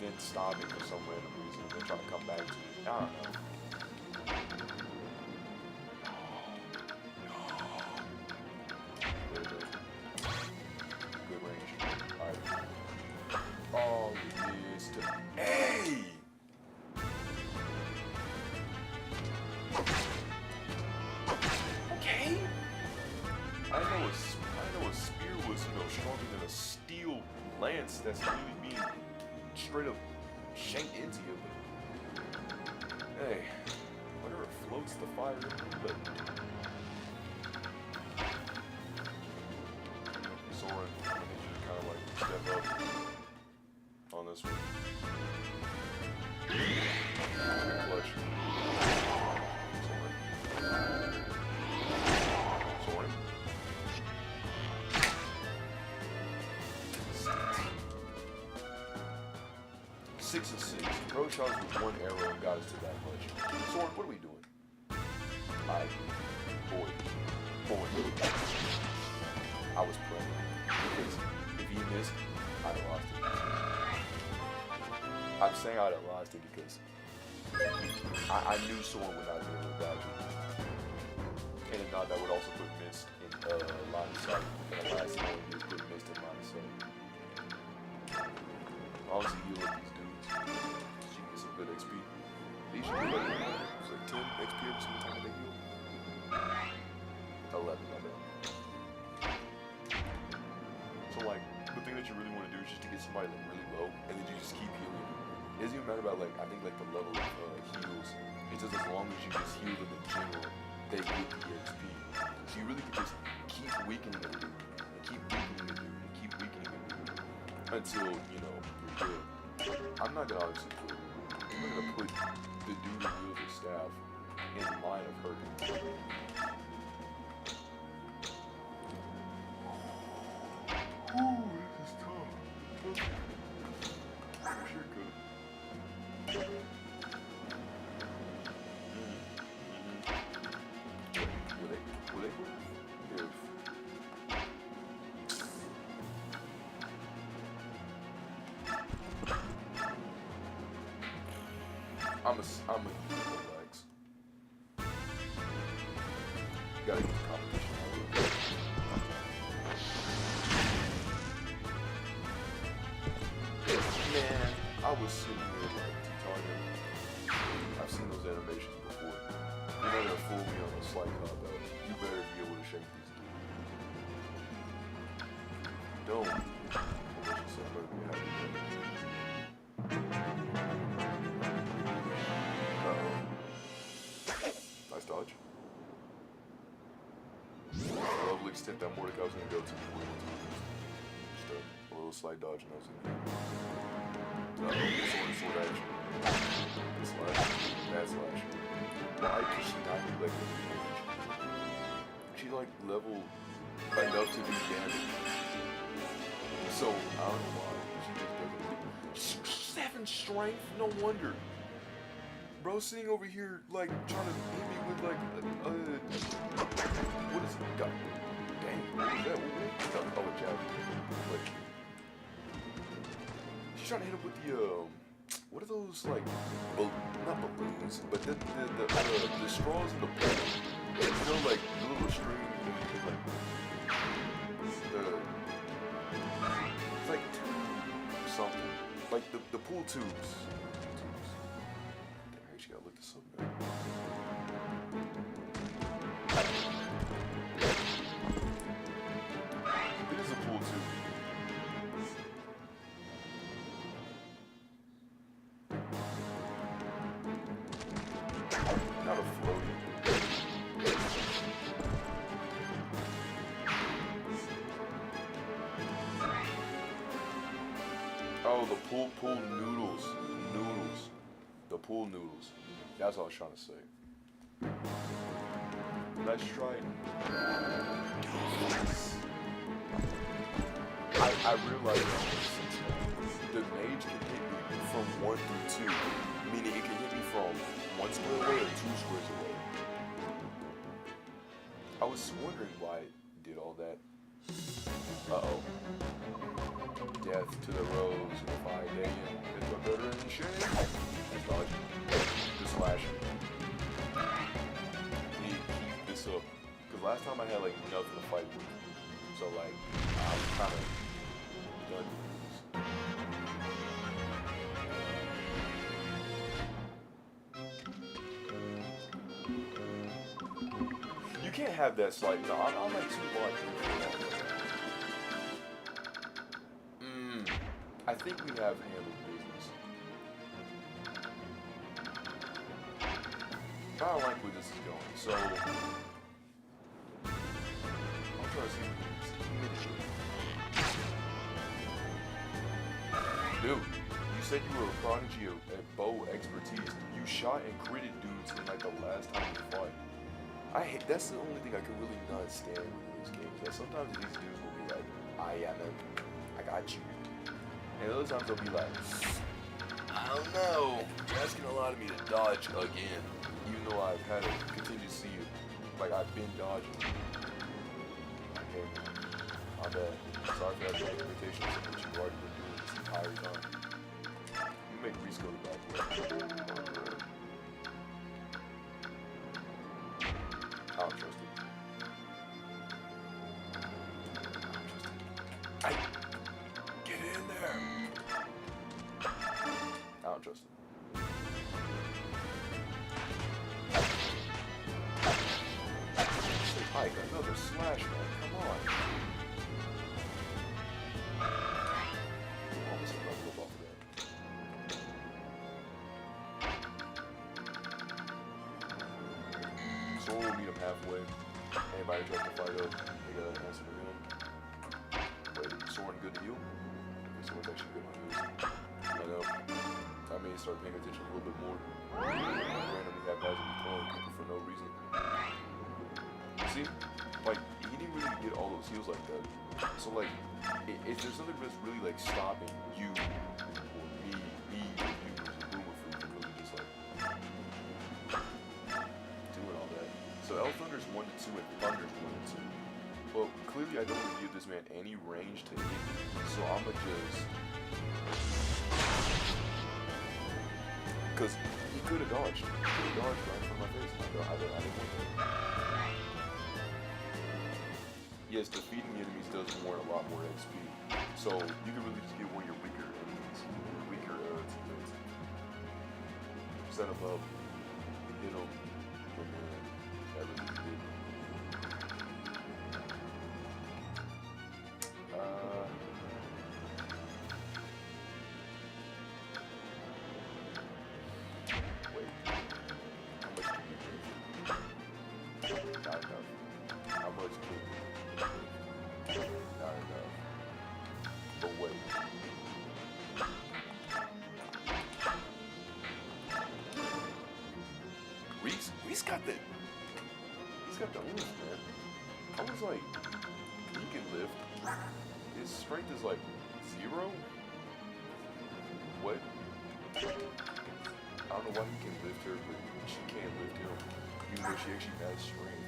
then stopping for some random reason and then trying to come back to it. I don't know. Good range. Alright. All it is to. Hey! Okay. I know a spear was, stronger than a steel lance that's really being straight up shanked into you. But hey, whatever floats the fire, but Soren, I need you to kind of like step up on this one. Good clutch. Soren. 6 and 6. Pro shots with 1 arrow and got us to that much. Soren, what are we doing? Alright. Boy. I was praying. Because if he missed, I'd have lost it. I'm saying I'd have lost it because I knew Soren would not be able to dodge it. And if not, that would also put Mist in line of sight. And the last thing I would put Mist in line of sight. Obviously, heal up these dudes. So you get some good XP. These should be like, it's like 10 XP every single time they heal. 11, my bad. So like, the thing that you really want to do is just to get somebody like really low, and then you just keep healing. It doesn't even matter about like, I think like the level of heals. It's just as long as you just heal them in general, they get the XP. So you really can just keep weakening the dude, and keep weakening the dude, and keep weakening the dude, until, you're good. I'm not gonna obviously put, I'm not gonna put the dude who wields the staff in line of hurting. Ooh, this is tough. Sure could. Will they move? If I'm a relax. Gotta get the competition out of it. Man, I was sitting there like Titania. I've seen those animations before. You're not gonna fool me on a slight cop out. You better be able to shake these dudes. Don't. Unless you said better be happy. Nice dodge. Lovely extent that Mordecai was gonna go to before he went to the boost. Just a little slight dodge and I was in there. Sword action. Good slash. Bad slash. Why could she not be like the damage? She like level enough to do damage. So I don't know why. She just doesn't. 7 strength? No wonder. Bro, sitting over here, like, trying to hit me with, like, what is it? God, dang, what is that? Oh, a jab. Like, she's trying to hit him with the, what are those, like, not balloons, but the straws in the bowl. You know, like, the little string, like, it's like something. Like, the pool tubes. Damn, I actually gotta look this what's up, man. It is a pool too. Not a floaty. Oh, the pool noodles. Noodles. The pool noodles. That's what I was trying to say. Let's try it. I realized the mage can hit me from 1 through 2. Meaning it can hit me from 1 square away or 2 squares away. I was wondering why it did all that. Uh-oh. Death to the rose, if I day in, it's a better in shame. Just dodge. Just slash. Need to keep this up. Because last time I had like nothing to fight with. So like, I was kind of done with this. You can't have that slight. No, I'm like too much. I think we have handled business. I don't like where this is going, so I'm trying to see what this is. Dude, you said you were a prodigy at bow expertise. You shot and critted dudes in like the last time you fought. That's the only thing I can really not stand in these games. That sometimes these dudes will be like, I got you. And other times they'll be like, I don't know. You're asking a lot of me to dodge again. Even though I've had a contingency, like I've been dodging. Okay, I'm bad. Sorry for that bad expectations of what you've already been doing this entire time. You make Reese go the back way. I don't trust it. Get in there. I don't trust it. Ike, another slash, man. Come on. Almost a level up off of that. So we'll meet him halfway. Anybody tries to fight up, they gotta answer to him. Wait, Soren good to you? Okay, Soren's actually good on this. I know. I may start paying attention a little bit more. Randomly have guys that be calling people for no reason. See? Like, he didn't really get all those heals like that. So, like, if there's something that's really, like, stopping you, or me, or you, as a boomer from really just, like, doing all that. So, Elf Thunder's 1 to 2, and Thunder's 1 to 2. Well, clearly I don't want to give this man any range to hit me, so I'ma just... Because he could have dodged. He could have dodged right in front of my face. I didn't want that. Yes, defeating enemies does warrant a lot more XP. So you can really just get one of your weaker enemies, weaker teammates. Set them up, hit them, and then that really did. Wait. How much can you do? Not enough. How much can you? Not enough. But wait. Reese got the. He's got the oomph, man. I was like, he can lift. His strength is like 0. What? I don't know why he can lift her, but she can't lift him. Even though she actually has strength.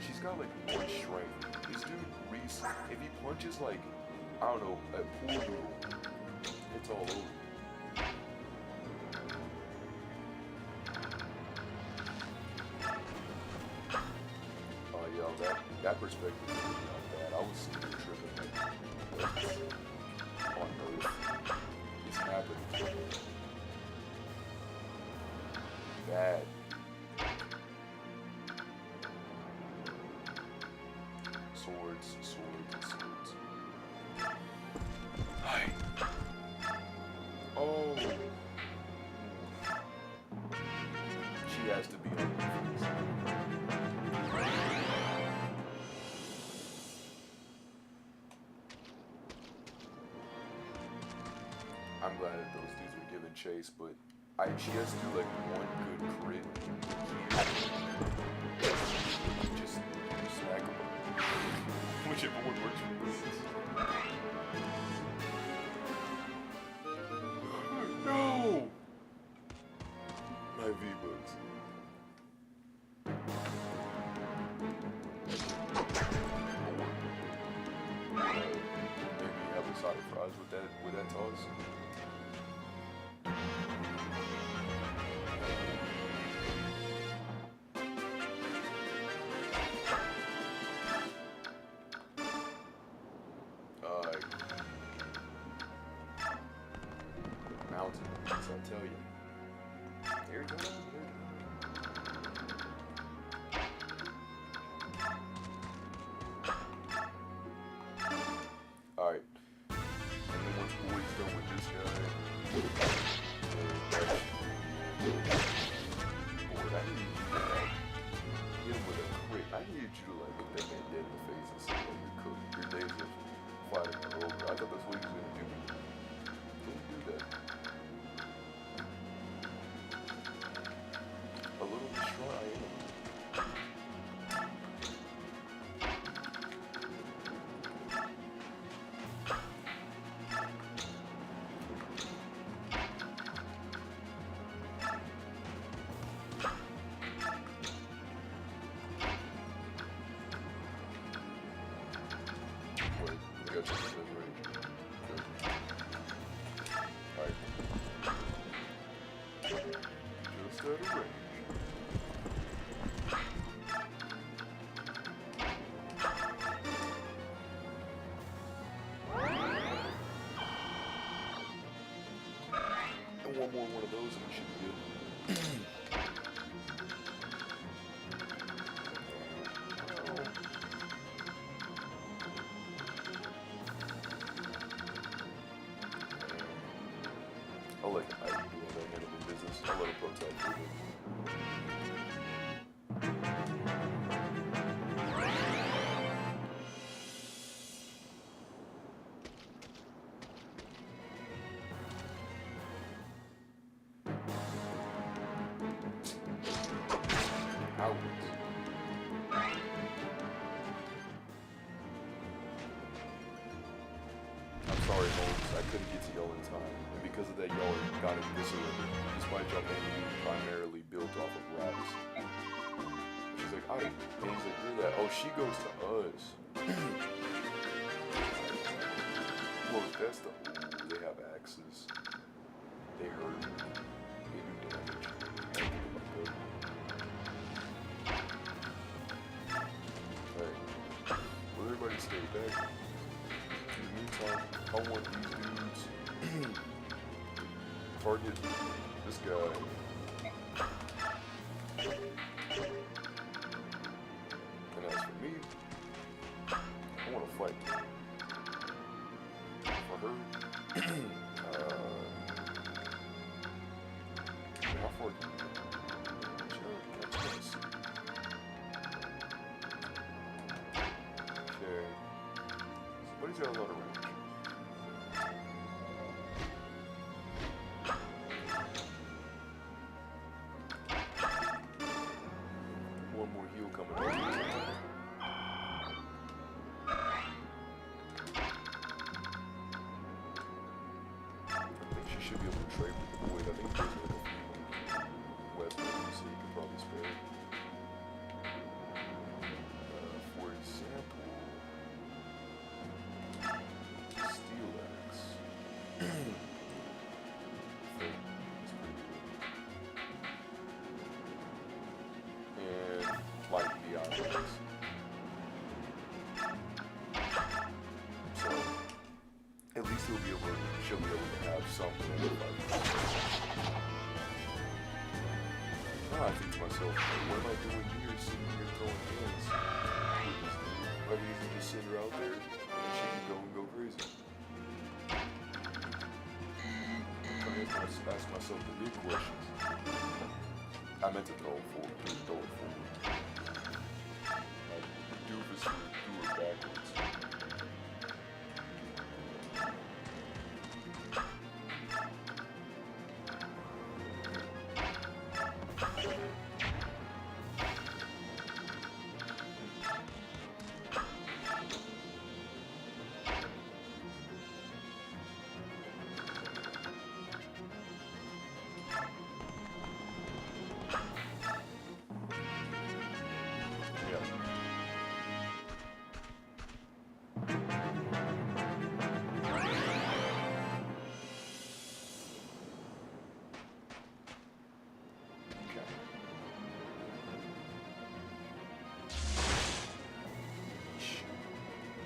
She's got like 1 strength. This dude, Reese, if he punches like, I don't know, a pool noodle, it's all over. Oh yeah, that perspective is really not bad. I was super tripping like, on Earth. It's happening. bad. Swords, swords, swords. Hi. Oh. She has to be on defense. I'm glad that those dudes were given chase, but she has to do like one good crit here. Just smack them. Whichever one works for you. No! My V-Bucks. Maybe have a side of fries with that toss. Mountain, as I tell you. Here we go. Alright. And then once boy's done with this guy. Boy, I need you to like hit him with a crit. I need you to like look that man dead in the face and say, oh, you're cooked. Your days of fighting are over. I thought that's what he was gonna do. Don't do that. A little distraught I am. Wait, I got you in range. Good. Alright. Just out of range. And one more one of those and we should be good. I'll let I do all that handle business. I'll let him protect for it. Cowards. I'm sorry, Holmes. I couldn't get to y'all in time. And because of that, y'all got in disarray. Despite y'all being primarily built off of rocks. She's like, I. And he's like, you're that. Oh, she goes to us. Well, that's the. Ooh, they have axes. They hurt. They do damage. I don't think about that. Alright. Will everybody stay back? In the meantime, I want these dudes target this guy. And as for me, I want to fight for her. How far do you go? Okay. But he's got a lot of range. One more heal coming up. I think she should be able to trade with the boy. I think there's like a few weapons, so you could probably spare. For example, steel axe. That's pretty good. And light beyond axe. So at least she'll be able to have something in the fight. Now I think to myself, what am I doing here, sitting here throwing hands? Why can't you just send her out there and she can go and go crazy? So I have to ask myself the big questions. I meant to throw it forward. Throw it forward. Like, doofus threw it backwards.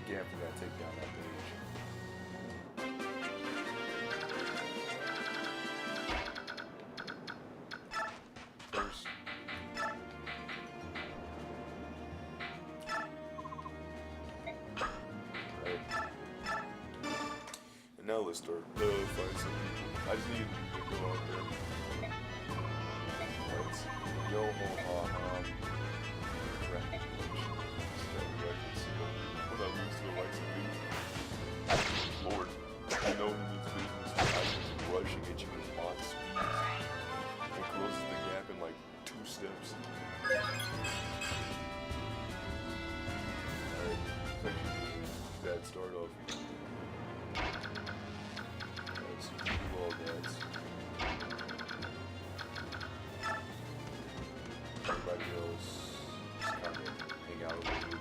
Yeah, after that, take down that page. First. Right. And now let's start find some people. I just need to go out there. Let's yo ho ha ha. When I lose to the likes of these, Lord, I know who needs business. I just rushing at you with mod speeds. It closes the gap in like 2 steps. Alright, bad start off. Alright, so you do all that. Everybody else just kind of hang out a little bit.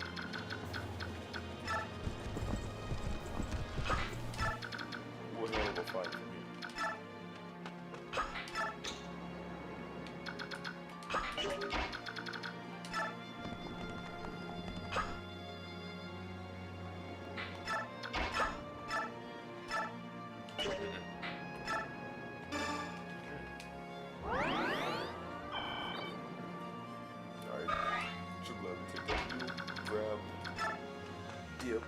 What hell of a fight for me. Dip.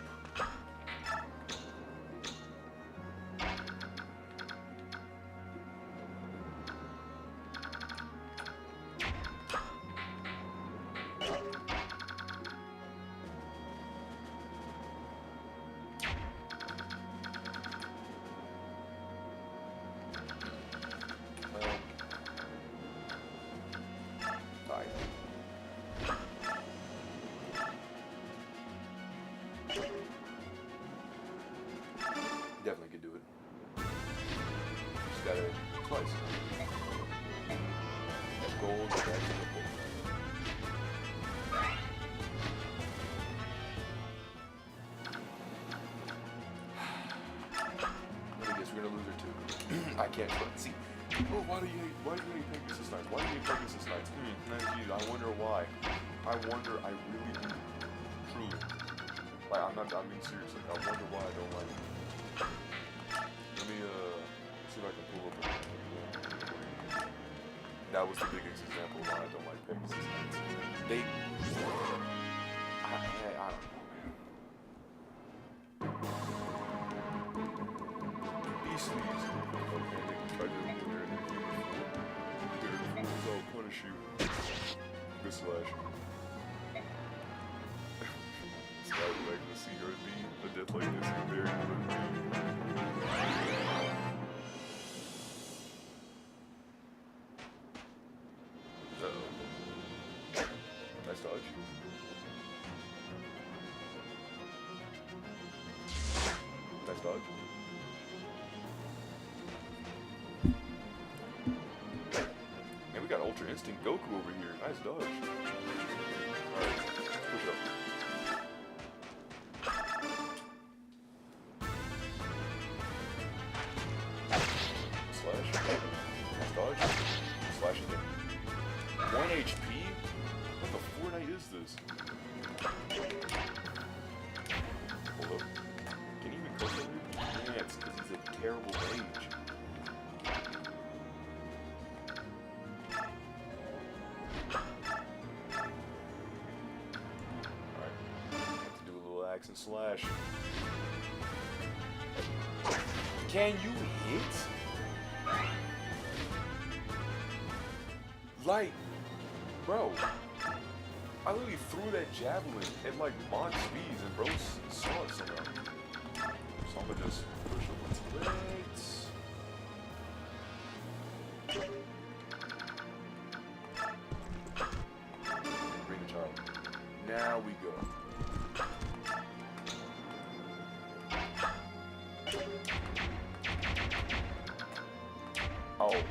Definitely could do it. Just gotta twice. That gold, that's the goal. I guess we're gonna lose her too. I can't trust. See, oh, why do you hate Pegasus Knights? Why do you hate Pegasus Knights? Geez, I wonder why. I wonder, I really do. Truly. Like, I'm being serious. Like, I wonder why I don't like it. Let me, see if I can pull up a... That was the biggest example of why I don't like Pegasus Knights. They... I don't know, man. Beastlies. Okay, they can try to do their fools, I'll punish you. Good slash. I would like to see her be a death like this and very good. Nice dodge. Nice dodge. And we got Ultra Instinct Goku over here. Nice dodge. Alright, let's push up. Dodge. Slash again. 1 HP? What the Fortnite is this? Hold up. Can you even coach him? Yeah, it's because he's a terrible mage. and slash. Can you hit? Like, bro, I literally threw that javelin at like Mach speeds and bro saw it somehow. So I'm gonna just push up with legs. Bring the child. Now we go. Oh.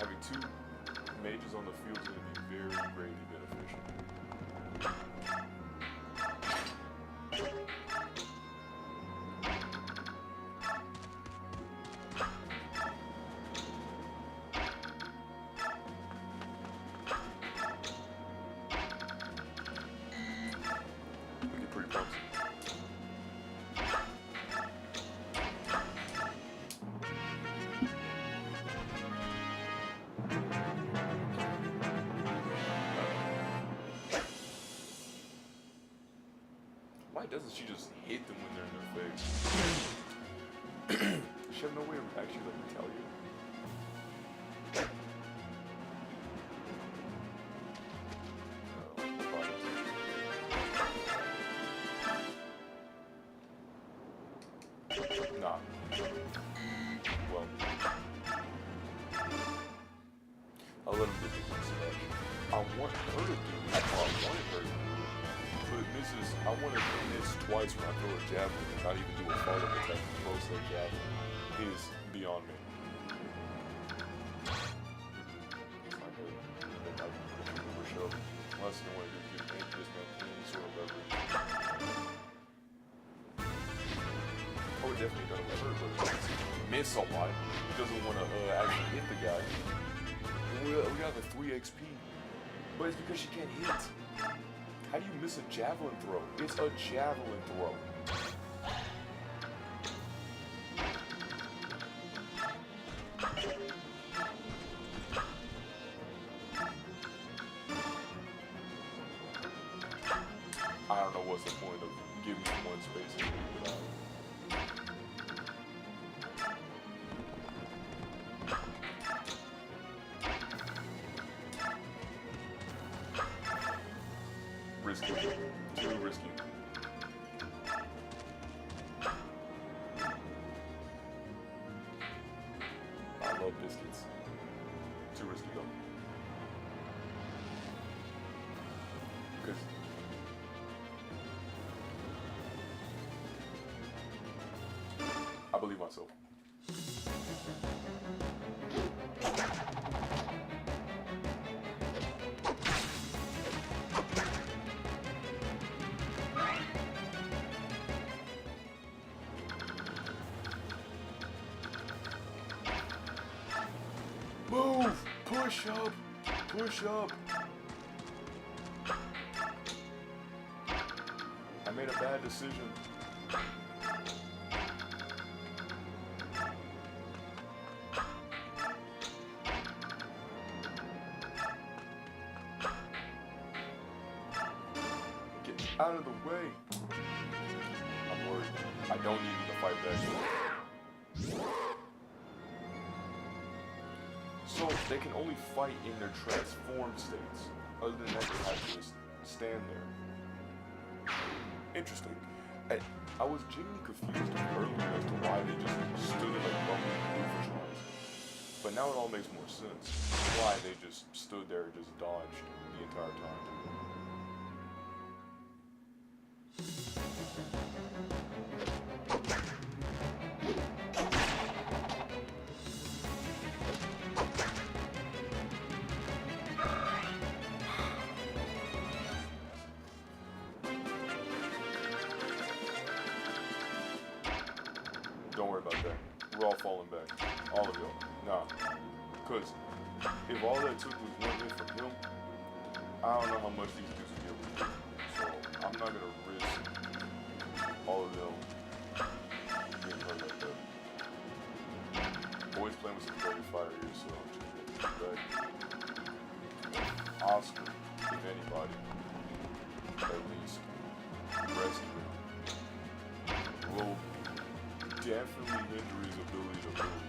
Having two mages on the field is going to be very greatly beneficial. We get pretty pumped. Why doesn't she just hit them when they're in their face? She have no way of actually like retaliating. Nah. Well, I'll let him get the one slash. I want her to do it. I wanted her to do it. But it misses. I want her to miss twice when I throw a javelin and not even do a follow-up attack and throw that javelin. Is beyond me. It's not good. They're not push up. Unless you want to do this man any sort of leverage. I would definitely gonna let her, but miss a lot. He doesn't want to actually hit the guy. We have a 3 XP, but it's because she can't hit. How do you miss a javelin throw? It's a javelin throw. I don't know what's the point of giving me one space and leave it out. Risky. Too risky. I love biscuits. Too risky though. Because I believe myself. Move! Push up! Push up! I made a bad decision. Get out of the way. I'm worried. I don't need you to fight back. So they can only fight in their transformed states. Other than that, they have to just stand there. Interesting. I was genuinely confused earlier as to why they just stood like bumping infantries. But now it all makes more sense. Why they just stood there and just dodged the entire time. Don't worry about that. We're all falling back. All of y'all. Nah. Because if all that took was one hit from him, I don't know how much these dudes will be able to do. So I'm not going to risk all of them getting Boys playing with some very fire here, so I'm just gonna back. Oscar, if anybody, at least, rescue will definitely hinder his ability to move.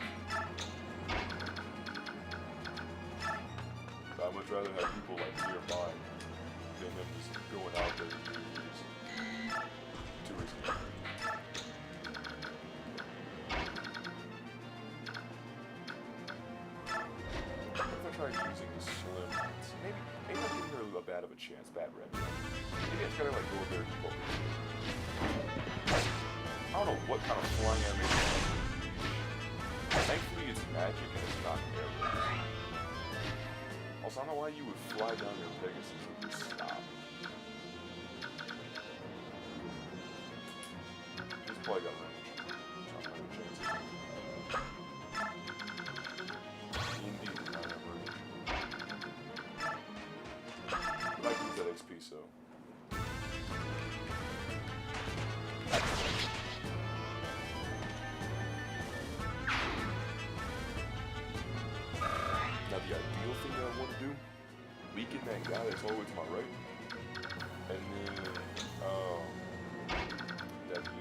I'd much rather have people like nearby than him just going out there and doing this too risky. What if I tried using the slim? Maybe I'm giving her a bad of a chance, bad rep. Maybe I just gotta like go over there and keep up. I don't know what kind of flying animation. Thankfully, it's magic and it's not arrows. Also, I don't know why you would fly down your Pegasus and just stop. Just probably got range. So I'm not gonna chance it. Indeed, I never. But I can use that XP, so. Now the ideal thing that I want to do, weaken that guy that's all the way to my right, and then, that'd be it.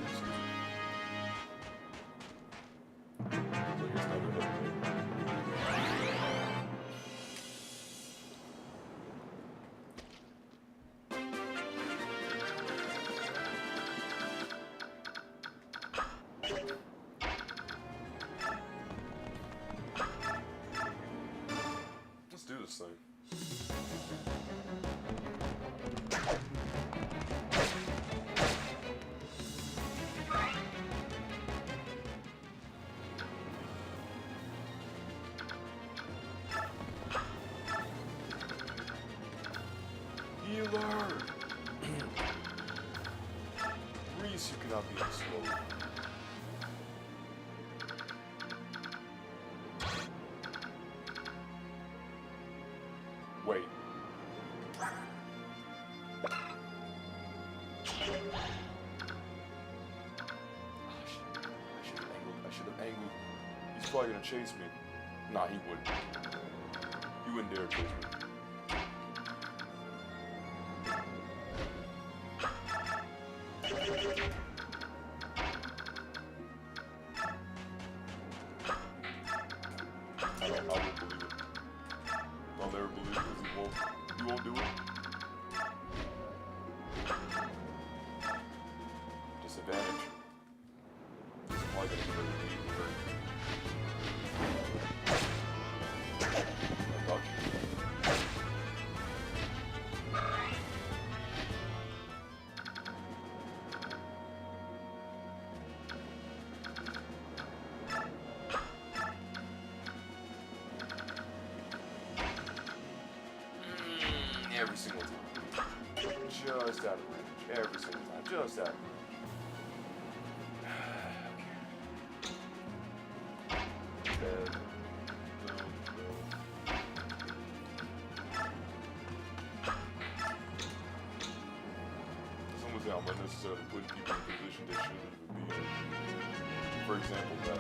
Excuse me. So here's another heavy. Let's do this thing. Healer! Reese, you cannot be this slow. Wait. I should have angled. He's probably gonna chase me. Nah, he wouldn't. He wouldn't dare chase me. I won't believe it. I'll never believe it because he won't do it. Disadvantage. He's probably gonna give it a lead. I thought you. Every single time. Just out of range. Every single time. Just out of range. Dead. No. Someone's out unnecessarily putting people in a position they shouldn't even be in. For example, that.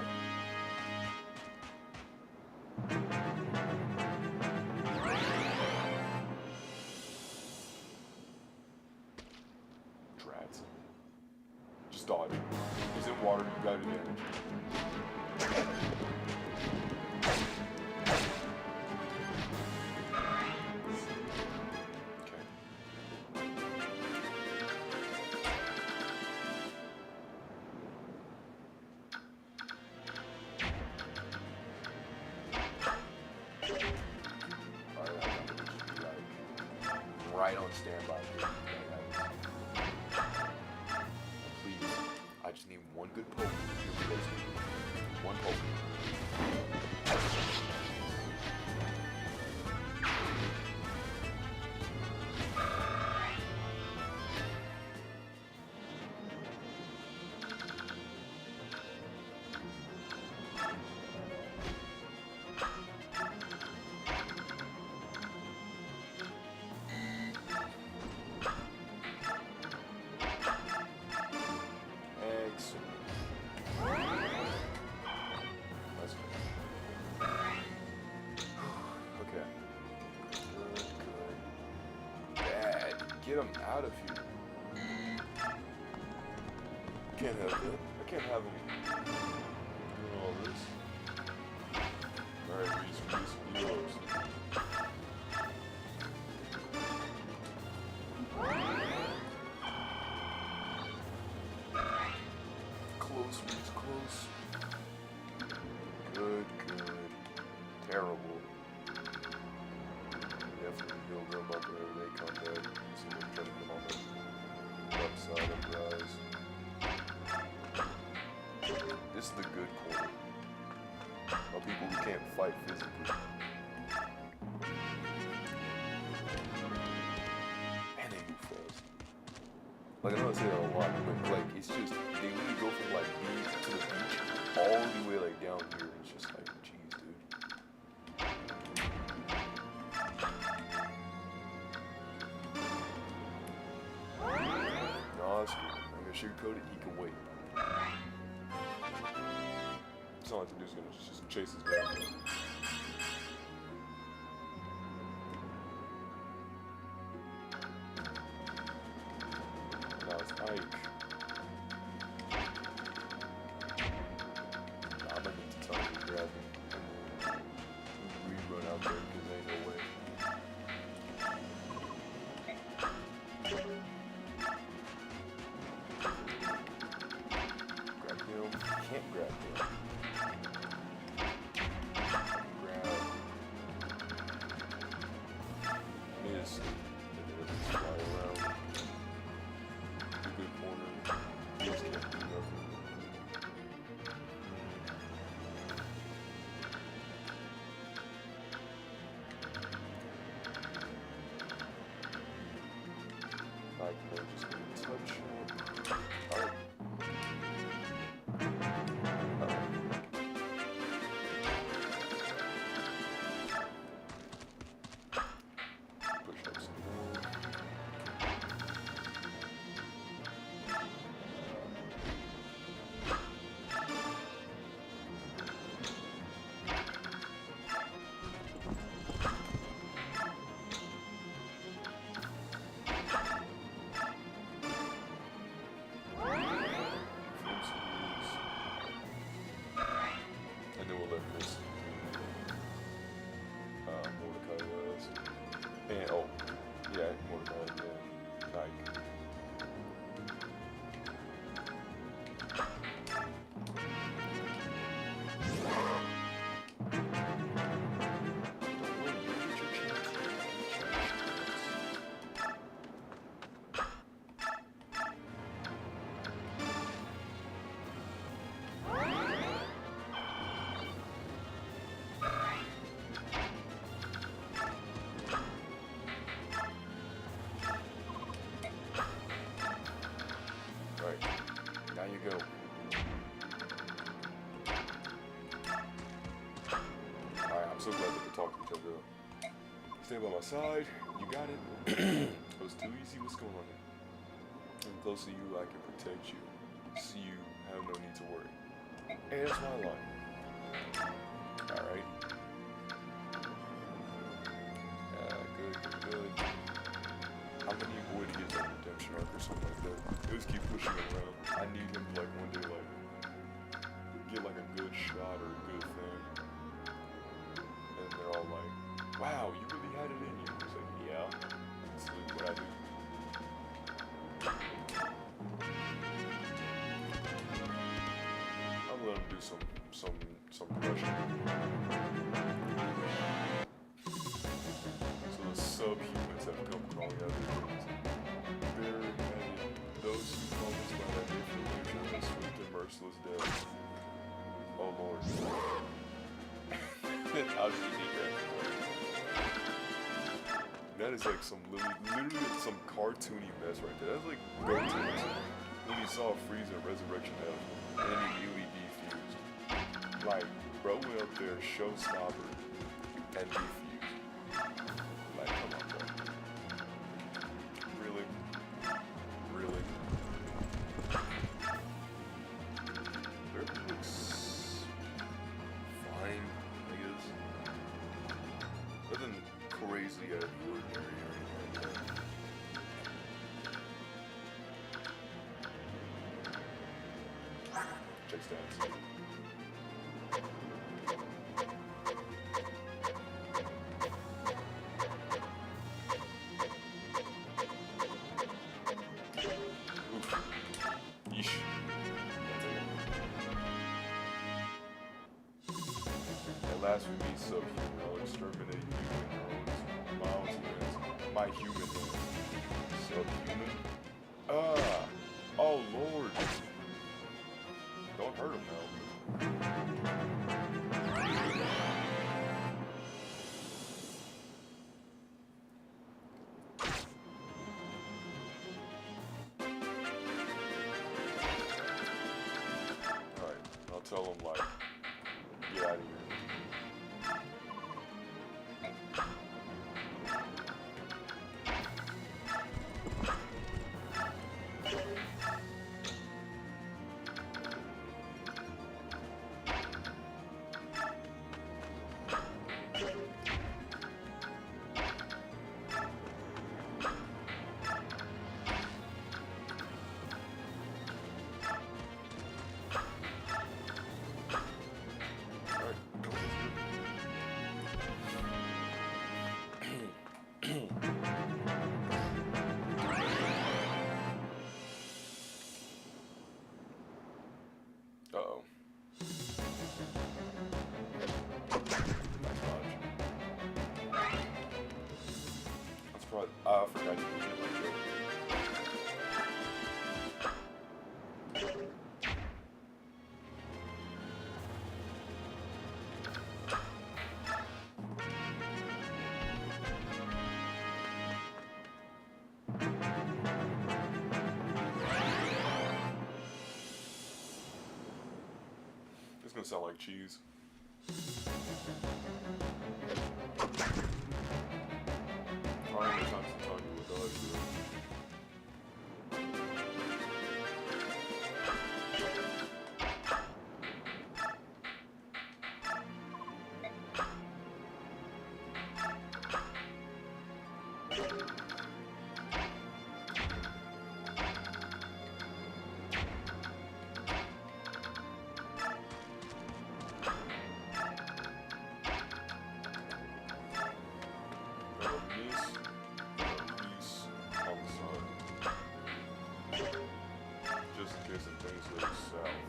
Just dodge. He's in water, you got advantage. Okay. Alright, I'm gonna just be like right on standby here. I just need one good poke. One poke. Get him out of here. Can't have that. I can't have him doing all this. Alright, Reese, Reese. Close, Reese, close. Good, good. Terrible. Definitely heal them up whenever they come back. See them trying to come on the left side of the eyes. This is the good corner. Of people who can't fight physically. Man, they move fast. Like, I know I say that a lot, but like, it's just, they really go from like beach to the beach all the way like down here. It's just like, jeez, dude. No, that's good. I'm gonna sugarcoat it, he can wait. It's not like the dude's gonna just chase his down. Now it's Ike. Nah, I'm gonna need to tell him to grab him. We run out there because there ain't no way. Grab him. Can't grab him. Miss. And then just fly around. The good corner. Just can't do nothing. Like, they're just gonna touch him. Alright. Push up some more. And then we'll let this Mordecai was. And oh, yeah, Mordecai, yeah. Nike. Right, now you go. Alright, I'm so glad that we talked to each other. Stay by my side, you got it. It was too easy, what's going on here? I'm close to you, I can protect you. So you have no need to worry. Hey, that's my line. Alright. Good. I'm gonna need Boy to get that redemption arc or something like that. Just keep pushing him around. I need him to like one day like get like a good shot or a good thing. And they're all like, wow, you really had it in you. It's like, yeah, that's what I do. I'm gonna let him do some crushing. So the subhumans have come crawling out of the woods. They're many. Those who call this by that name will swift and merciless death. Oh Lord. How did you do that? That is like some literally some cartoony mess right there. That's like Gotenks when he saw Frieza Resurrection Hell and then he immediately defused. Like, bro went up there, showstopper, and defused. Like, come on, bro. Really? Really? Everything looks fine, I guess. Nothing crazy out of the ordinary or anything like that. Check stats. Oof. Yeesh. At last we meet subhuman. I'll exterminate you and your own hands. My human hands. Subhuman? Ah! Oh lord! Don't hurt him now. Alright, I'll tell him like, get out of here. Uh-oh. That's probably... I forgot you could get like that. It's gonna sound like cheese. How many times to tell you what dogs do? Just in case the things go south.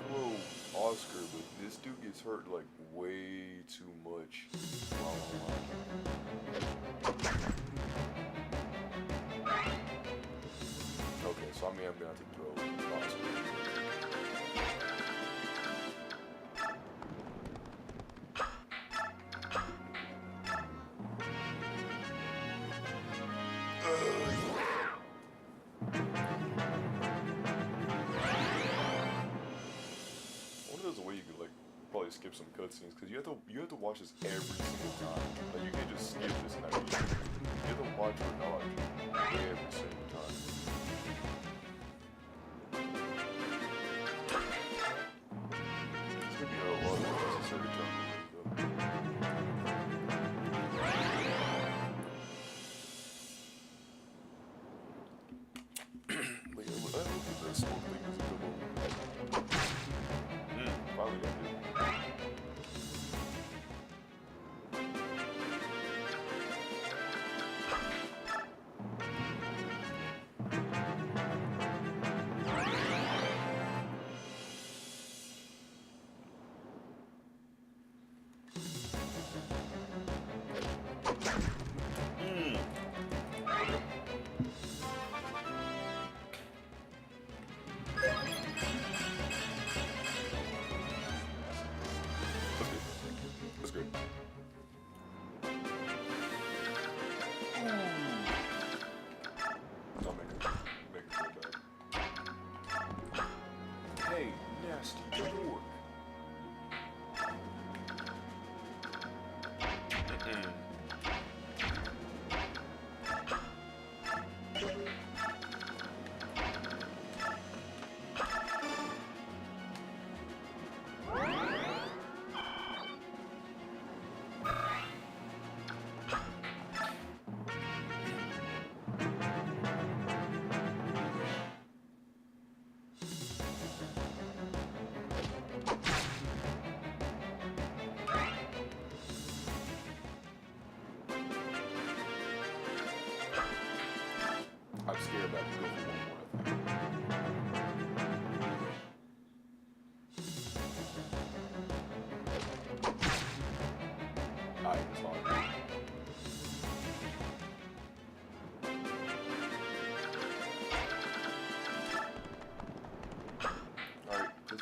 Throw Oscar, but this dude gets hurt like way too much. Okay, so I mean I'm gonna have to throw Oscar. There's a way you could like probably skip some cutscenes because you have to watch this every single time. Like you can't just skip this and that. You have to watch or dodge every single time. It's gonna be a lot of unnecessary time. But yeah, I hope that the smoke thing is a good one. Finally got it.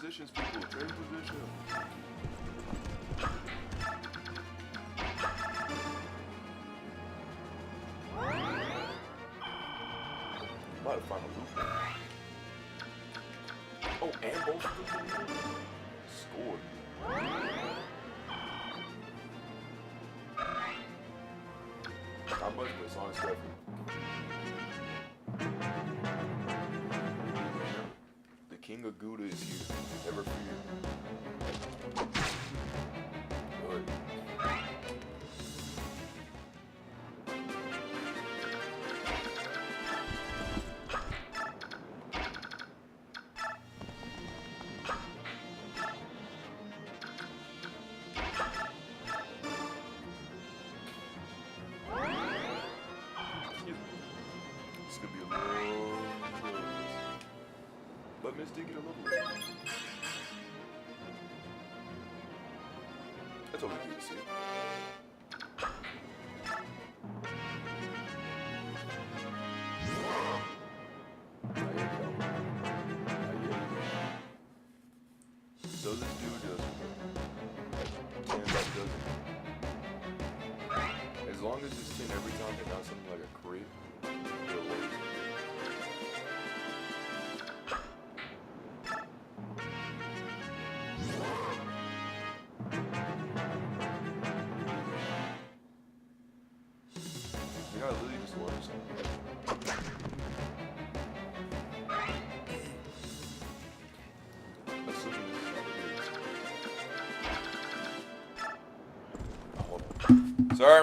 positions, people. Trade position. I'm about to find a loop. Oh, and both of them scored. Not much, but it's on its way. The king of Gouda is here. Never fear. Good. It's gonna be a long close. But Miss did get a little bit. That's all we need to see. Not yet, though. Not yet. So this dude does 10 bucks doesn't. As long as it's 10 every time and not something like a crit, it'll work. You gotta literally just learn something. Assuming this is what it is. Oh, hold on. Sir?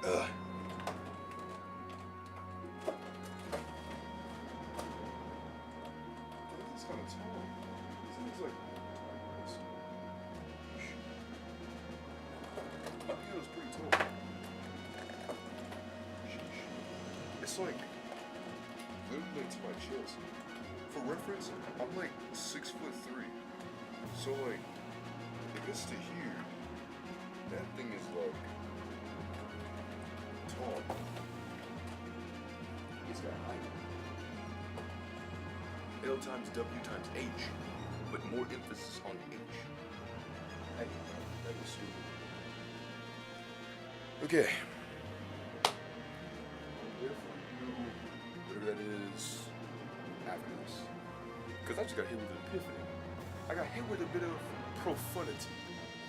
Ugh. This is kind of tall. This thing's like. I think it was pretty tall. It's like literally to my chest. For reference, I'm like 6'3". So like, if it's to here, that thing is like tall. He's got height. L times W times H, but more emphasis on H. Hey, that was stupid. Okay. Whatever that is after this. Because I just got hit with an epiphany. I got hit with a bit of profanity.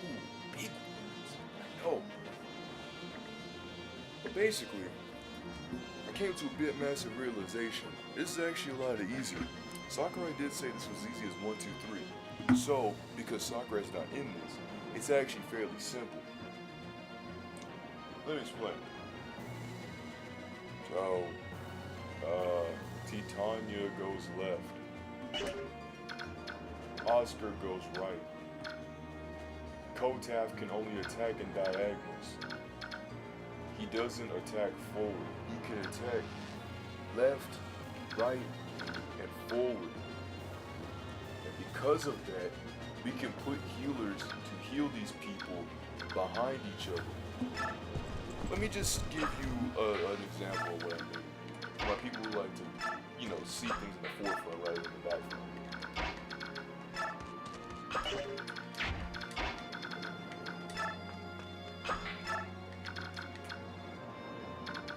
Ooh, big words. I know. But basically, I came to a bit massive realization. This is actually a lot easier. Sakurai did say this was easy as 1, 2, 3. So, because Sakurai's not in this, it's actually fairly simple. Let me explain. So, Titania goes left. Oscar goes right. Kotaf can only attack in diagonals. He doesn't attack forward. He can attack left, right, and forward. And because of that, we can put healers to heal these people behind each other. Let me just give you an example of what I mean. My people who like to, see things in the forefront rather than the background.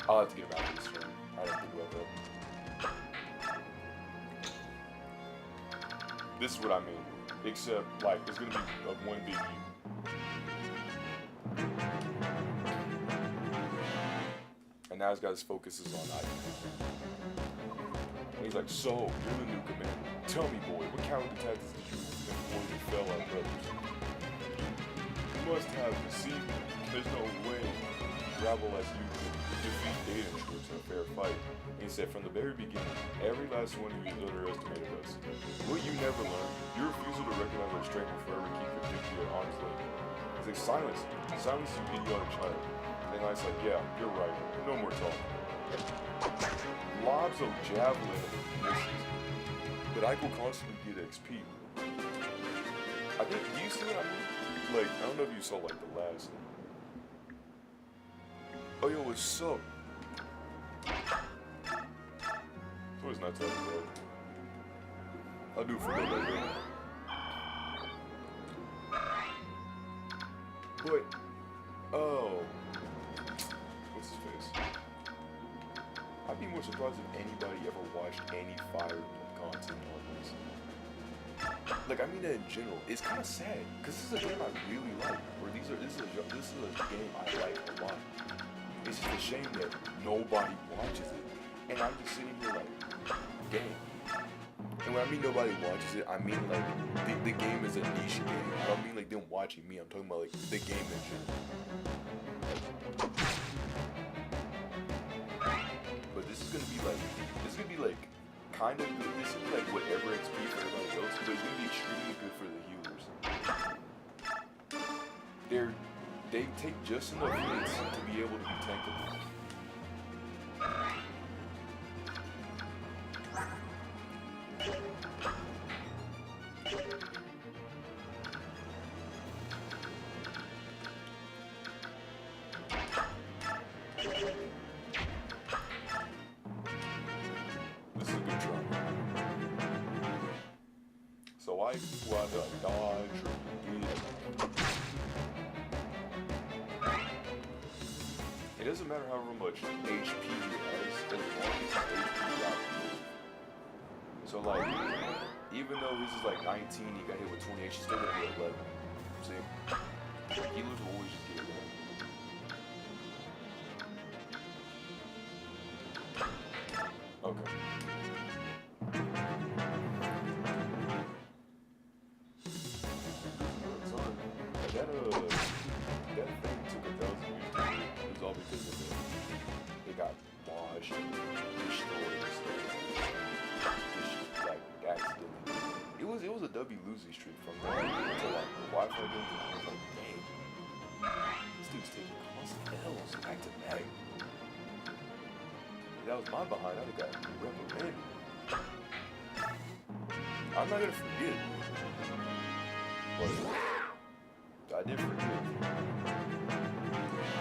I'll have to get back to this one. I didn't think about that. This is what I mean. Except, like, it's gonna be one big U. And now his guy's focus is on Ike. And he's like, so, you're the new commander. Tell me, boy, what counter tactics did you employ to fell our brothers? You must have deceived me. There's no way Rabble as you could defeat Dayton troops in a fair fight. And he said, from the very beginning, every last one of you underestimated us. What you never learned, your refusal to recognize our strength will forever keep the victory at arm's length. He's like, silence, you idiotic child. And Ike's like, yeah, you're right, no more talk. Lobs of javelin misses, but Ike will constantly get XP. I think, do you see what I mean? Like, I don't know if you saw like the last. Oh yo, what's up? So it's not talking about. I'll do it for that later. But, oh, what's his face? I'd be more surprised if anybody ever watched any Fire Emblem content on this. Like, I mean that in general. It's kind of sad, because this is a game I really like. Or this is a game I like a lot. It's just a shame that nobody watches it. And I'm just sitting here like, game. And when I mean nobody watches it, I mean like, the game is a niche game. I don't mean like them watching me, I'm talking about like the game in general. But this is gonna be like, kind of good. This is like whatever XP for everybody else, but it's gonna be extremely good for the healers. They take just enough hits to be able to be tankable. This is a good try. So I either dodge or get. It doesn't matter however much HP he has, as long as his HP got moved. So like, even though this is like 19, he got hit with 28, she's still gonna get 11. See? Healers will always just get 11. Okay. That thing took 1,000 years to do. It was all because of dodged and destroyed this thing. Like accidentally. It was a W losing streak from there to like the Wi-Fi game. I was like, dang, this dude's taking constant L's back to back. If that was my behind, I'd have got reprimanded. I'm not gonna forget it. But I did forget.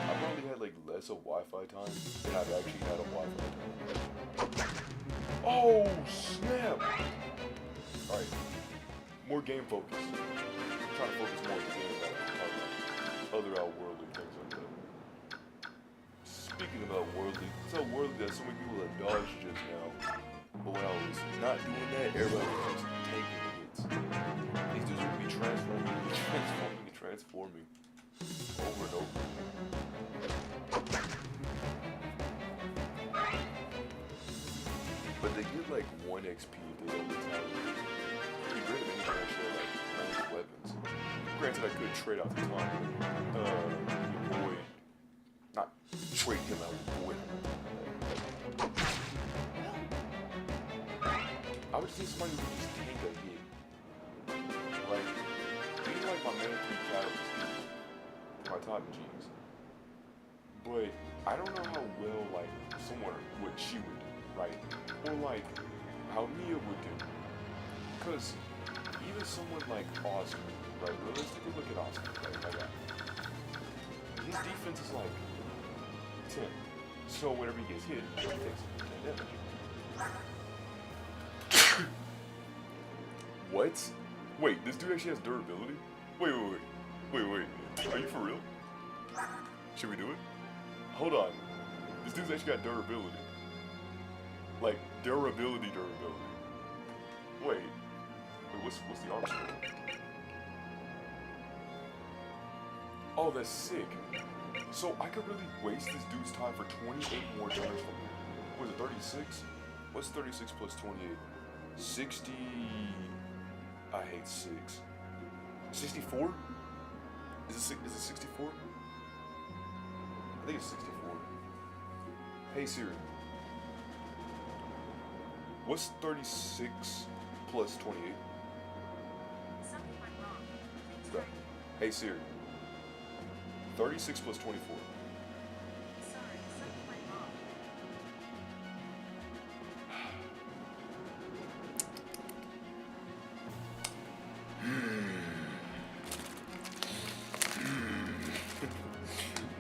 I probably had like less of Wi-Fi time than I've actually had of Wi-Fi time. Oh snap! Alright, more game focus. I'm trying to focus more on the game rather than talking about other outworldly things like that. Speaking about worldly, it's so worldly that so many people have dodged just now. But when I was not doing that, everybody was just taking the hits. These dudes would be transforming over and over. But they get like 1 XP if they don't retaliate. It'd be great if anyone actually had like ranged weapons. Granted, I could trade out the time. Avoid. Not trade him out, avoid him. I would just need somebody who could just tank a hit. Like, these are like my main 3 characters. My top G's. But I don't know how well, like, someone, what she would do, right? Or, like, how Mia would do. Because even someone like Oscar, right? Realistically, look at Oscar, right? Like that. His defense is like 10. So whenever he gets hit, he takes 10 damage. What? Wait, this dude actually has durability? Wait. Are you for real? Should we do it? Hold on. This dude's actually got durability. Like, durability. Wait, what's the arm score? Oh, that's sick. So I could really waste this dude's time for 28 more damage from him. What is it, 36? What's 36 plus 28? 60... I hate 6. 64? Is it 64? I think it's 64. Hey Siri. What's 36 plus 28? Something went wrong. Please Okay. try. Hey Siri. 36 plus 24. Sorry, something went wrong.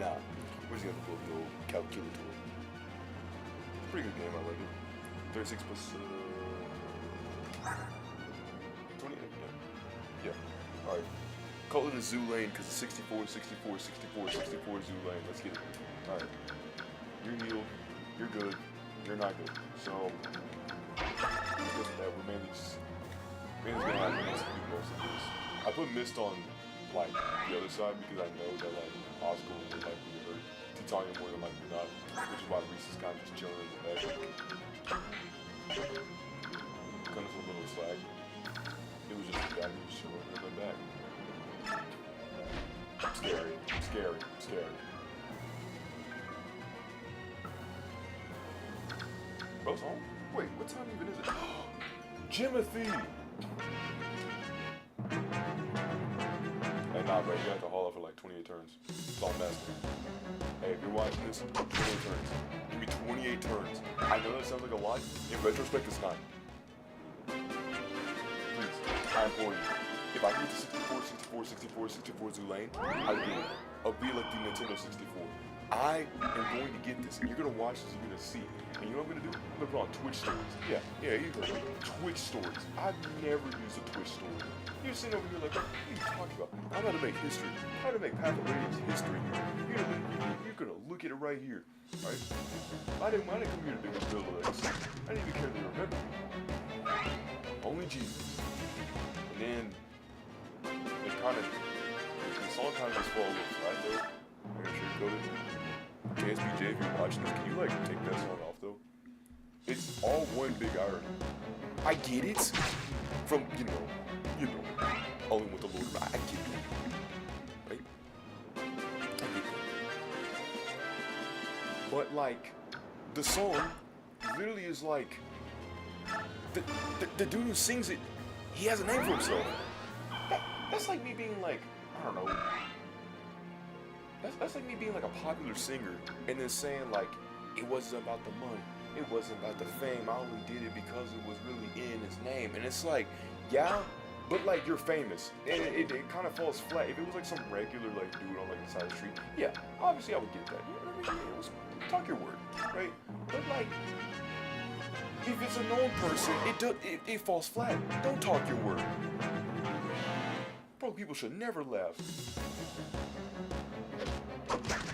Nah, we're just gonna pull the old calculator. Pretty good game, I like it. 36 plus 28. Yeah. Alright. Call it a zoo lane because it's 64 zoo lane. Let's get it. Alright. You're healed. You're good. You're not good. So, because of that, we're mainly gonna have Mist do most of this. I put Mist on, like, the other side because I know that, like, Oscar will more likely to hurt Titania more than likely not, which is why Reese is kind of just chilling in the back. Kind of a little slack. It was just a guy who was chilling in the back. Scary. Bro's home? Wait, what time even is it? Jimothy! Hey, nah, bro, you have to haul out for like 28 turns. It's all messed. Hey, if you're watching this, 28 turns. Give me 28 turns. I know that sounds like a lot. In retrospect, it's not. Please, I implore you. If I get to 64 zoo lane, I'll do it. I'll be like the Nintendo 64. I am going to get this, and you're going to watch this, and you're going to see. And you know what I'm going to do? I'm going to put on Twitch stories. Yeah, you heard me. Twitch stories. I've never used a Twitch story. You're sitting over here like, what are you talking about? I'm about to make history. I'm about to make Path of Radiance history here. You're going to look at it right here. Right? I didn't come here to do a build of this. I didn't even care they remember me. Only Jesus. And then, the song kind of just fall a little flat though. I'm gonna sugarcoat it. KSBJ, if you're watching this, can you like take that song off though? It's all one big irony. I get it. From, you know, only with the Lord, I get it. Right? I get it. But like, the song literally is like the dude who sings it, he has a name for himself. That's like me being like, I don't know. That's like me being like a popular singer and then saying like it wasn't about the money, it wasn't about the fame. I only did it because it was really in his name. And it's like, yeah, but like you're famous, and it kind of falls flat. If it was like some regular like dude on like the side of the street, yeah, obviously I would get that. You know what I mean? It was, talk your word, right? But like, if it's a known person, it falls flat. Don't talk your word. Bro, people should never laugh.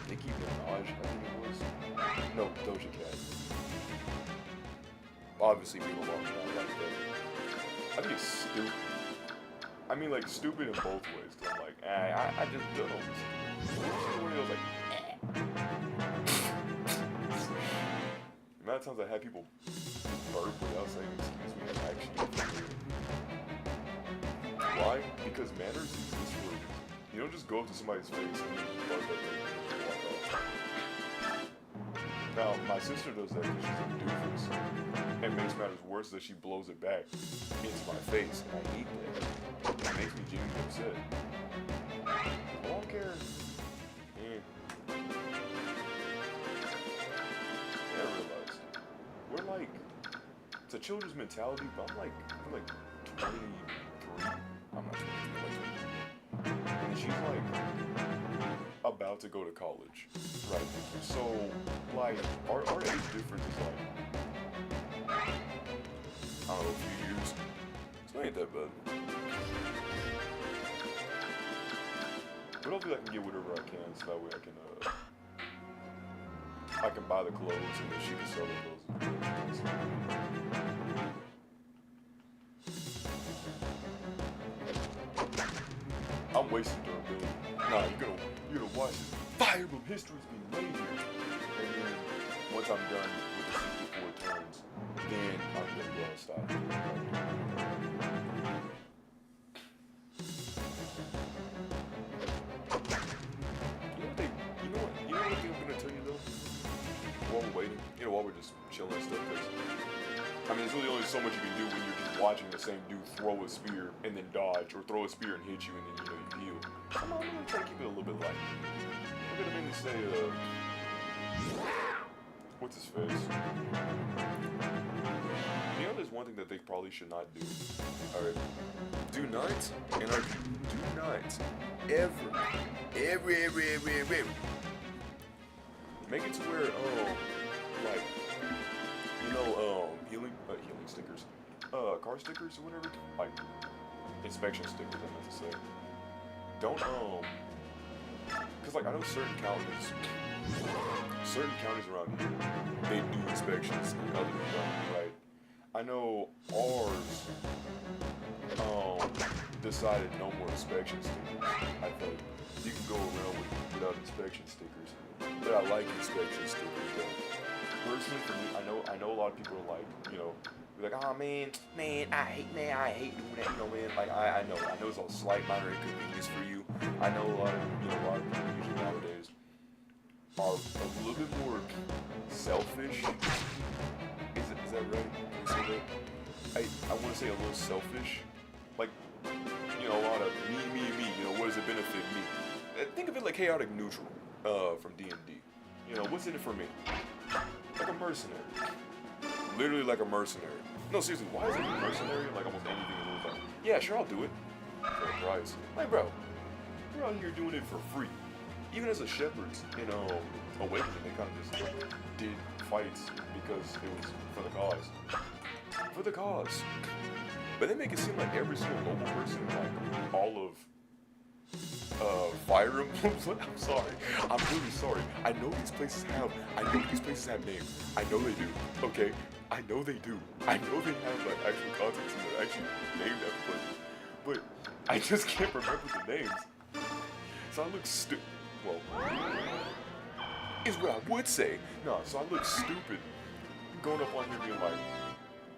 Nicki Minaj, I think it was. No, Doja Cat. Obviously, people love that like that. I think it's stupid. I mean, like, stupid in both ways. Cause I'm like, I just don't know. One of those, like, the amount of times I had people burp without saying excuse me is actually why? Because manners exist for a reason. You don't just go up to somebody's face and burp at them and walk off. Now, my sister does that because she's a doofus. And makes matters worse that she blows it back into my face, and I hate that. It makes me genuinely upset. I don't care. Yeah, I realized. We're like, it's a children's mentality, but I'm like 23. I'm not 23, I'm like 23. And she's like about to go to college, right? So, like, our age difference is like, I don't know, a few years. So it ain't that bad. But hopefully I can get whatever I can, so that way I can buy the clothes and then she can sell the clothes. I'm wasting durability. Nah, you're gonna watch this. Fire Emblem history's being made here. And then once I'm done with the 64 turns, then I'm gonna go outside. You know what thing I'm gonna tell you though? While we're waiting, while we're just chilling and stuff, because I mean, there's really only so much you can do when you're just watching the same dude throw a spear and then dodge, or throw a spear and hit you and then you heal. I'm gonna try to keep it a little bit light. We're gonna mainly say, what's his face? There's one thing that they probably should not do. Alright. Do not, and do not, ever, make it to where, like, healing stickers, car stickers or whatever, like, inspection stickers, I meant to say. Don't, cause like, I know certain counties around here, they do inspections and others don't, right? I know ours, decided no more inspection stickers. I thought you can go around without inspection stickers, but I like inspection stickers though. Personally, for me, I know a lot of people are like, be like, oh man, I hate doing that, man. Like I know it's a slight minor inconvenience for you. I know a lot of people usually nowadays are a little bit more selfish. Is that right? Can we say that? I want to say a little selfish. Like, a lot of me, what does it benefit me? Think of it like chaotic neutral, from D&D. What's in it for me? Like a mercenary. Literally like a mercenary. No, seriously, why is it a mercenary like almost anything in the world? Yeah, sure, I'll do it. For a price. Like, bro, you're out here doing it for free. Even as a shepherd, Awakening, they kind of just did fights because it was for the cause. For the cause. But they make it seem like every single noble person, like all of Fire Emblems. I'm sorry. I'm really sorry. I know these places have names. I know they do. Okay? I know they do. I know they have like actual context and they're actually named after places. But I just can't remember the names. So I look stupid. Well, is what I would say. No, so I look stupid going up on here being like,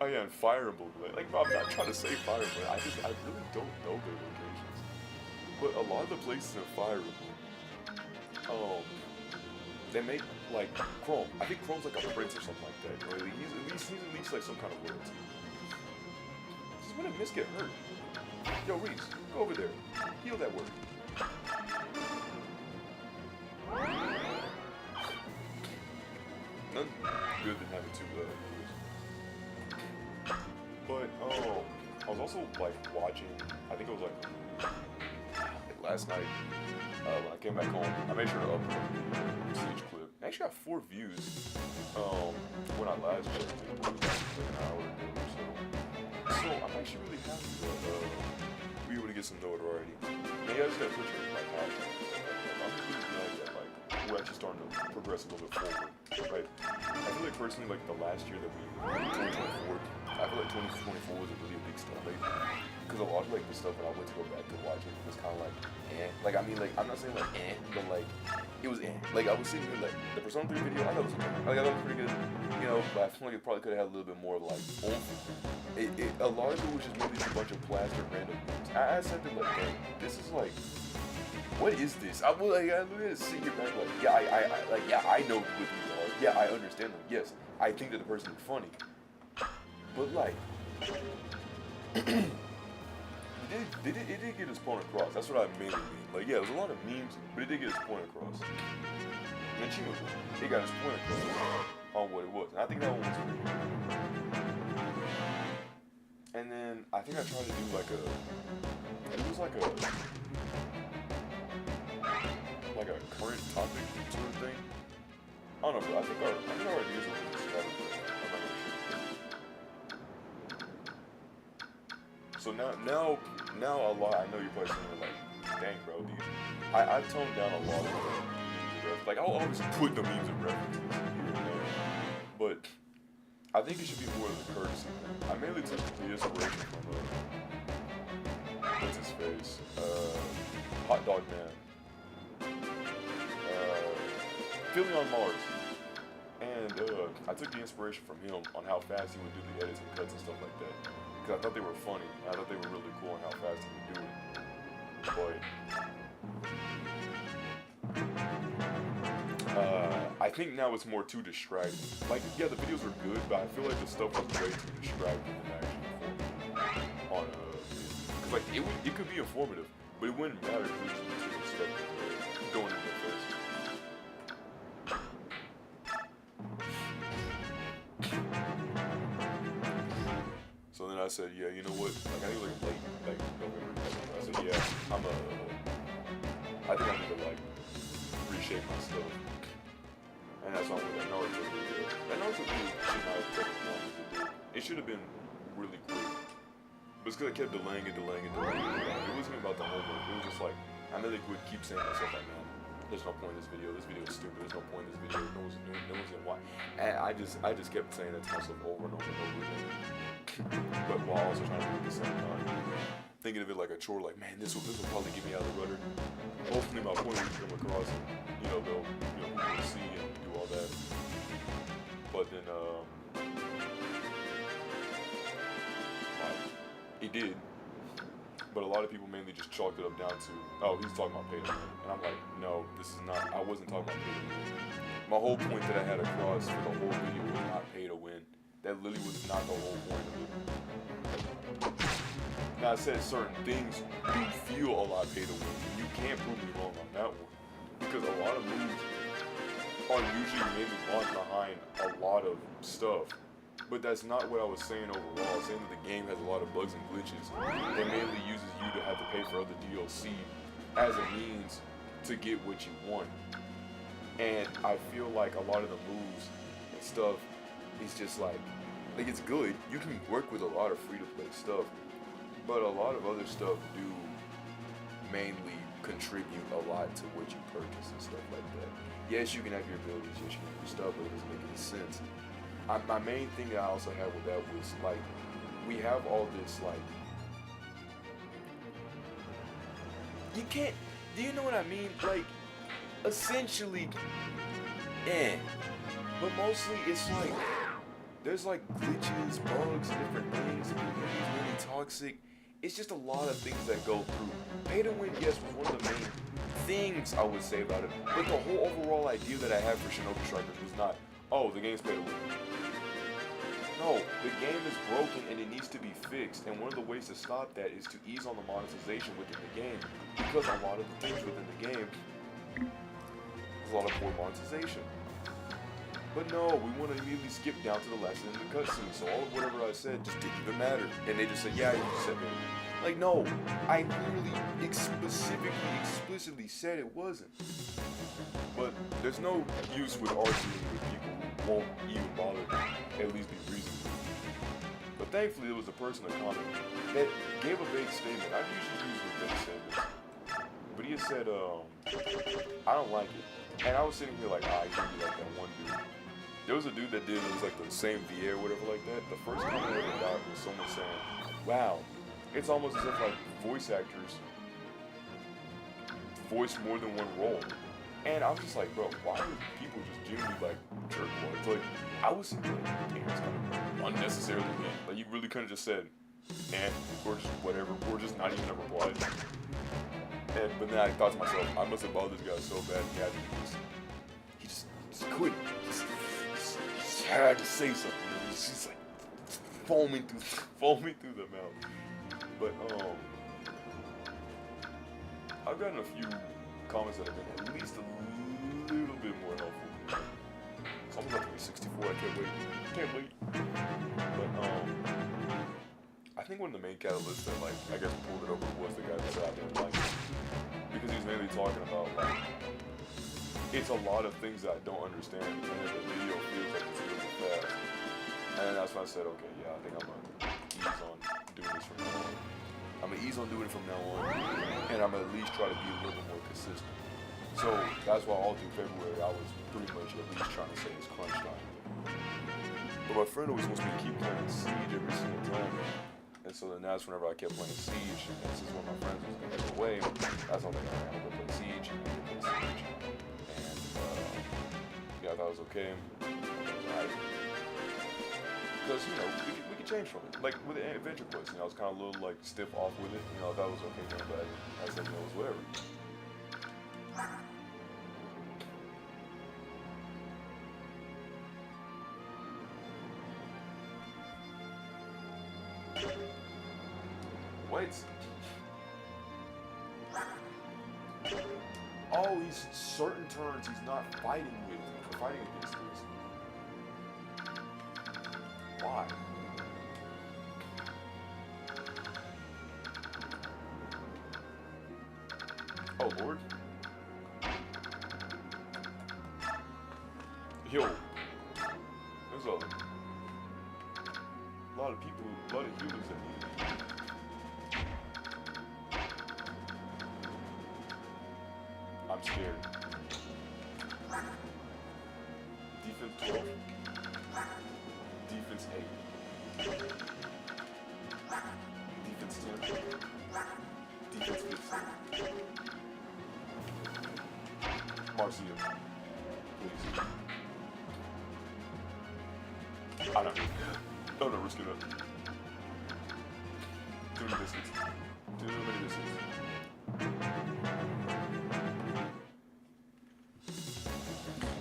oh yeah, and Fire Emblem. Like, bro, I'm not trying to say Fire Emblem. I really don't know their locations. But a lot of the places in Fire Emblem, they make like Chrome. I think Chrome's like a prince or something like that. Or he's at least like some kind of royalty. Just when did Miss get hurt? Yo, Reese, go over there. Heal that word. None good than having two healers. But I was also like watching. I think it was like last night when I came back home. I made sure to upload the Siege clip. I actually got 4 views. When I last checked it, it was like an hour ago or so. So I'm actually really happy that we were able to get some notoriety. Maybe I just gotta put your like hashtag. I'm really glad that like we're actually starting to progress a little bit forward. Right? I feel like personally, like the last year that we 2024, I feel like 2024 was a really big step lately. Because a lot of like the stuff that I went to go back to watching was kind of like, like I mean, like I'm not saying like but like it was Like I was sitting here like the Persona 3 video, I thought it was okay. Like I thought it was pretty good, you know. But I feel like it probably could have had a little bit more like oomph. A lot of it was just really just a bunch of plastered random memes. I said to like, dang, this is like, what is this? I was like, I literally sit here back like, I know what these are. Yeah, I understand them. Yes, I think that the person is funny. But like, it did get its point across. That's what I mainly mean. Like, yeah, it was a lot of memes, but it did get its point across. And she was, it got its point across on what it was. And I think that one was pretty good. And then I think I tried to do like it was like a current topic sort of thing. I don't know, but I think our ideas are really scattered. I'm not really sure. So now a lot. I know you're probably saying like, dang, bro, dude. I've toned down a lot of the memes and references. Like I'll always put the memes and references here and there, but I think it should be more of the courtesy thing. I mainly took the inspiration from what's his face, Hot Dog Man, Philly on Mars. And I took the inspiration from him on how fast he would do the edits and cuts and stuff like that. Because I thought they were funny, and I thought they were really cool on how fast he would do it. But I think now it's more too distracting. Like, yeah, the videos were good, but I feel like the stuff was way too distracting than actually informative. Because like it could be informative, but it wouldn't matter if it was just too much stuff going in their face. So then I said, yeah, you know what? Like I think it was like late, like November. I said, yeah, I think I need to like reshape my stuff. And that's why I'm with that Naruto video. That Naruto video should not have taken as long as it did. It should have been really quick. But it's because I kept delaying it. It wasn't even about the homework. It was just like, I really would keep saying to myself like, man, there's no point in this video. This video is stupid. There's no point in this video. No one's gonna watch. And I just kept saying that to myself over and over and over again. But while also trying to do it at the same time. Thinking of it like a chore, like, man, this will probably get me out of the rudder. Hopefully my point will come across and, people will see and do all that. But then, it did. But a lot of people mainly just chalked it up down to, oh, he's talking about pay to win. And I'm like, no, this is not, I wasn't talking about pay to win. My whole point that I had across for the whole video was not pay to win. That literally was not the whole point of it. Now I said certain things do feel a lot pay to win. You can't prove me wrong on that one. Because a lot of moves are usually maybe launched behind a lot of stuff. But that's not what I was saying overall. I was saying that the game has a lot of bugs and glitches that mainly uses you to have to pay for other DLC as a means to get what you want. And I feel like a lot of the moves and stuff is just like it's good. You can work with a lot of free-to-play stuff, but a lot of other stuff do mainly contribute a lot to what you purchase and stuff like that. Yes, you can have your abilities, yes, you can have your stuff, but it doesn't make any sense. My main thing that I also had with that was like, we have all this like, you can't, do you know what I mean? Like, essentially, but mostly it's like, there's like glitches, bugs, and different things, and it's really toxic. it's just a lot of things that go through. Pay to win, yes, was one of the main things I would say about it. But the whole overall idea that I had for Shinobi Strikers was not, oh, the game's pay to win. No, the game is broken and it needs to be fixed. And one of the ways to stop that is to ease on the monetization within the game. Because a lot of the things within the game, there's a lot of poor monetization. But no, we want to immediately skip down to the lesson in the cutscene. So all of whatever I said just didn't even matter. And they just said, yeah, you just said that. Like, no, I literally explicitly said it wasn't. But there's no use with arguing with people who won't even bother to at least be reasonable. But thankfully, there was a person in the comment that gave a vague statement. I usually use with vague statements. But he had said, I don't like it. And I was sitting here like, he's gonna be like that one dude. There was a dude that did, it was like the same VA or whatever like that. The first comment I ever got was someone saying, wow, it's almost as if like voice actors voice more than one role. And I was just like, bro, why do people just genuinely like jerk ones? Like, I was thinking like, damn, it's kind of unnecessarily mean. Like, you really could have just said, or just whatever, or just not even have replied. But then I thought to myself, I must have bothered this guy so bad he just couldn't. He just had to say something. It was just like foaming through the mouth. But I've gotten a few comments that have been at least a little bit more helpful. It's almost up to 64. I can't wait. But I think one of the main catalysts that like I guess pulled it over was the guy that said I didn't like it. Because he's mainly talking about like it's a lot of things that I don't understand and the video feels like it's really fast. And that's when I said, okay, yeah, I think I'm gonna ease on doing this from now on. I'm gonna ease on doing it from now on, and I'm gonna at least try to be a little bit more consistent. So that's why all through February I was pretty much at least trying to say it's crunch time. But my friend always wants me to keep playing Siege every single time. And so then that's whenever I kept playing Siege, and since one of my friends was gonna go away, that's when I'm like, alright, I'm gonna play Siege, and I'm gonna play Siege. And yeah, I thought it was okay. I was alright. Because, you know, we could change from it. Like with the Adventure Quest, you know, I was kind of a little like stiff off with it. You know, I thought it was okay then, but I said, you know, it was whatever. Wait. Oh, he's certain turns he's not fighting with, fighting against this. Why? Oh Lord. Yo. There's a lot of people, a lot of humans that need me. I'm scared. Defense 12. Defense 8. Defense 10. Defense 15. Marcia, please. I'm not risking it. I'm not risking it. Too many biscuits. Too many biscuits.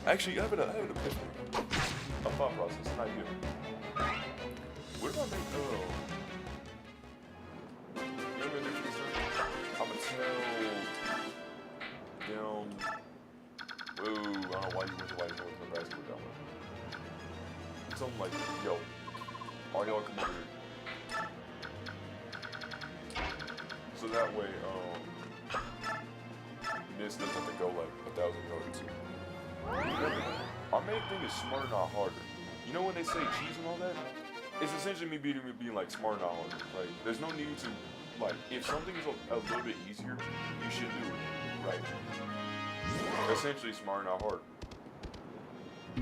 Actually, I have an epiphany. A thought process, an idea. What if I make, you know what I'm gonna do for this one? I'm gonna tell them, ooh, I don't know why you went to White North Nebraska with that one. Something like, yo, all y'all come over here. So that way, this doesn't have to go like 1,000 yards. Remember, our main thing is smarter, not harder. You know when they say cheese and all that? It's essentially me being like smarter, not harder. Like, there's no need to, like, if something is a little bit easier, you should do it, right? Essentially smarter, not harder.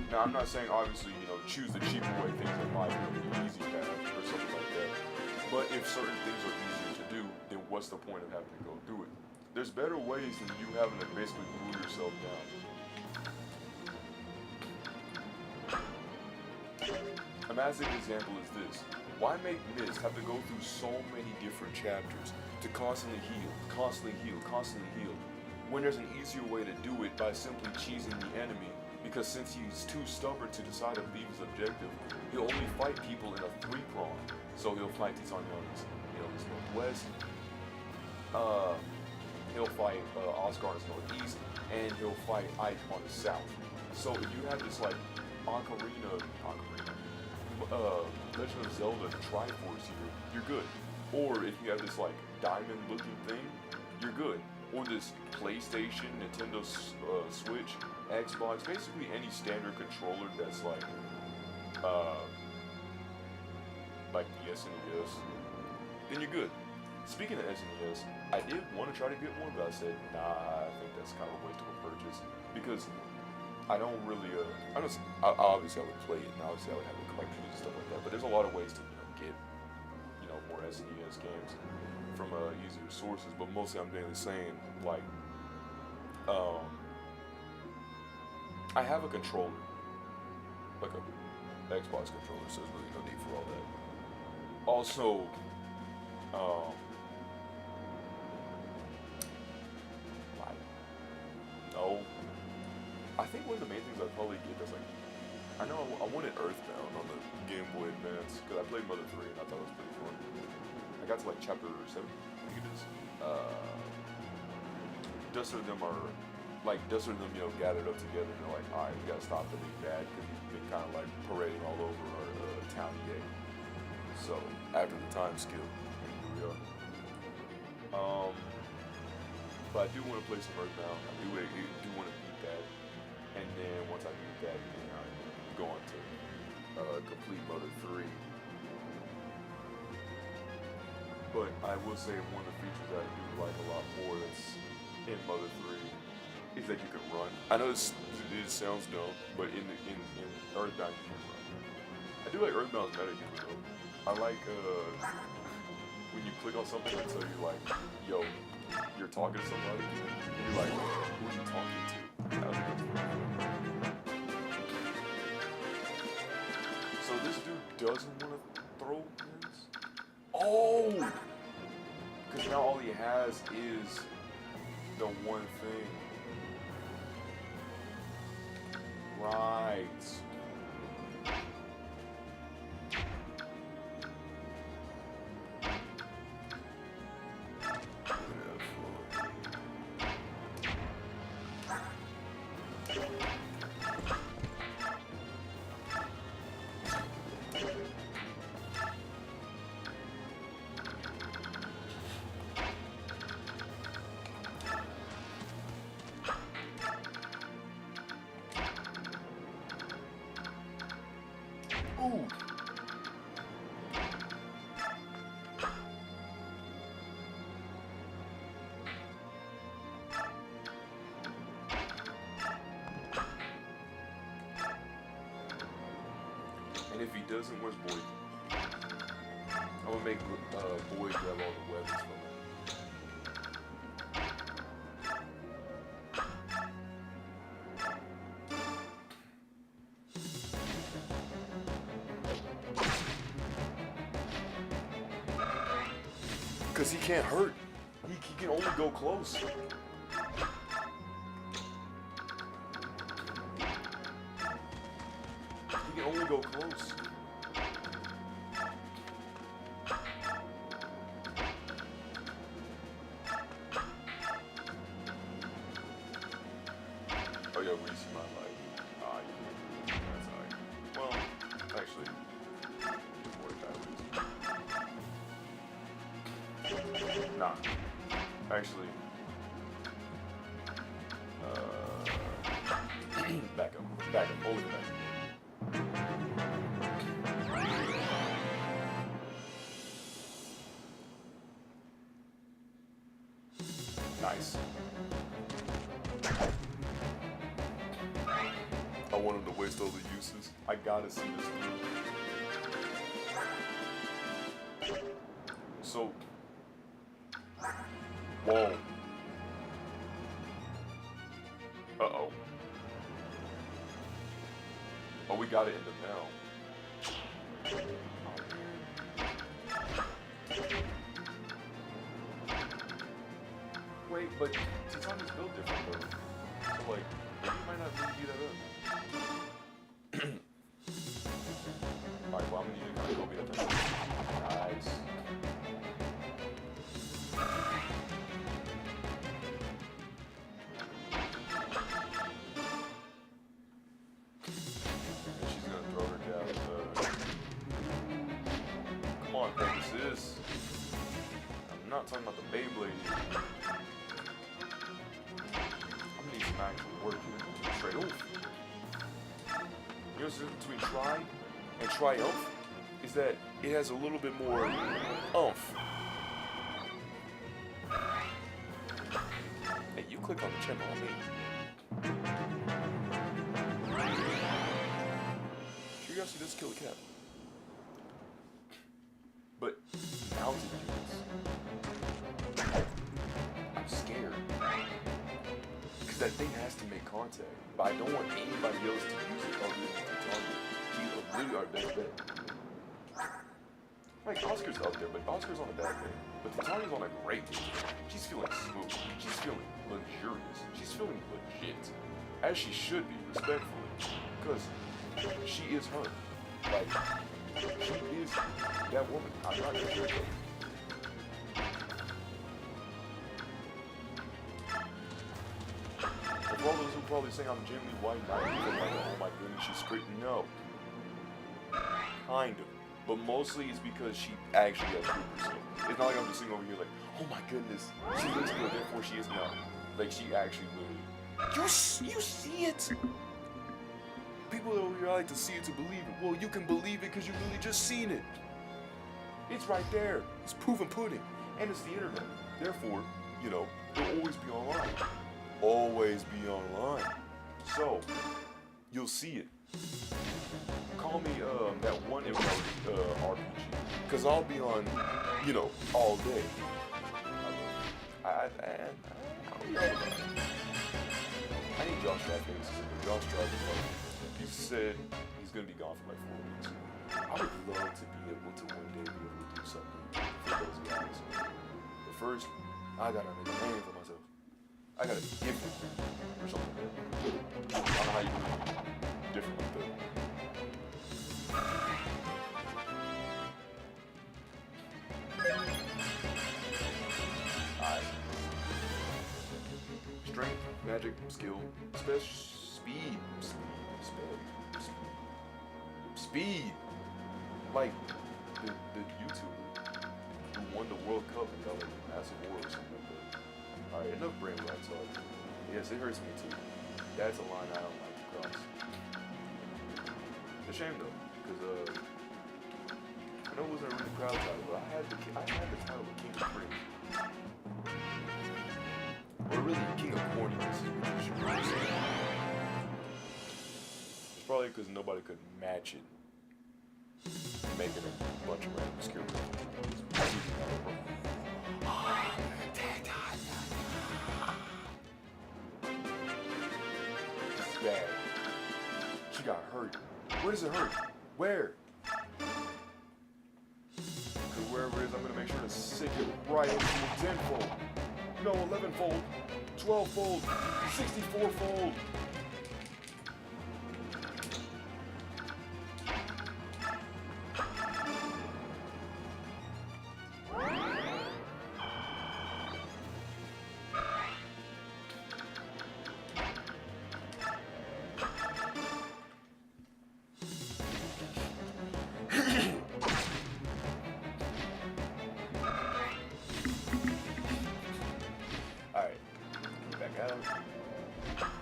Now, I'm not saying, obviously, you know, choose the cheaper way, things like mine, the easy path or something like that. But if certain things are easier to do, then what's the point of having to go through it? There's better ways than you having to basically glue yourself down. A massive example is this. Why make Mist have to go through so many different chapters to constantly heal, constantly heal, constantly heal, when there's an easier way to do it by simply cheesing the enemy? Because since he's too stubborn to decide to leave his objective, he'll only fight people in a three-prong. So he'll fight these on his northwest, he'll fight Oscar on his northeast, and he'll fight Ike on the south. So if you have this like Legend of Zelda Triforce here, you're good. Or if you have this like diamond looking thing, you're good. Or this PlayStation, Nintendo Switch, Xbox, basically any standard controller that's like the SNES, then you're good. Speaking of SNES, I did want to try to get one, but I said, nah, I think that's kind of a waste of a purchase because I don't really, obviously I would play it, and obviously I would have the cartridges and stuff like that, but there's a lot of ways to, get, more SNES games from easier sources, but mostly I'm mainly saying, like, I have a controller, like a Xbox controller, so there's really no need for all that. Also, I think one of the main things I'd probably get is like, I know I wanted Earthbound on the Game Boy Advance because I played Mother 3 and I thought it was pretty fun. I got to like chapter 7, I think it is. Dustin and them gathered up together and they're like, alright, we gotta stop the big bad because he's been kind of like parading all over our town today. So after the time skill, here we are. But I do want to play some Earthbound. I do want to beat that. And then once I beat that, then I'm going to complete Mother 3. But I will say one of the features that I do like a lot more that's in Mother 3 is that you can run. I know it sounds dumb, but in Earthbound you can run. I do like Earthbound's metagame though. I like when you click on something and tell you like, yo, you're talking to somebody, and you're like, who are you talking to? I was like, so this dude doesn't want to throw his? Oh! Because now all he has is the one thing. Right. Ooh. And if he doesn't, where's Boyd? I'm gonna make Boyd grab all the weapons from him. Because he can't hurt. He can only go close. He can only go close. Oh yeah, Reese might like. That's alright. Well, actually, more batteries. Nah. Actually, back up, hold it back. Nice. I want him to waste all the uses. I gotta see this through. So, whoa. Uh-oh. Oh, we gotta end up now. right, but Titania's built different though. So like, maybe you might not really beat that up. Alright, well I'm gonna need to kind of go beat that thing. Nice. And she's gonna throw her down. Come on, Pegasus. I'm not talking about the Beyblade here. I'm gonna need some actual work here. Straight off. You know what's the difference between try and triumph? Is that it has a little bit more oomph. Hey, you click on the channel on me. Curiosity does kill a cat. But mounted units, I'm scared. Because that thing has to make contact. But I don't want anybody else to use it other than Titania. She's really our best bet. Like, Oscar's up there, but Oscar's on a bad day. But Titania's on a great day. She's feeling smooth. She's feeling luxurious. She's feeling legit. As she should be, respectfully. Because she is her. Like, she is that woman. I'm not gonna sure though. For all those who probably think I'm genuinely white knight, like, oh my goodness, she's straight. No. Kind of. But mostly it's because she actually has good herself. It's not like I'm just sitting over here like, oh my goodness, she looks good, therefore she is not. Like, she actually literally. You see it? People over here like to see it to believe it. Well, you can believe it because you really just seen it. It's right there. It's proof and pudding. And it's the internet. Therefore, you know, it'll always be online. Always be online. So, you'll see it. Call me that one RPG. Because I'll be on, you know, all day. I need Josh Travis. Josh Travis, he said he's going to be gone for like 4 weeks. I would love to be able to one day be able to do something for those guys. But first, I got to make a name for myself. I got to be different or something like that. I don't know how you do it different like that. Alright. Strength, magic, skill, speed. Speed. Like the YouTuber who won the World Cup and got like a massive award or something like that. Alright, enough brain rot talk. Yes, it hurts me too. That's a line I don't like to cross. It's a shame though, because I know it wasn't a really proud title, but I had the title of King of Cream. Or really King of Corniness, which you should really say. It's probably because nobody could match it. Making a bunch of random obscure This is bad. She got hurt. Where does it hurt? Where? Because wherever it is, I'm going to make sure to sink it right into the 10-fold. No, 11-fold. 12-fold. 64-fold.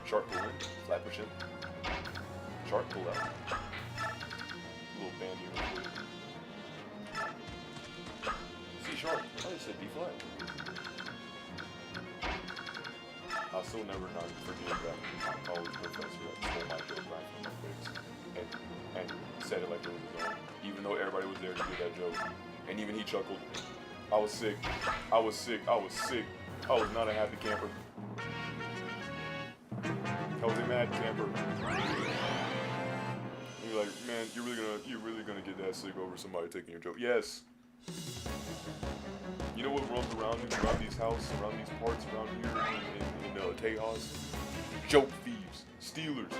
Sharp pull in, flat push in. Sharp pull out. Little band here. C sharp. I just said B flat. I'll still never not forget that. I always professor that stole my joke right from my face. And said it like it was his own. Even though everybody was there to get that joke. And even he chuckled. I was sick. I was sick. I was sick. I was not a happy camper. I was a mad camper. You're like, man, you're really gonna get that sick over somebody taking your joke. Yes. You know what clubs around these houses, around these parts around here in Tejas. Joke thieves, stealers.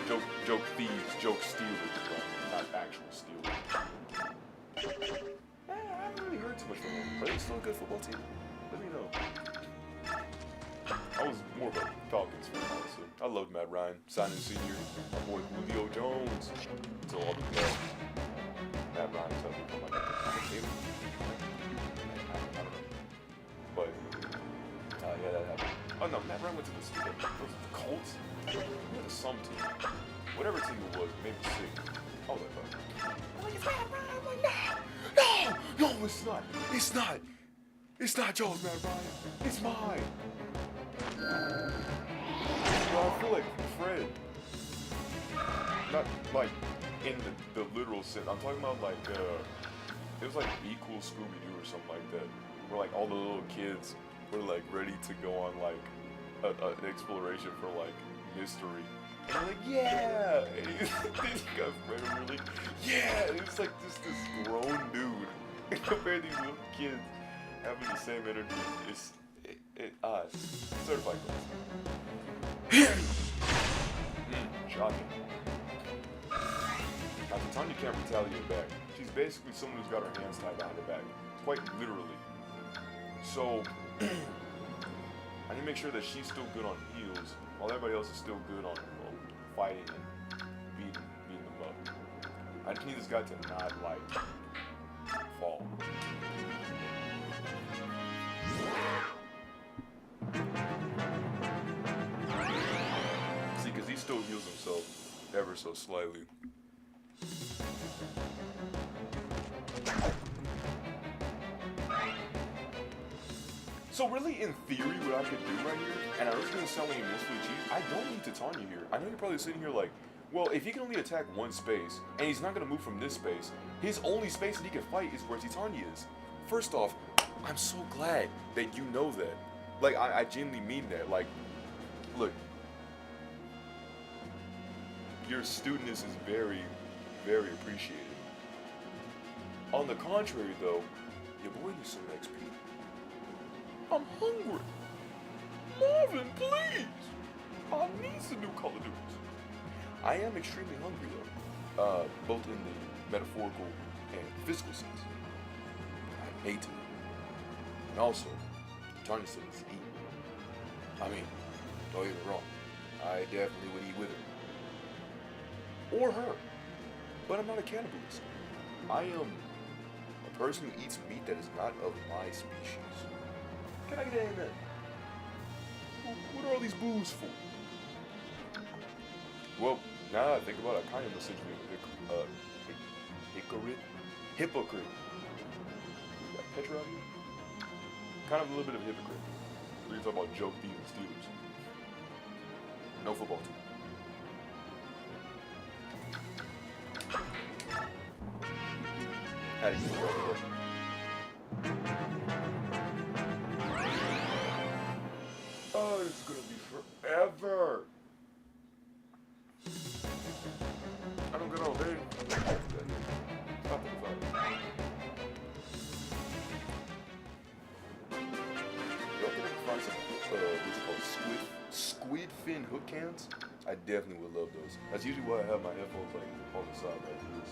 Joke thieves, joke stealers, not actual stealers. I haven't really heard too much from them. Are they still a good football team? Let me know. I was more of a Falcons fan, honestly. I loved Matt Ryan, signing senior. My boy Julio Jones. Until all the Matt Ryan told me, I'm like, I'm a team. I don't know. But, yeah, that happened. Oh no, Matt Ryan went to the Colts? He went to some team. Whatever team it was, maybe 6. I was like, oh, it's Matt Ryan. I'm like, no, it's not. It's not. It's not Joe's Matt Ryan. It's mine. Well, I feel like Fred. Not like in the literal sense. I'm talking about like it was like Be Cool Scooby-Doo or something like that. Where like all the little kids were like ready to go on like an exploration for like mystery. And I'm like, yeah! And this guy Fred really, yeah! And it's like just this grown dude compared to these little kids having the same energy. It's certified class. Shocking. Now, Tanya can't retaliate back. She's basically someone who's got her hands tied behind her back. Quite literally. So, I need to make sure that she's still good on heels, while everybody else is still good on fighting and beating them up. I just need this guy to not, like, fall. See, because he still heals himself ever so slightly. So really, in theory, what I could do right here, and I was going to sell any mystery cheese, I don't need Titania here. I know you're probably sitting here like, well, if he can only attack one space, and he's not going to move from this space, his only space that he can fight is where Titania is. First off, I'm so glad that you know that. Like, I genuinely mean that. Like, look, your studentness is very, very appreciated. On the contrary, though, your boy needs some XP. I'm hungry. Marvin, please. I need some new Call of Duties. I am extremely hungry, though, both in the metaphorical and physical sense. I hate to. And also, Tanya said it's eat. I mean, don't get me wrong. I definitely would eat with her. Or her. But I'm not a cannibalist. I am a person who eats meat that is not of my species. Can I get an amen? What are all these boos for? Well, now that I think about it, I kind of essentially hypocrite. Got Petra out here? Kind of a little bit of a hypocrite. We're talking about joke thieves and stealers. No football team. How do you feel about that? Oh, it's gonna be forever. I don't get all day. Stop it, fire. Y'all think I can find some, what's it called, squid fin hook cans? I definitely would love those. That's usually why I have my headphones like on the side like this.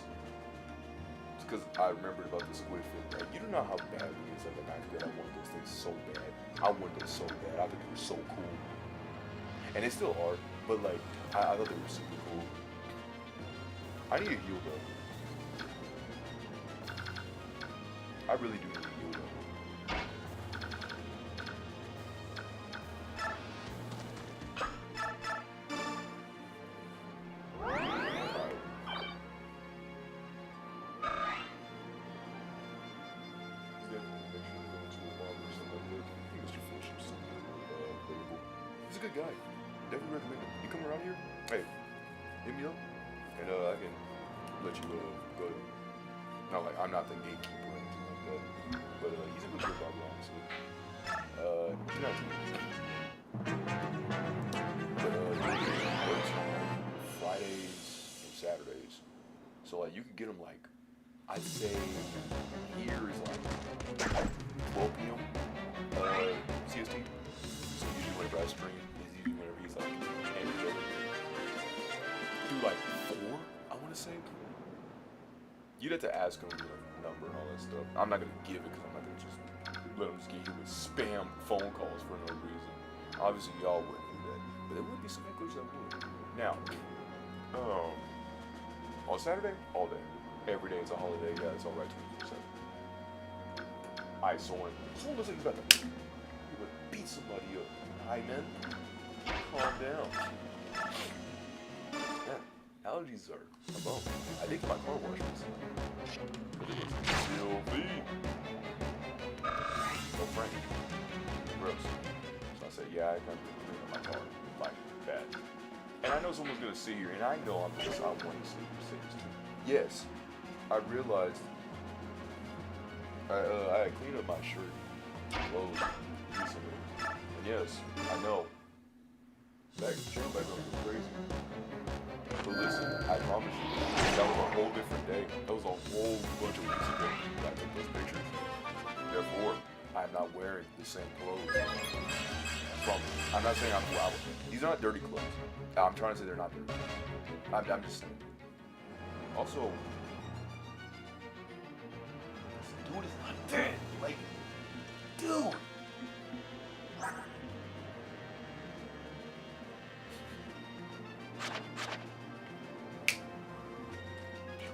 It's because I remembered about the squid fin. Like, you don't know how bad it is like a 9th grade. I wanted those things so bad. I wanted them so bad. I thought they were so cool. And they still are, but like, I thought they were super cool. I need a heal though. I really do need a heal though. He's a good guy. Definitely recommend him. You come around here, hey, hit me up, and I can let you go. Not like I'm not the gatekeeper or anything like that, but he's a good barber, honestly. He's not too bad. But he works on like Fridays and Saturdays, so like you could get him like, I'd say here is like 12 p.m. you'd have to ask him the number and all that stuff. I'm not gonna give it because I'm not gonna just let him just get hit with spam phone calls for no reason. Obviously, y'all wouldn't do that, but there would be some hecklers that would. Now, on Saturday, all day, every day is a holiday. Yeah, it's all right 24/7. Alright, Soren. Soren looks like he's about to beat somebody up. Hi, man. Calm down. Man, allergies are a bum. I did get my car washed recently. But it was filthy. Oh, Frank. Gross. So I said, yeah, I got to clean up my car. Like, bad. And I know someone's going to see you, and I know I want to see your face too. Yes, I realized I had cleaned up my shirt and clothes recently. And yes, I know. Channel background was crazy. But listen, I promise you, that was a whole different day. That was a whole bunch of weeks ago that I took those pictures. Therefore, I'm not wearing the same clothes. I'm not saying these are not dirty clothes. I'm trying to say they're not dirty. I'm just saying. Also, this dude is not dead. Like, dude.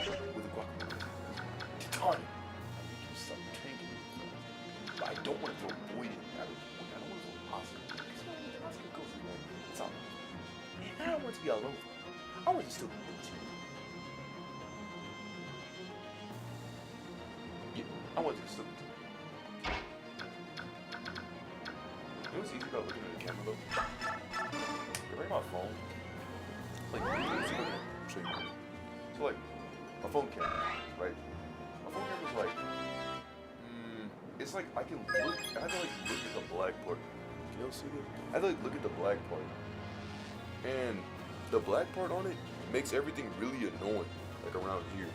With a guacamole. Darn it. I think you stop tanking it. But I don't want to avoid it. I don't want to go to the hospital. Because the hospital goes alone. It's all. And I don't want to be alone. I want to still be with you. Yeah, I want to still be with you. You know what's easy about looking at the camera though? I bring my phone. Like, so like, my phone camera, right? My phone camera's like, it's like I can look. I have to like look at the black part. Can y'all see that? I have to like look at the black part, and the black part on it makes everything really annoying, like around here.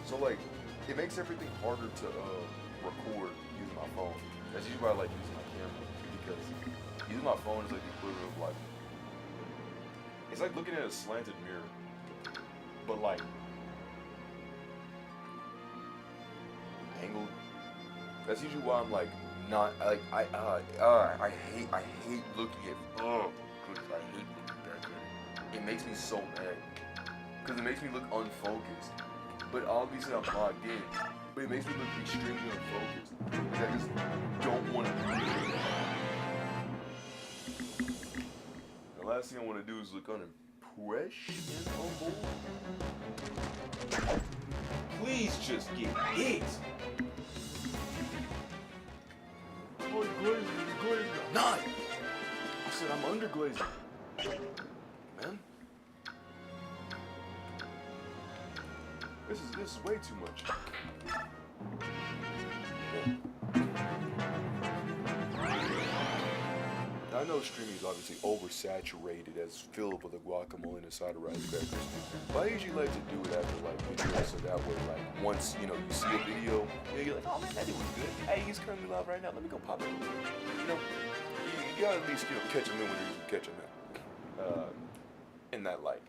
So like, it makes everything harder to record using my phone. That's usually why I like using my camera, because using my phone is like the equivalent of like, it's like looking at a slanted mirror, but like angled. That's usually why I'm like not like I hate looking at I hate looking back at it. It makes me so mad because it makes me look unfocused. But obviously I'm logged in. But it makes me look extremely unfocused because I just don't want to do it. The last thing I want to do is look unimpressed and humble. Please just get hit. Glazing. Not! I said I'm under glazing. Man. This is way too much. Yeah. Now, I know streaming is obviously oversaturated as filled with the guacamole and the side of rice crackers. But I usually like to do it after like videos, so that way like once you see a video, you're like, oh man, that dude was good. Hey, he's currently live right now. Let me go pop it. You gotta at least catch him in when you catch him in. In that like,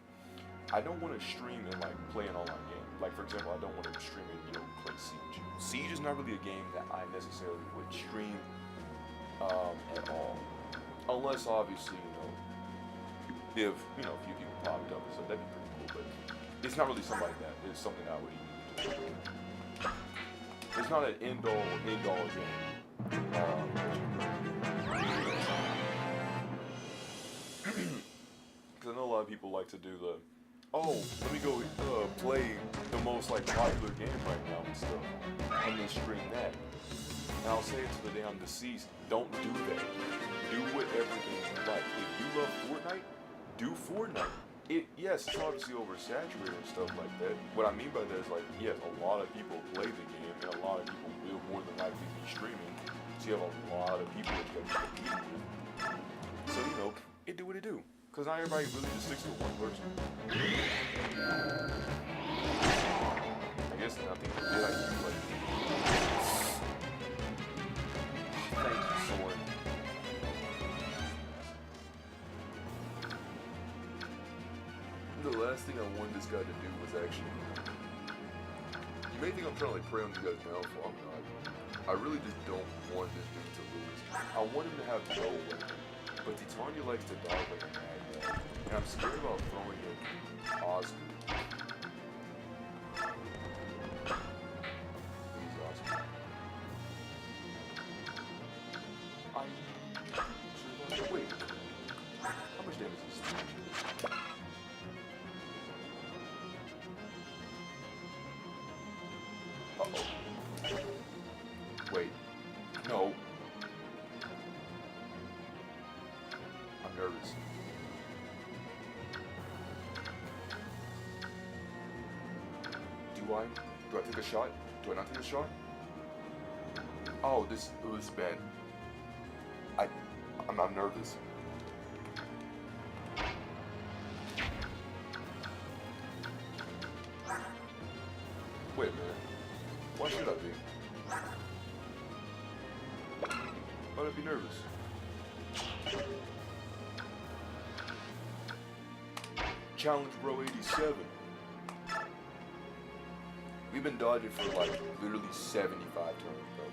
I don't want to stream and like play an online game. Like for example, I don't want to stream and play Siege. Siege is not really a game that I necessarily would stream at all. Unless obviously, if a few people popped up and stuff, that'd be pretty cool, but it's not really something like that. It's something I would even do. It's not an end-all game. Because I know a lot of people like to do let me go play the most like popular game right now and stuff, and then stream that. And I'll say it to the day I'm deceased, don't do that. Do whatever game you like. If you love Fortnite, do Fortnite. Yes, it's obviously oversaturated and stuff like that. What I mean by that is like, yes, a lot of people play the game, and a lot of people will more than likely be streaming. So you have a lot of people that you can compete with. So it do what it do. Because not everybody really just sticks to one person. I guess nothing did I do like. Thank you, Soren. The last thing I wanted this guy to do was actually You may think I'm trying to like prey on you guys' downfall. I'm not. I really just don't want this dude to lose. I want him to have no weapon. But Titania likes to dodge like a madman. And I'm scared about throwing in Oscar. Please, Oscar. Wait. How much damage is this? Uh-oh. Wait. No. I'm nervous. Do I take a shot? Do I not take a shot? Oh, this is bad. I'm nervous. Wait a minute. Why should I be? Why'd I be nervous? Challenge Bro 87. We've been dodging for like literally 75 turns, bro.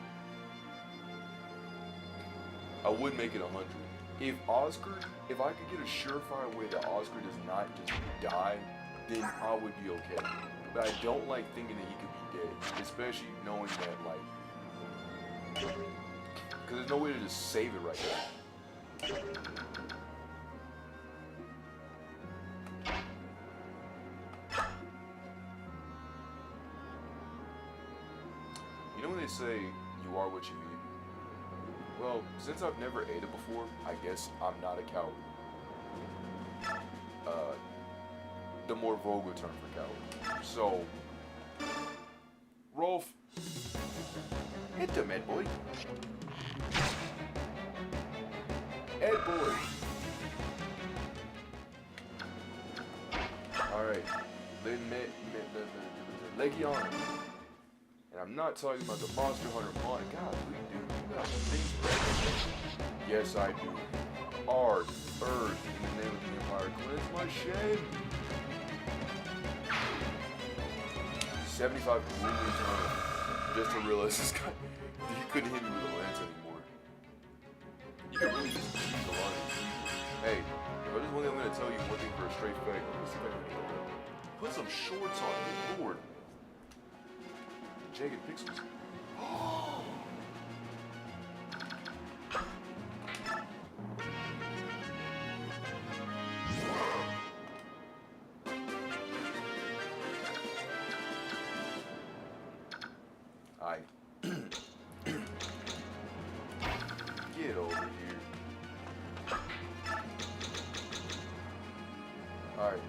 I would make it 100. If I could get a surefire way that Oscar does not just die, then I would be okay. But I don't like thinking that he could be dead, especially knowing that like, because there's no way to just save it right now. You know when they say you are what you eat? Well, since I've never ate it before, I guess I'm not a coward. The more vulgar term for coward. So, Rolf, hit them, Ed boy. Ed boy. Alright, Legion. And I'm not talking about the Monster Hunter mod. God, we do. You got things ready. Yes, I do. Ard, Earth, in the name of the Empire, cleanse my shame. 75 grueling turns. Just to realize this guy, he couldn't hit me with a lance anymore. You can really just cheese a lot of people. Hey, but this one thing I'm going to tell you one thing for a straight fact. Let me see if I can get that. Put some shorts on, good lord. Jagged pixels. Get over here. Alright.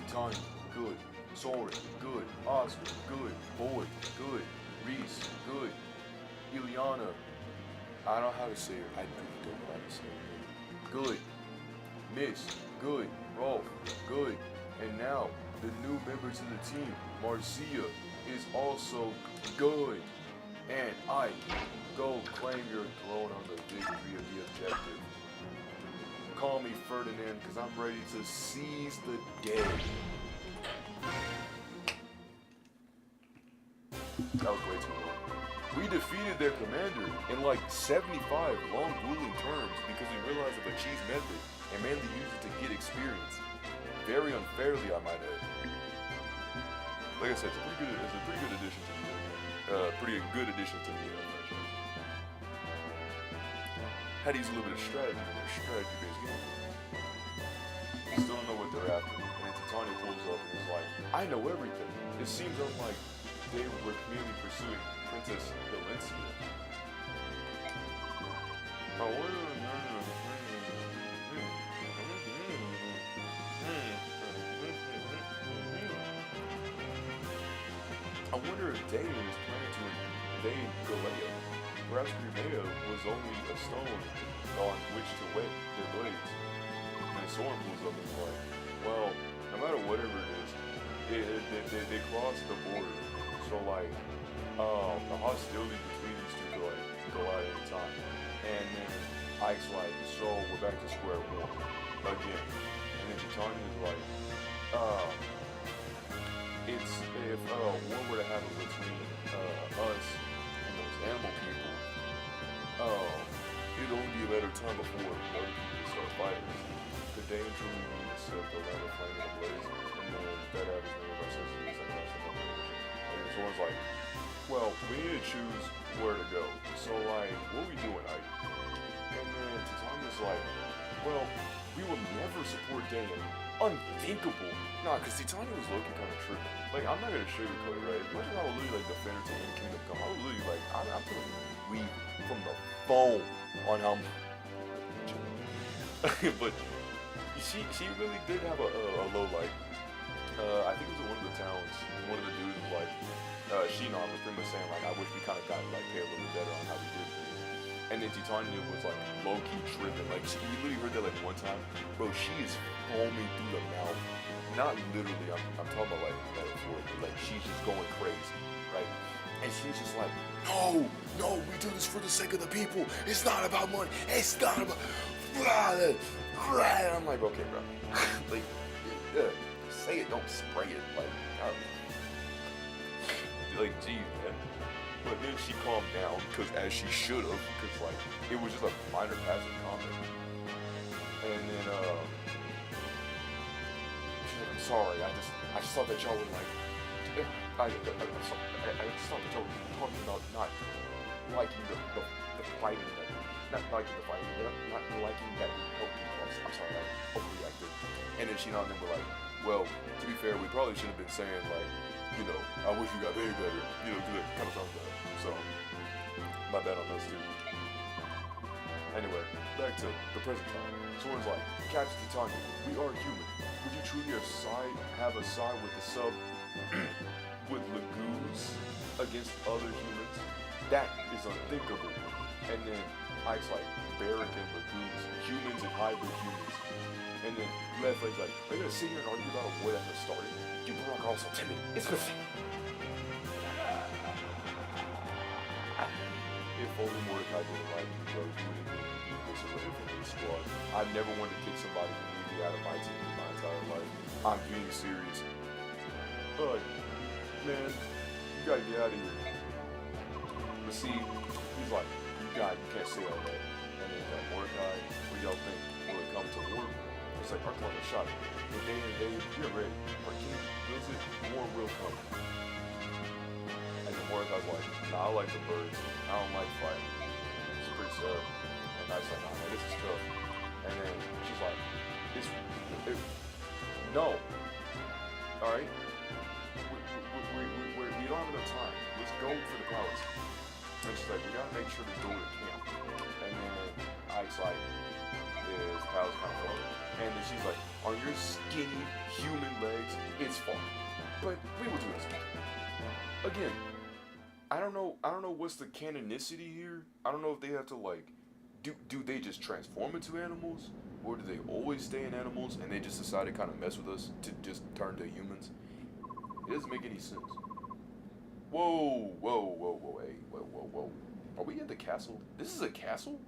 Titania, good. Soren, good. Oscar, good. Boyd, good. Reese, good. Ileana, I don't know how to say her. I really don't know how to say her. Good. Miss, good. Rolf, good. And now, the new member to the team, Marcia, is also good. And I go claim your throne on the victory of the objective. Call me Ferdinand, because I'm ready to seize the day. That was way too long. We defeated their commander in like 75 long grueling turns because we realized of a cheese method and mainly used it to get experience. Very unfairly, I might add. Like I said, it's a pretty good addition to the franchise. Had to use a little bit of strategy based game. Still don't know what they're after. And then Titania pulls up and is like, I know everything. It seems unlike they were merely pursuing Princess Valencia. I wonder if David is planning to invade Galea. Perhaps Grimea was only a stone on which to wet their blades. And Soren pulls up and is like, well, no matter whatever it is, they crossed the border. So like, the hostility between these two could like go out at any time. And then Ike's like, so we're back to square one again. And then Titania is like, it's if war were to happen between us and those animal people, it'd only be a matter of time before other people start fighting. The danger we need to set the land of flame in a blaze, and then that happens many of our citizens and that's the and someone's like, well, we need to choose where to go. So like, what are we doing, Ike? And then Titania's like, well, we will never support Dan. Unthinkable. Nah, because Titania was looking kind of tripping. Like, I'm not gonna sugarcoat it, right? As much as I would literally like defend her to end Kingdom Come, I would literally like, I'm gonna read from the phone on how. But she really did have a low light. I think it was in one of the towns. One of the dudes was like, Shinon was pretty much saying like, I wish we kind of got like paid a little bit better on how we did things. And then Titania was like low key tripping. Like you literally heard that like one time, bro. She is foaming through the mouth. Not literally. I'm talking about like metaphorically. Like she's just going crazy, right? And she's just like, no, we do this for the sake of the people. It's not about money. It's not about. And I'm like, okay, bro. Like, say it, don't spray it. Like, geez, man. But then she calmed down, because as she should have, because like it was just a minor passive comment. And then she's like, I'm sorry, I just thought that y'all were like, I'm sorry, I just thought that y'all were talking about not liking the fighting, not liking the fighting, not liking that we help people. I'm sorry, I overreacted. And then she and them were like, well, to be fair, we probably should have been saying like, you know, I wish you got paid better, you know, because that kind of sounds bad. So, my bad on those two. Anyway, back to the present time. Someone's like, Captain Titania, we are human. Would you truly have a side with the sub, with Lagoons against other humans? That is unthinkable. And then Ike's like, Barrack and Lagoons, humans and hybrid humans. And then Redflame's like, are you gonna sit here and argue about a war that just started? You Barack are also timid. It's pathetic. If only Mordecai didn't like you, bro, you wouldn't be this away from this squad. I've never wanted to kick somebody completely out of my team in my entire life. I'm being serious. But, man, you gotta get out of here. But see, he's like, you can't say all that. And then he's like, Mordecai, what do y'all think? Will it come to war? It's like, our clock is shot. The day and day, you're ready. Our king wills it, war will come. And then Mordecai's like, nah, I like the birds. I don't like fighting. It's pretty sad. And I was like, nah, man, this is tough. And then she's like, no. Alright? We don't have enough time. Let's go for the palace. And she's like, we gotta make sure to go to camp. And then Ike's like, his palace kind of far. And then she's like, on your skinny human legs, it's far. But we will do this. Again, I don't know what's the canonicity here. I don't know if they have to like, do they just transform into animals? Or do they always stay in animals and they just decide to kind of mess with us to just turn to humans? It doesn't make any sense. Whoa, hey, whoa. Are we at the castle? This is a castle?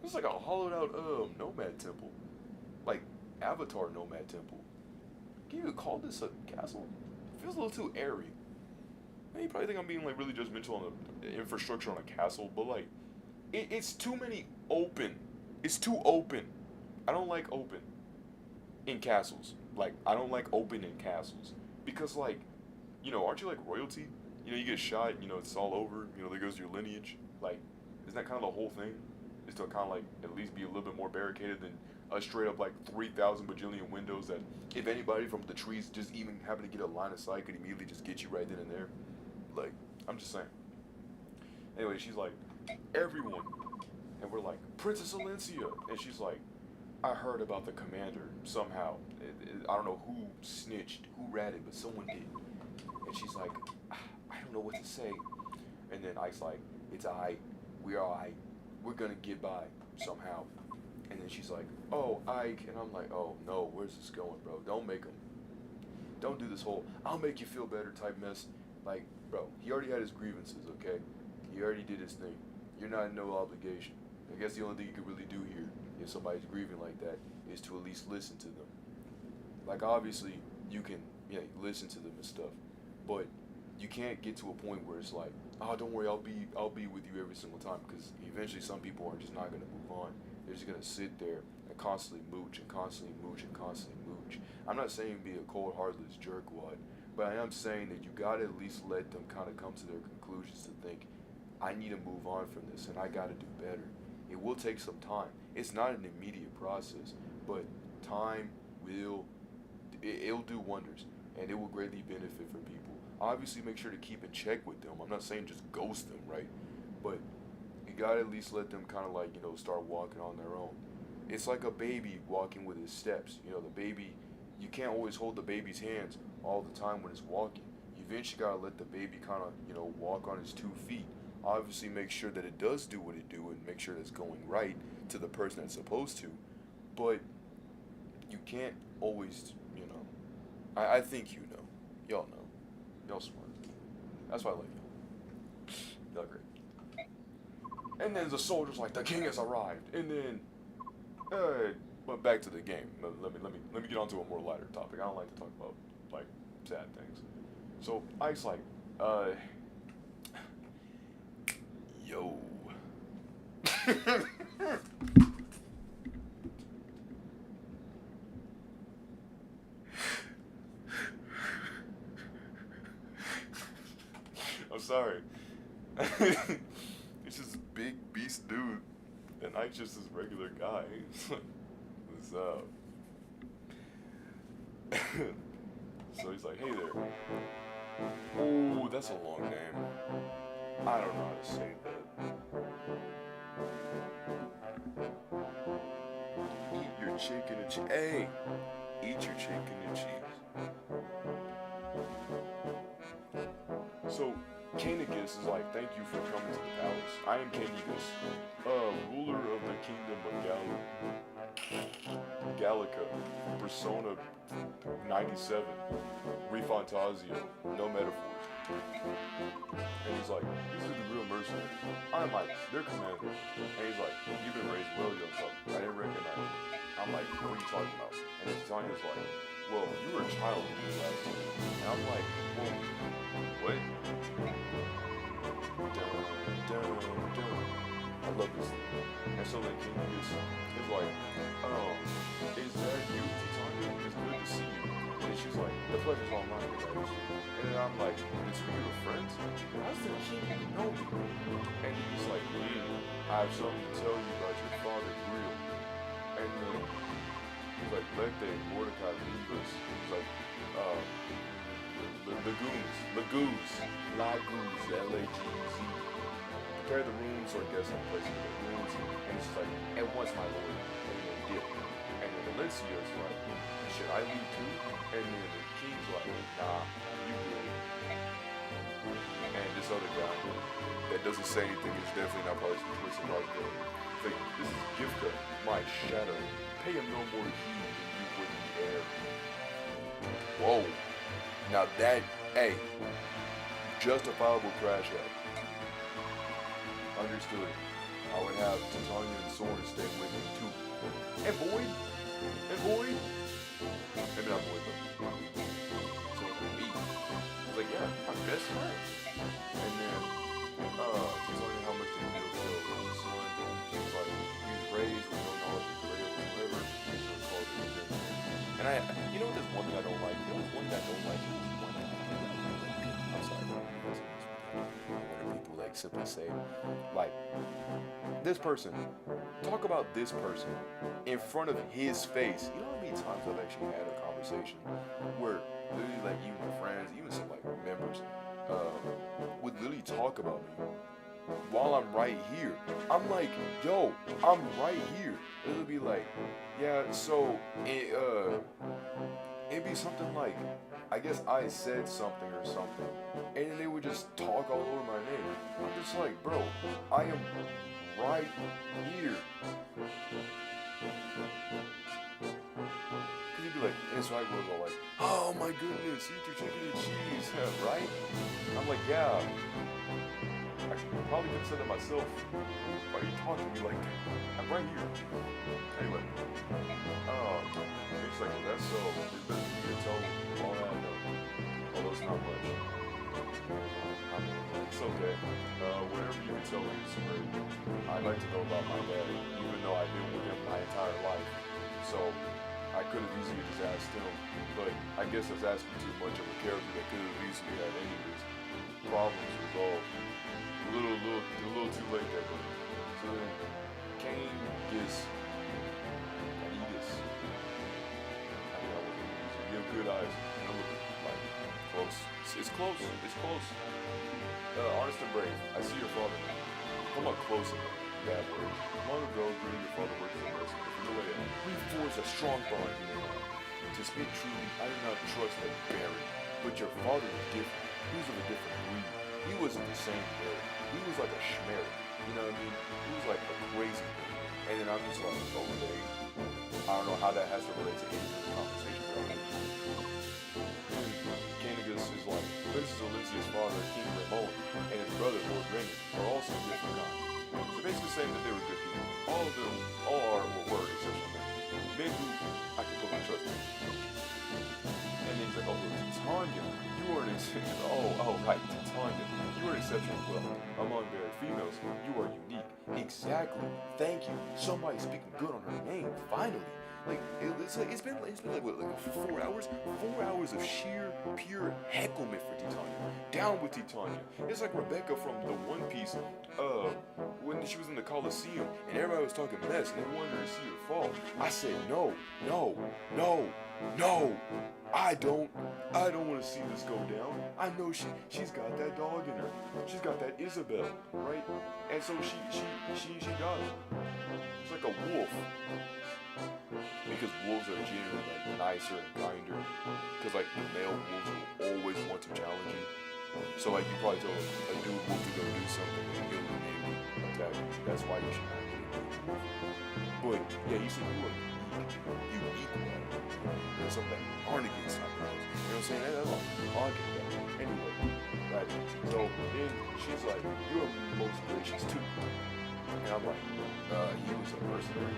This is like a hollowed out nomad temple. Like Avatar nomad temple. Can you even call this a castle? It feels a little too airy. You probably think I'm being like really judgmental on the infrastructure on a castle, but like it's too many open. It's too open. I don't like open in castles. Like I don't like open in castles because like, you know, aren't you like royalty? You know, you get shot, you know, it's all over. You know, there goes your lineage. Like, isn't that kind of the whole thing? Is to kind of like at least be a little bit more barricaded than a straight up like 3,000 bajillion windows that if anybody from the trees just even happen to get a line of sight could immediately just get you right then and there. Like, I'm just saying. Anyway, she's like, everyone. And we're like, Princess Alencia. And she's like, I heard about the commander somehow. I don't know who snitched, who ratted, but someone did. And she's like, I don't know what to say. And then Ike's like, it's alright. We're alright. We're gonna get by somehow. And then she's like, oh, Ike. And I'm like, oh, no, where's this going, bro? Don't make him. Don't do this whole, I'll make you feel better type mess. Like, bro, he already had his grievances, okay? He already did his thing. You're not in no obligation. I guess the only thing you could really do here, if somebody's grieving like that, is to at least listen to them. Like, obviously, you can, listen to them and stuff. But you can't get to a point where it's like, oh, don't worry, I'll be with you every single time, because eventually some people are just not gonna move on. They're just gonna sit there and constantly mooch and constantly mooch and constantly mooch. I'm not saying be a cold, heartless jerkwad, but I am saying that you gotta at least let them kind of come to their conclusions to think, I need to move on from this and I gotta do better. It will take some time. It's not an immediate process, but time it'll do wonders, and it will greatly benefit for people. Obviously, make sure to keep in check with them. I'm not saying just ghost them, right? But you gotta at least let them kind of like, start walking on their own. It's like a baby walking with his steps. The baby, you can't always hold the baby's hands all the time when it's walking. You eventually gotta let the baby kind of, walk on his 2 feet. Obviously, make sure that it does do what it do and make sure that it's going right to the person that's supposed to. But you can't always, I think y'all know, y'all smart. That's why I like y'all. Y'all great. And then the soldier's like, the king has arrived. And then, but back to the game. Let me get on to a more lighter topic. I don't like to talk about like sad things. So Ike's like, yo. I'm sorry. It's just a big beast dude, and Ike's just this regular guy. What's up? So he's like, hey there. Oh, that's a long name. I don't know how to say that. Eat your chicken and cheese. Hey! Eat your chicken and cheese. So, Canicus is like, thank you for coming to the palace. I am Canicus, ruler of the kingdom of Gallica, Persona 97, Refantasio, no metaphors. And he's like, these are the real mercenaries. I'm like, their commander. And he's like, you've been raised well, young fella. I didn't recognize you. I'm like, what are you talking about? And then Tanya's like, well, you were a child when you last seen me. And I'm like, well, what? I love this thing. And so then King is like, oh, is that you, Tanya? It's good to see you. And she's like, the pleasure's all mine, your majesty. And then I'm like, the two of you are friends? How's the king even know me? And he's like, I have something to tell you about your father, Grill. And then he's like, let the Mordecai leave us. He's like, Lagoons, L-A-G-Z. Prepare the rooms or guests on placing the rooms. And it's just like, at once, my lord. And then dip. And then Valencia's like, should I leave too? And then the king's like, nah, you good. And this other guy that doesn't say anything is definitely not probably some twisted possibility. Like, this is Gifka, my shadow. Pay him no more heed than you would the air. Whoa. Now that, hey, justifiable crash out. Understood. I would have Titania and Soren stay with him too. And Boyd? Maybe not Boyd, but so me. I was like, yeah, my best friend. And then, Titania, how much did you feel about his son? She was like, he was raised with no knowledge of Grail whatsoever. And so called it. And there's one thing I don't like. I'm sorry, bro. When people like simply say, like, this person, talk about this person in front of his face. You know how many times I've actually had a conversation where literally like even my friends, even some like members, would literally talk about me while I'm right here. I'm like, yo, I'm right here. It'll be like, yeah, so it'd be something like, I guess I said something or something, and then they would just talk all over my name. I'm just like, bro, I am right here. Cause he'd be like, and so I was all like, oh my goodness, eat your chicken and cheese, right? I'm like, yeah. I probably could have said that myself. Why are you talking to me like that? I'm right here. Anyway. It's like, that's so. It's better to be a tone. All that, although it's not much. It's okay. Whenever you can tell me a story, I'd like to know about my dad, even though I've been with him my entire life. So I could have easily just asked him, but I guess I was asking too much of a character that could have easily had any of his problems resolved. A little too late there, but so then Cain gets Canegus. I mean, I wasn't easy. You have good eyes. I'm looking like close. It's close. It's close. Honest and brave. I see your father. Come up closer. Bad word. Long ago, Green, your father worked for us. We forged a strong bond. To speak truly, I did not trust that Barry, but your father was different. He was of a different breed. He wasn't the same Barry. He was like a schmery. You know what I mean? He was like a crazy thing. And then I'm just like, okay. I don't know how that has to relate to any of the conversation that I'm having. Canagus is like Princess Alicia's father, King Ramon, and his brother, Lord Raymond, are also different kinds. So basically saying that they were good people. All of them, all are or were exceptional men. Men who I can put my trust in. And then he's like, oh, Titania, you are an exception. Oh, right, Titania, you are an exception as well. Among married females, you are unique. Exactly. Thank you. Somebody speaking good on her name, finally. Like it's been like what, like 4 hours? 4 hours of sheer, pure hecklement for Titania. Down with Titania. It's like Rebecca from the One Piece, when she was in the Coliseum and everybody was talking mess and they wanted her to see her fall. I said no. I don't want to see this go down. I know she's got that dog in her. She's got that Isabel, right? And so she got it. It's like a wolf. Because wolves are generally like nicer and kinder. Because like the male wolves will always want to challenge you. So like you probably tell a dude wolf to go do something and he'll immediately attack you. That's why you should not get it. But yeah, you said you were unique. There's something that aren't against my guys. You know what I'm saying? That's all I can get. Anyway, right. So then she's like, you're most gracious too. And I'm like, he was a mercenary.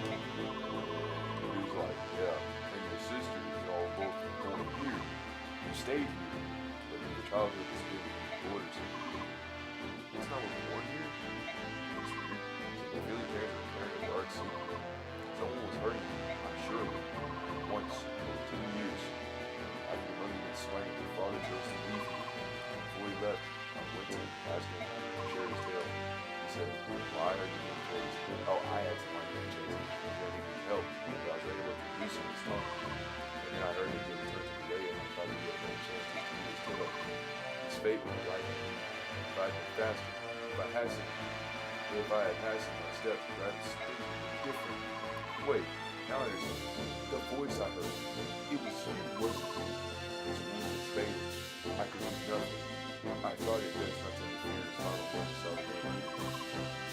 He was like, yeah, and your sister, y'all both born here. You stayed here, but in your childhood was given orders. It's not what born here. It's weird. The Billy Bears were carrying a dark secret. Someone was hurting me, I'm sure of it. Once, for 2 years, after the money had slain, your father chose to leave me. Before he left, I went to ask him to share his tale. He said, why are you being chased? Oh, I asked him why you being chased. He said he needed help, but I was able to produce him his tongue. And then I heard him get returned to the day, and I thought he had no chance to keep his tail. His fate was right. If I had been faster, if I had hastened my steps, perhaps things would be different. Wait, now I understand. The voice I heard, it was you, wasn't it? His wound was fatal. I could do nothing. I thought it best not to interfere in his final moments of the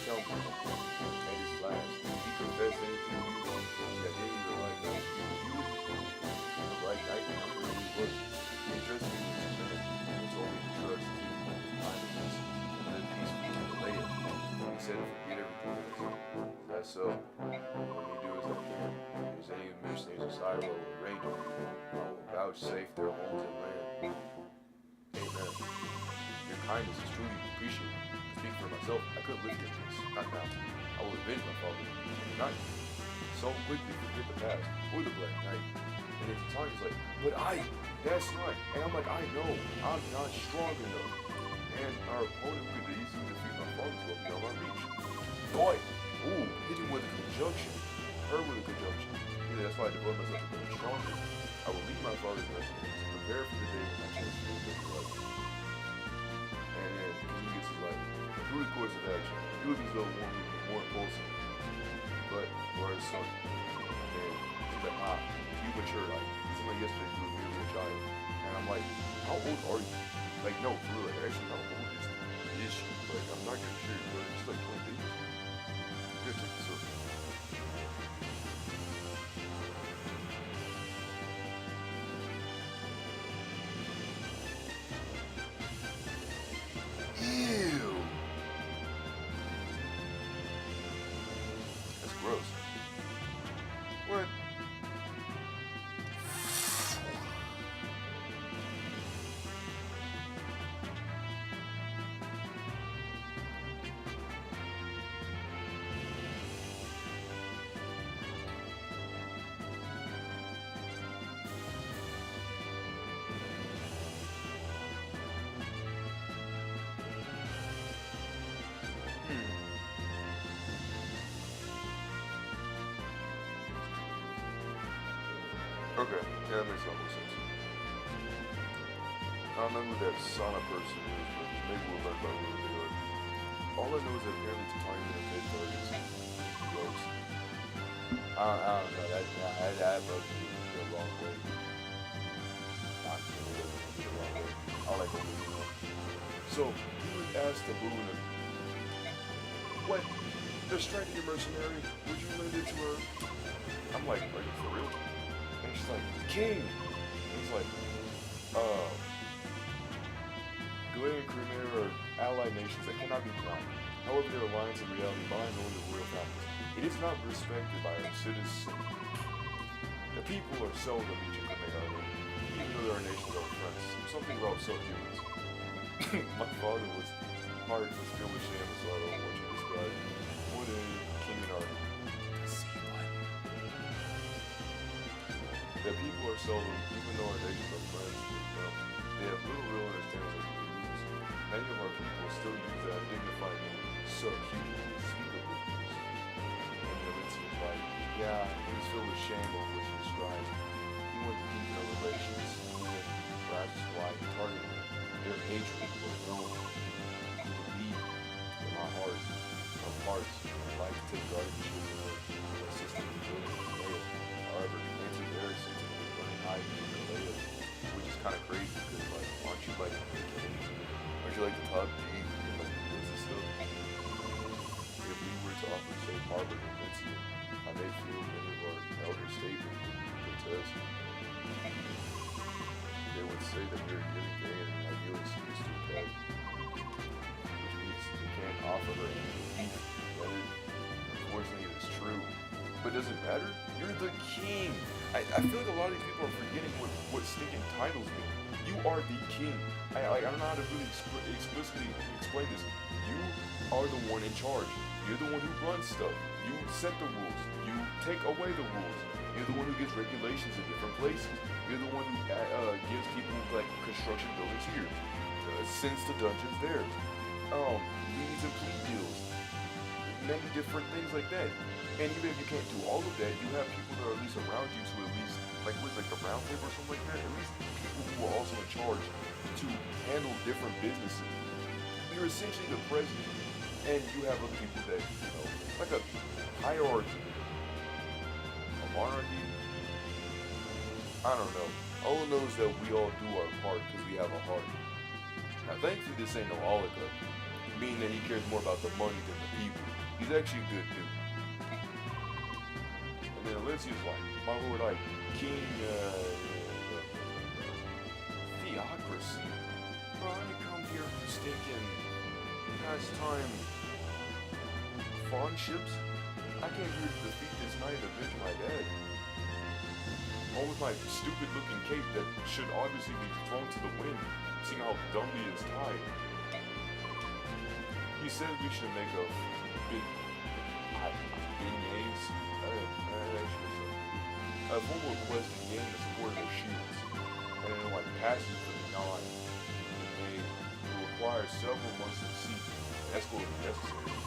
Tell me, at his last, he confessed anything to you? That day you were like, no, you the right night, and I'm really was. He addressed me with his man, and told me to trust him, kindness, and live peacefully in the layer. He said to forget everything else. Is that so? Let me do as I can. If there's any mercenaries of Cyro or Ranger, I will vouchsafe their homes and land. Amen. Your kindness is truly appreciated. To speak for myself, I couldn't live against this. Not now. I will avenge my father. Tonight. So quickly forget the past. Or the Black Knight. And then Titania's like, but that's not. And I'm like, I know. I'm not strong enough. And our opponent could easily defeat my father's will beyond my reach. Boy! Ooh, hit him with a conjunction. Her with a conjunction. Yeah, that's why I devote myself to being stronger. I will leave my father's message to prepare for the day when my chance to live his life. And then he gets his life. Through the course of action, he looks as though one would be more impulsive. But for his son. And she's like, you mature, like, it seemed like yesterday you were merely a child. And I'm like, how old are you? Like, no, for real, like, actually, how old is she? Like, I'm not gonna sure, but she's like 20. Good take the circle. Ew. That's gross. What? Okay, yeah, that makes a lot more sense. I don't know who that sauna person is, but maybe we'll learn about who they are. All I know is that apparently Titania and Pit Guardians, which is gross. I don't know, that rubbed me the wrong way. Not the wrong way. I like what we do. So, you would ask the Luna, what? They're striking your mercenary? Would you lend it to her? I'm like, are you for real? And she's like, King! And he's like, Glen and Cremere are allied nations that cannot be blind. However, their alliance in reality bind only the royal families. It is not respected by our citizens. The people are seldom each in Cremere, even though there are nations that are friends. Something about subhumans. My father was heart was filled with shame and sorrow of what you described. More than any king in our the people are seldom, even though our nations are friends with them, they have little real understanding of the news. Many of our people still use that dignified name, subhuman, unspeakable news. And Yelitsi was like, yeah, he was filled with shame over what you described. He went to deep in our relations, even perhaps why he targeted them. Their hatred was known to the deep in my heart, of hearts, like to take guardianship of the system of building and mail. However, very sensitive running high in the which is kind of crazy because like aren't you like the top G in like this stuff? If we were to offer safe harbor to Vincian, I may feel many of our elder statesmen would protest. They would say that we're giving day and an ideal excuse to attack, which means we can't offer her any relief. Unfortunately, it's true. But does it matter? You're the king. I feel like a lot of these people are forgetting what stinking titles mean. You are the king. I don't know how to really explicitly explain this. You are the one in charge. You're the one who runs stuff. You set the rules. You take away the rules. You're the one who gives regulations in different places. You're the one who gives people like construction buildings here. Sends the dungeons there. Leads and plea deals. Many different things like that. And even if you can't do all of that, you have people that are at least around you to at least, like what's like the round table or something like that, at least people who are also in charge to handle different businesses. You're essentially the president, and you have other people that, you know, like a hierarchy, a monarchy, I don't know. All I know is that we all do our part because we have a heart. Now thankfully this ain't no oligarch, meaning that he cares more about the money than the people. He's actually a good dude. And then Alessia's like, my lord, like, king, theocracy. Well, I didn't come here for stinking pastime fawn ships. I came here to defeat this knight and avenge my dad. All with my stupid looking cape that should obviously be thrown to the wind, seeing how dumbly it's tied. He said we should make a beignets, a formal quest to gain the support of their shields, and then like passage for the non. They will require several months of siege. Escort will be necessary.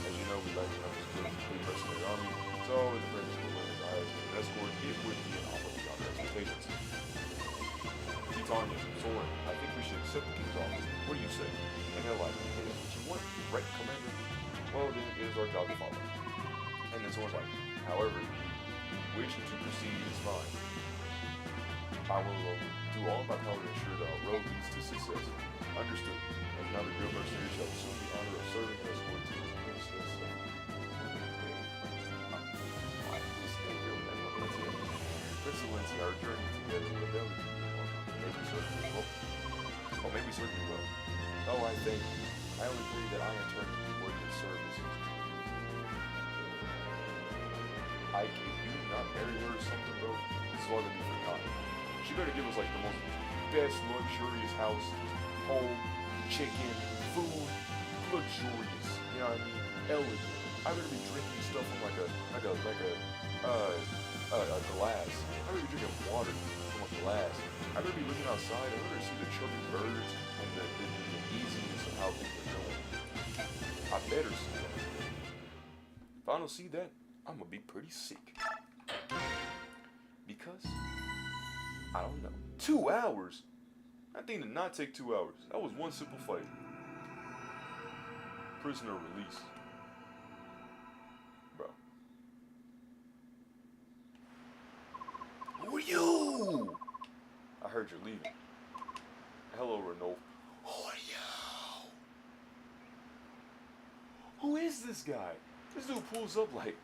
As you know, we like to have a complete mercenary army, so in the presence of Lana's eyes as an escort, it would be an offer beyond our expectations. Titania, Soren, I think we should accept the king's offer. What do you say? And they're like, hey, that's what you want, right, Commander? Well, then it is our job to follow. And then someone's like, however, wish to proceed is fine. I will do all in my power to ensure that our road leads to success. Understood. And now the real mercenary shall assume the honor of serving as escort to the princess of Princess Lindsay, our journey together will avail you. Maybe serve me well. Or maybe serve me well. Oh, I thank you. I only pray that I in turn be worthy of service. Ike, if you do not marry her or something, bro, this is all gonna be forgotten. She better give us like the most best luxurious house, home, chicken, food, luxurious. You know what I mean? Elegant. I better be drinking stuff from like a glass. I better be drinking water from a glass. I better be looking outside. I better see the chirping birds and the easiness of how things are going. I better see that. If I don't see that, I'm gonna be pretty sick. Because I don't know. 2 hours? That thing did not take 2 hours. That was one simple fight. Prisoner release. Bro. Who are you? I heard you're leaving. Hello, Renault. Who are you? Who is this guy? This dude pulls up like,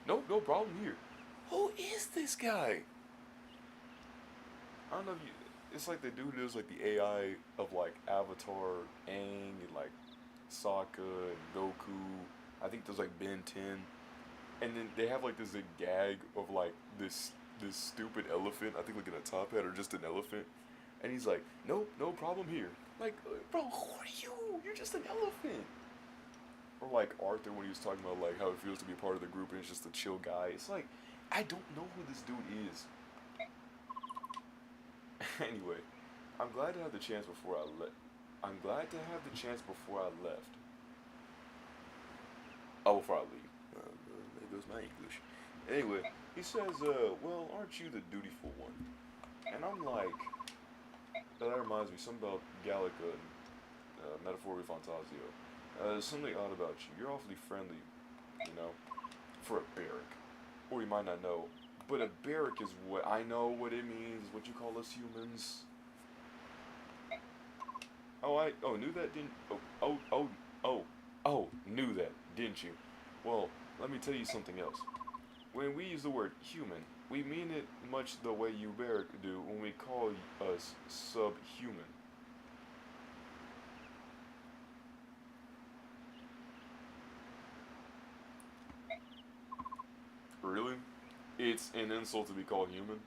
nope, no problem here. Who is this guy? I don't know if you, it's like the dude who's like the AI of like Avatar, Aang, and like Sokka and Goku. I think there's like Ben 10. And then they have like this gag of like this stupid elephant, I think like in a top hat or just an elephant. And he's like, nope, no problem here. Like, bro, who are you? You're just an elephant. Or like Arthur when he was talking about like how it feels to be a part of the group and it's just a chill guy. It's like, I don't know who this dude is. Anyway, I'm glad to have the chance before I left. I'm glad to have the chance before I left. Oh, before I leave. There goes my English. Anyway, he says, well, aren't you the dutiful one? And I'm like, that reminds me something about Gallica and Metaphora Fantasio. There's something odd about you. You're awfully friendly, you know, for a barrack. Or you might not know. But a barrack is what I know what it means, what you call us humans. Knew that, didn't, knew that, didn't you? Well, let me tell you something else. When we use the word human, we mean it much the way you barrack do when we call us subhuman. Really? It's an insult to be called human?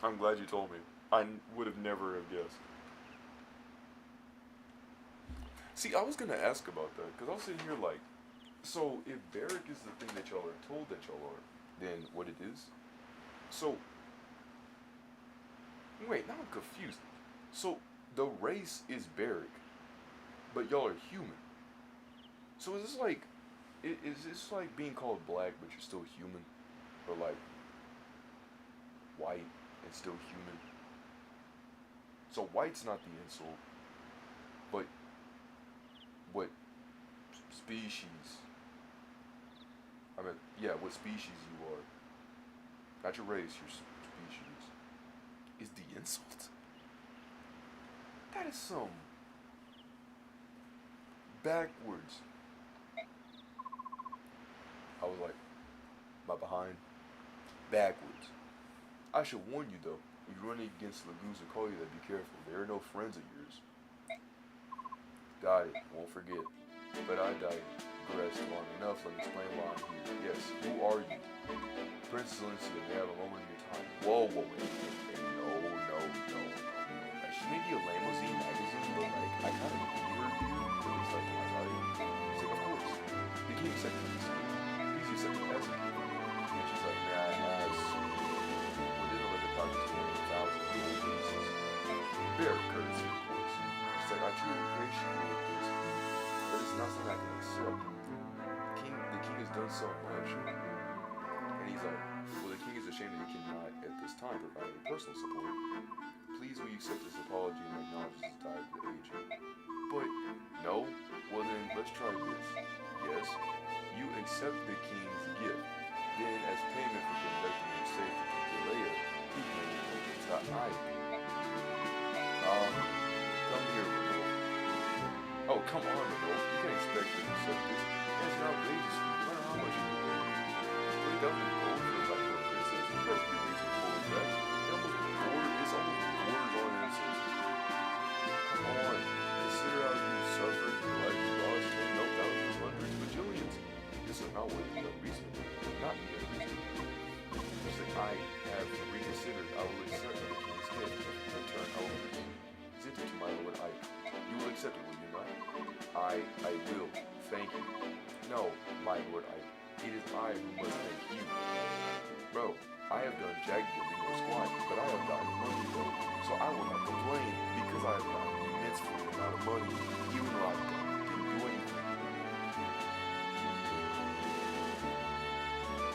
I'm glad you told me. I would have never have guessed. See, I was gonna ask about that, because I was sitting here like, so if barrack is the thing that y'all are told that y'all are, then what it is? So, wait, now I'm confused. So, the race is barrack, but y'all are human. So is this like, is this like being called black, but you're still human? Or like, white and still human? So white's not the insult, but what species, I mean, yeah, what species you are, not your race, your species, is the insult? That is some backwards. I was like, my behind, backwards. I should warn you though, if you're running against Lagoons and call you that, be careful. They are no friends of yours. Got it, won't forget. But I digressed long enough, let me explain why I'm here. Yes, who are you? Princess Alicia, may I have a moment of your time? Whoa, wait, no. Like, she may be a limousine magazine, but like, I kind of need her here, at least like in my life. She's like, of course. The king accepted this. Please accept the peasant. And she's like, nah, within the limit of 1,000 gold pieces. Bare courtesy, of course. She's like, I truly appreciate this, but it's not something I can accept. The king has done so much. And he's like, well, the king is ashamed that he cannot, at this time, provide any personal support. Please will you accept this apology and acknowledge his desire to aid you? But, no? Well then, let's try this. Yes, you accept the king's gift. Then, as payment for conducting your safety to Galea, he can take the top eye. Come here, Renault. Oh, come on, Renault. You can't expect me to accept this. That's an outrageous fee. No matter how much you pay. 3,000 gold for like a princess. It's perfectly reasonable for that. It's almost borders on innocence. Come on. Consider how you suffered, your life you lost, and no thousands, hundreds, bajillions. This is not what is unreasonable. Not be unreasonable. Just that I have reconsidered. I will accept the king's gift and return however. Send it to my lord Ike. You will accept it, will you not? I will. Thank you. No, my lord Ike. It is I who must thank you. Bro, I have done jaggedly or squat, but I have gotten money though, so I will not complain because I have gotten an immense amount of money, even though I didn't do anything.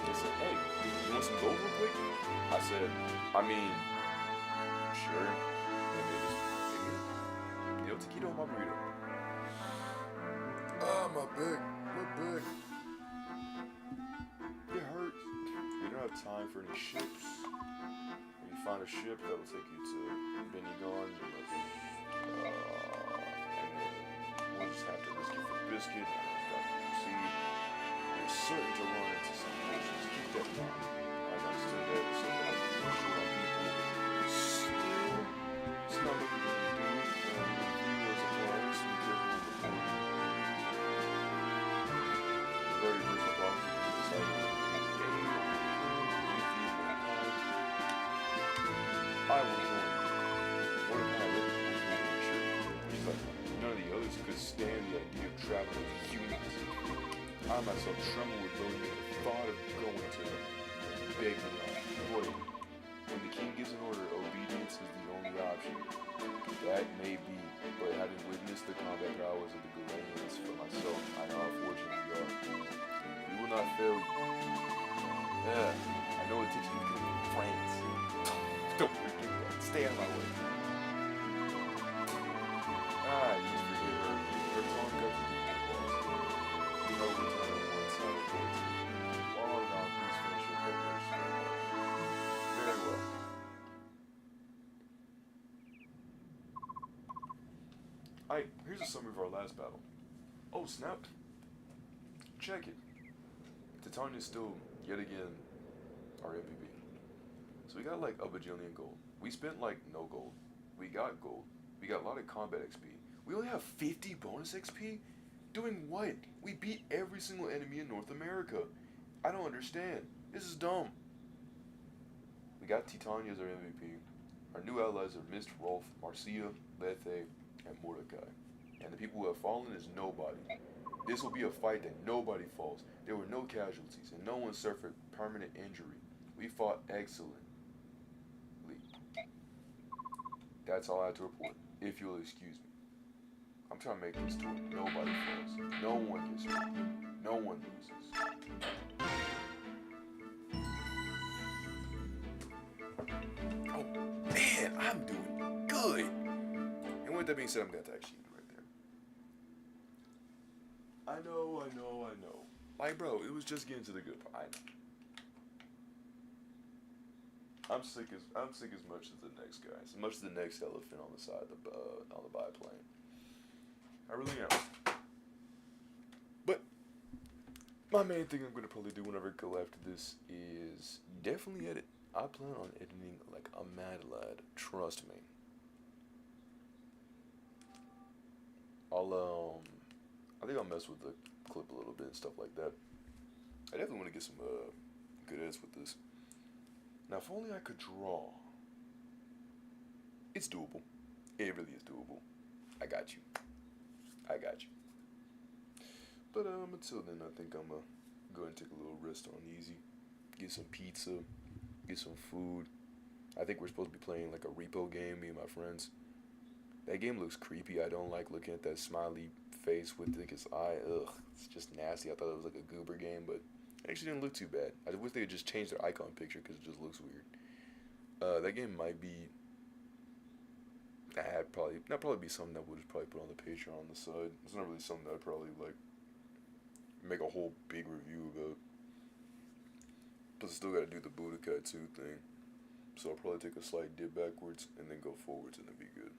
They said, hey, you want want some gold real quick? I said, I mean, sure. And they just gave me Yo, taquito on my burrito. Ah, my back. My back. it hurts. We don't have time for any ships. When you find a ship that'll take you to Benigon, and then we'll just have to risk it for biscuit. See, you're certain to run into some bullshit. Keep that in mind. Like I'm still there, so that I'm not sure on people. Still, it's not looking good to do. You as a player, so be careful with the point. Very personal problems. You decide to game. I will join you. Mordecai looked at me and sure. He's like, none of the others could stand the idea of traveling with humans. I myself tremble with loathing at the thought of going to them. Beg me not. Boy, when the king gives an order, obedience is the only option. That may be, but having witnessed the combat prowess of the Galanians for myself, I know how fortunate we are. We will not fail you. Yeah, I know it takes you to become France. Don't forget that. Stay out of my way. You just forget her. Her tongue goes to the boss. You know we turn on one side of the board. While I'm gone, please finish your preparation. Very well. Alright, here's a summary of our last battle. Oh, snap. Check it. Titania's still, yet again, our MVP. So we got like a bajillion gold. We spent like no gold. We got gold. We got a lot of combat XP. We only have 50 bonus XP? Doing what? We beat every single enemy in North America. I don't understand. This is dumb. We got Titania as our MVP. Our new allies are Mist, Rolf, Marcia, Lethe, and Mordecai. And the people who have fallen is nobody. This will be a fight that nobody falls. There were no casualties, and no one suffered permanent injury. We fought excellently. That's all I have to report, if you'll excuse me. I'm trying to make this to it. Nobody falls. No one gets hurt. No one loses. Oh, man, I'm doing good. And with that being said, I'm going to attack Sheep right there. I know. Like, bro, it was just getting to the good part. I know. I'm sick as much as the next guy, as much as the next elephant on the side of the on the biplane. I really am. But my main thing I'm gonna probably do whenever I go after this is definitely edit. I plan on editing like a mad lad. Trust me. I think I'll mess with the clip a little bit and stuff like that. I definitely want to get some good edits with this. Now, if only I could draw. It's doable. It really is doable. I got you. But until then, I think I'm gonna go and take a little rest on easy. Get some pizza. Get some food. I think we're supposed to be playing like a repo game, me and my friends. That game looks creepy. I don't like looking at that smiley face with his eye. Ugh, it's just nasty. I thought it was like a goober game, but it actually didn't look too bad. I wish they had just changed their icon picture because it just looks weird. That game might be. Not probably be something that we'll just probably put on the Patreon on the side. It's not really something that I'd probably like make a whole big review about. Plus, I still got to do the Budokai 2 thing. So I'll probably take a slight dip backwards and then go forwards and then be good.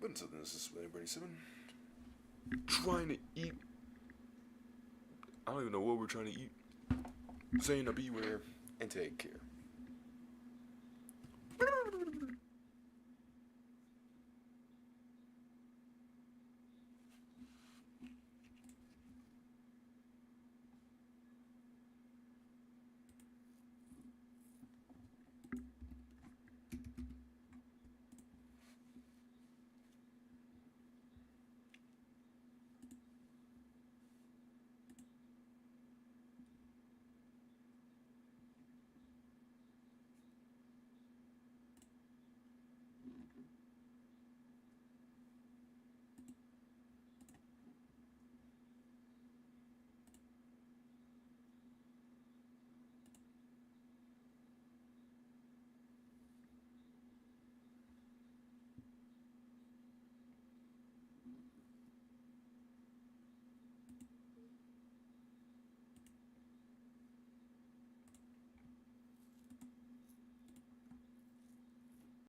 But until then, this is Bernie7. Trying to eat. I don't even know what we're trying to eat. Saying to beware and take care.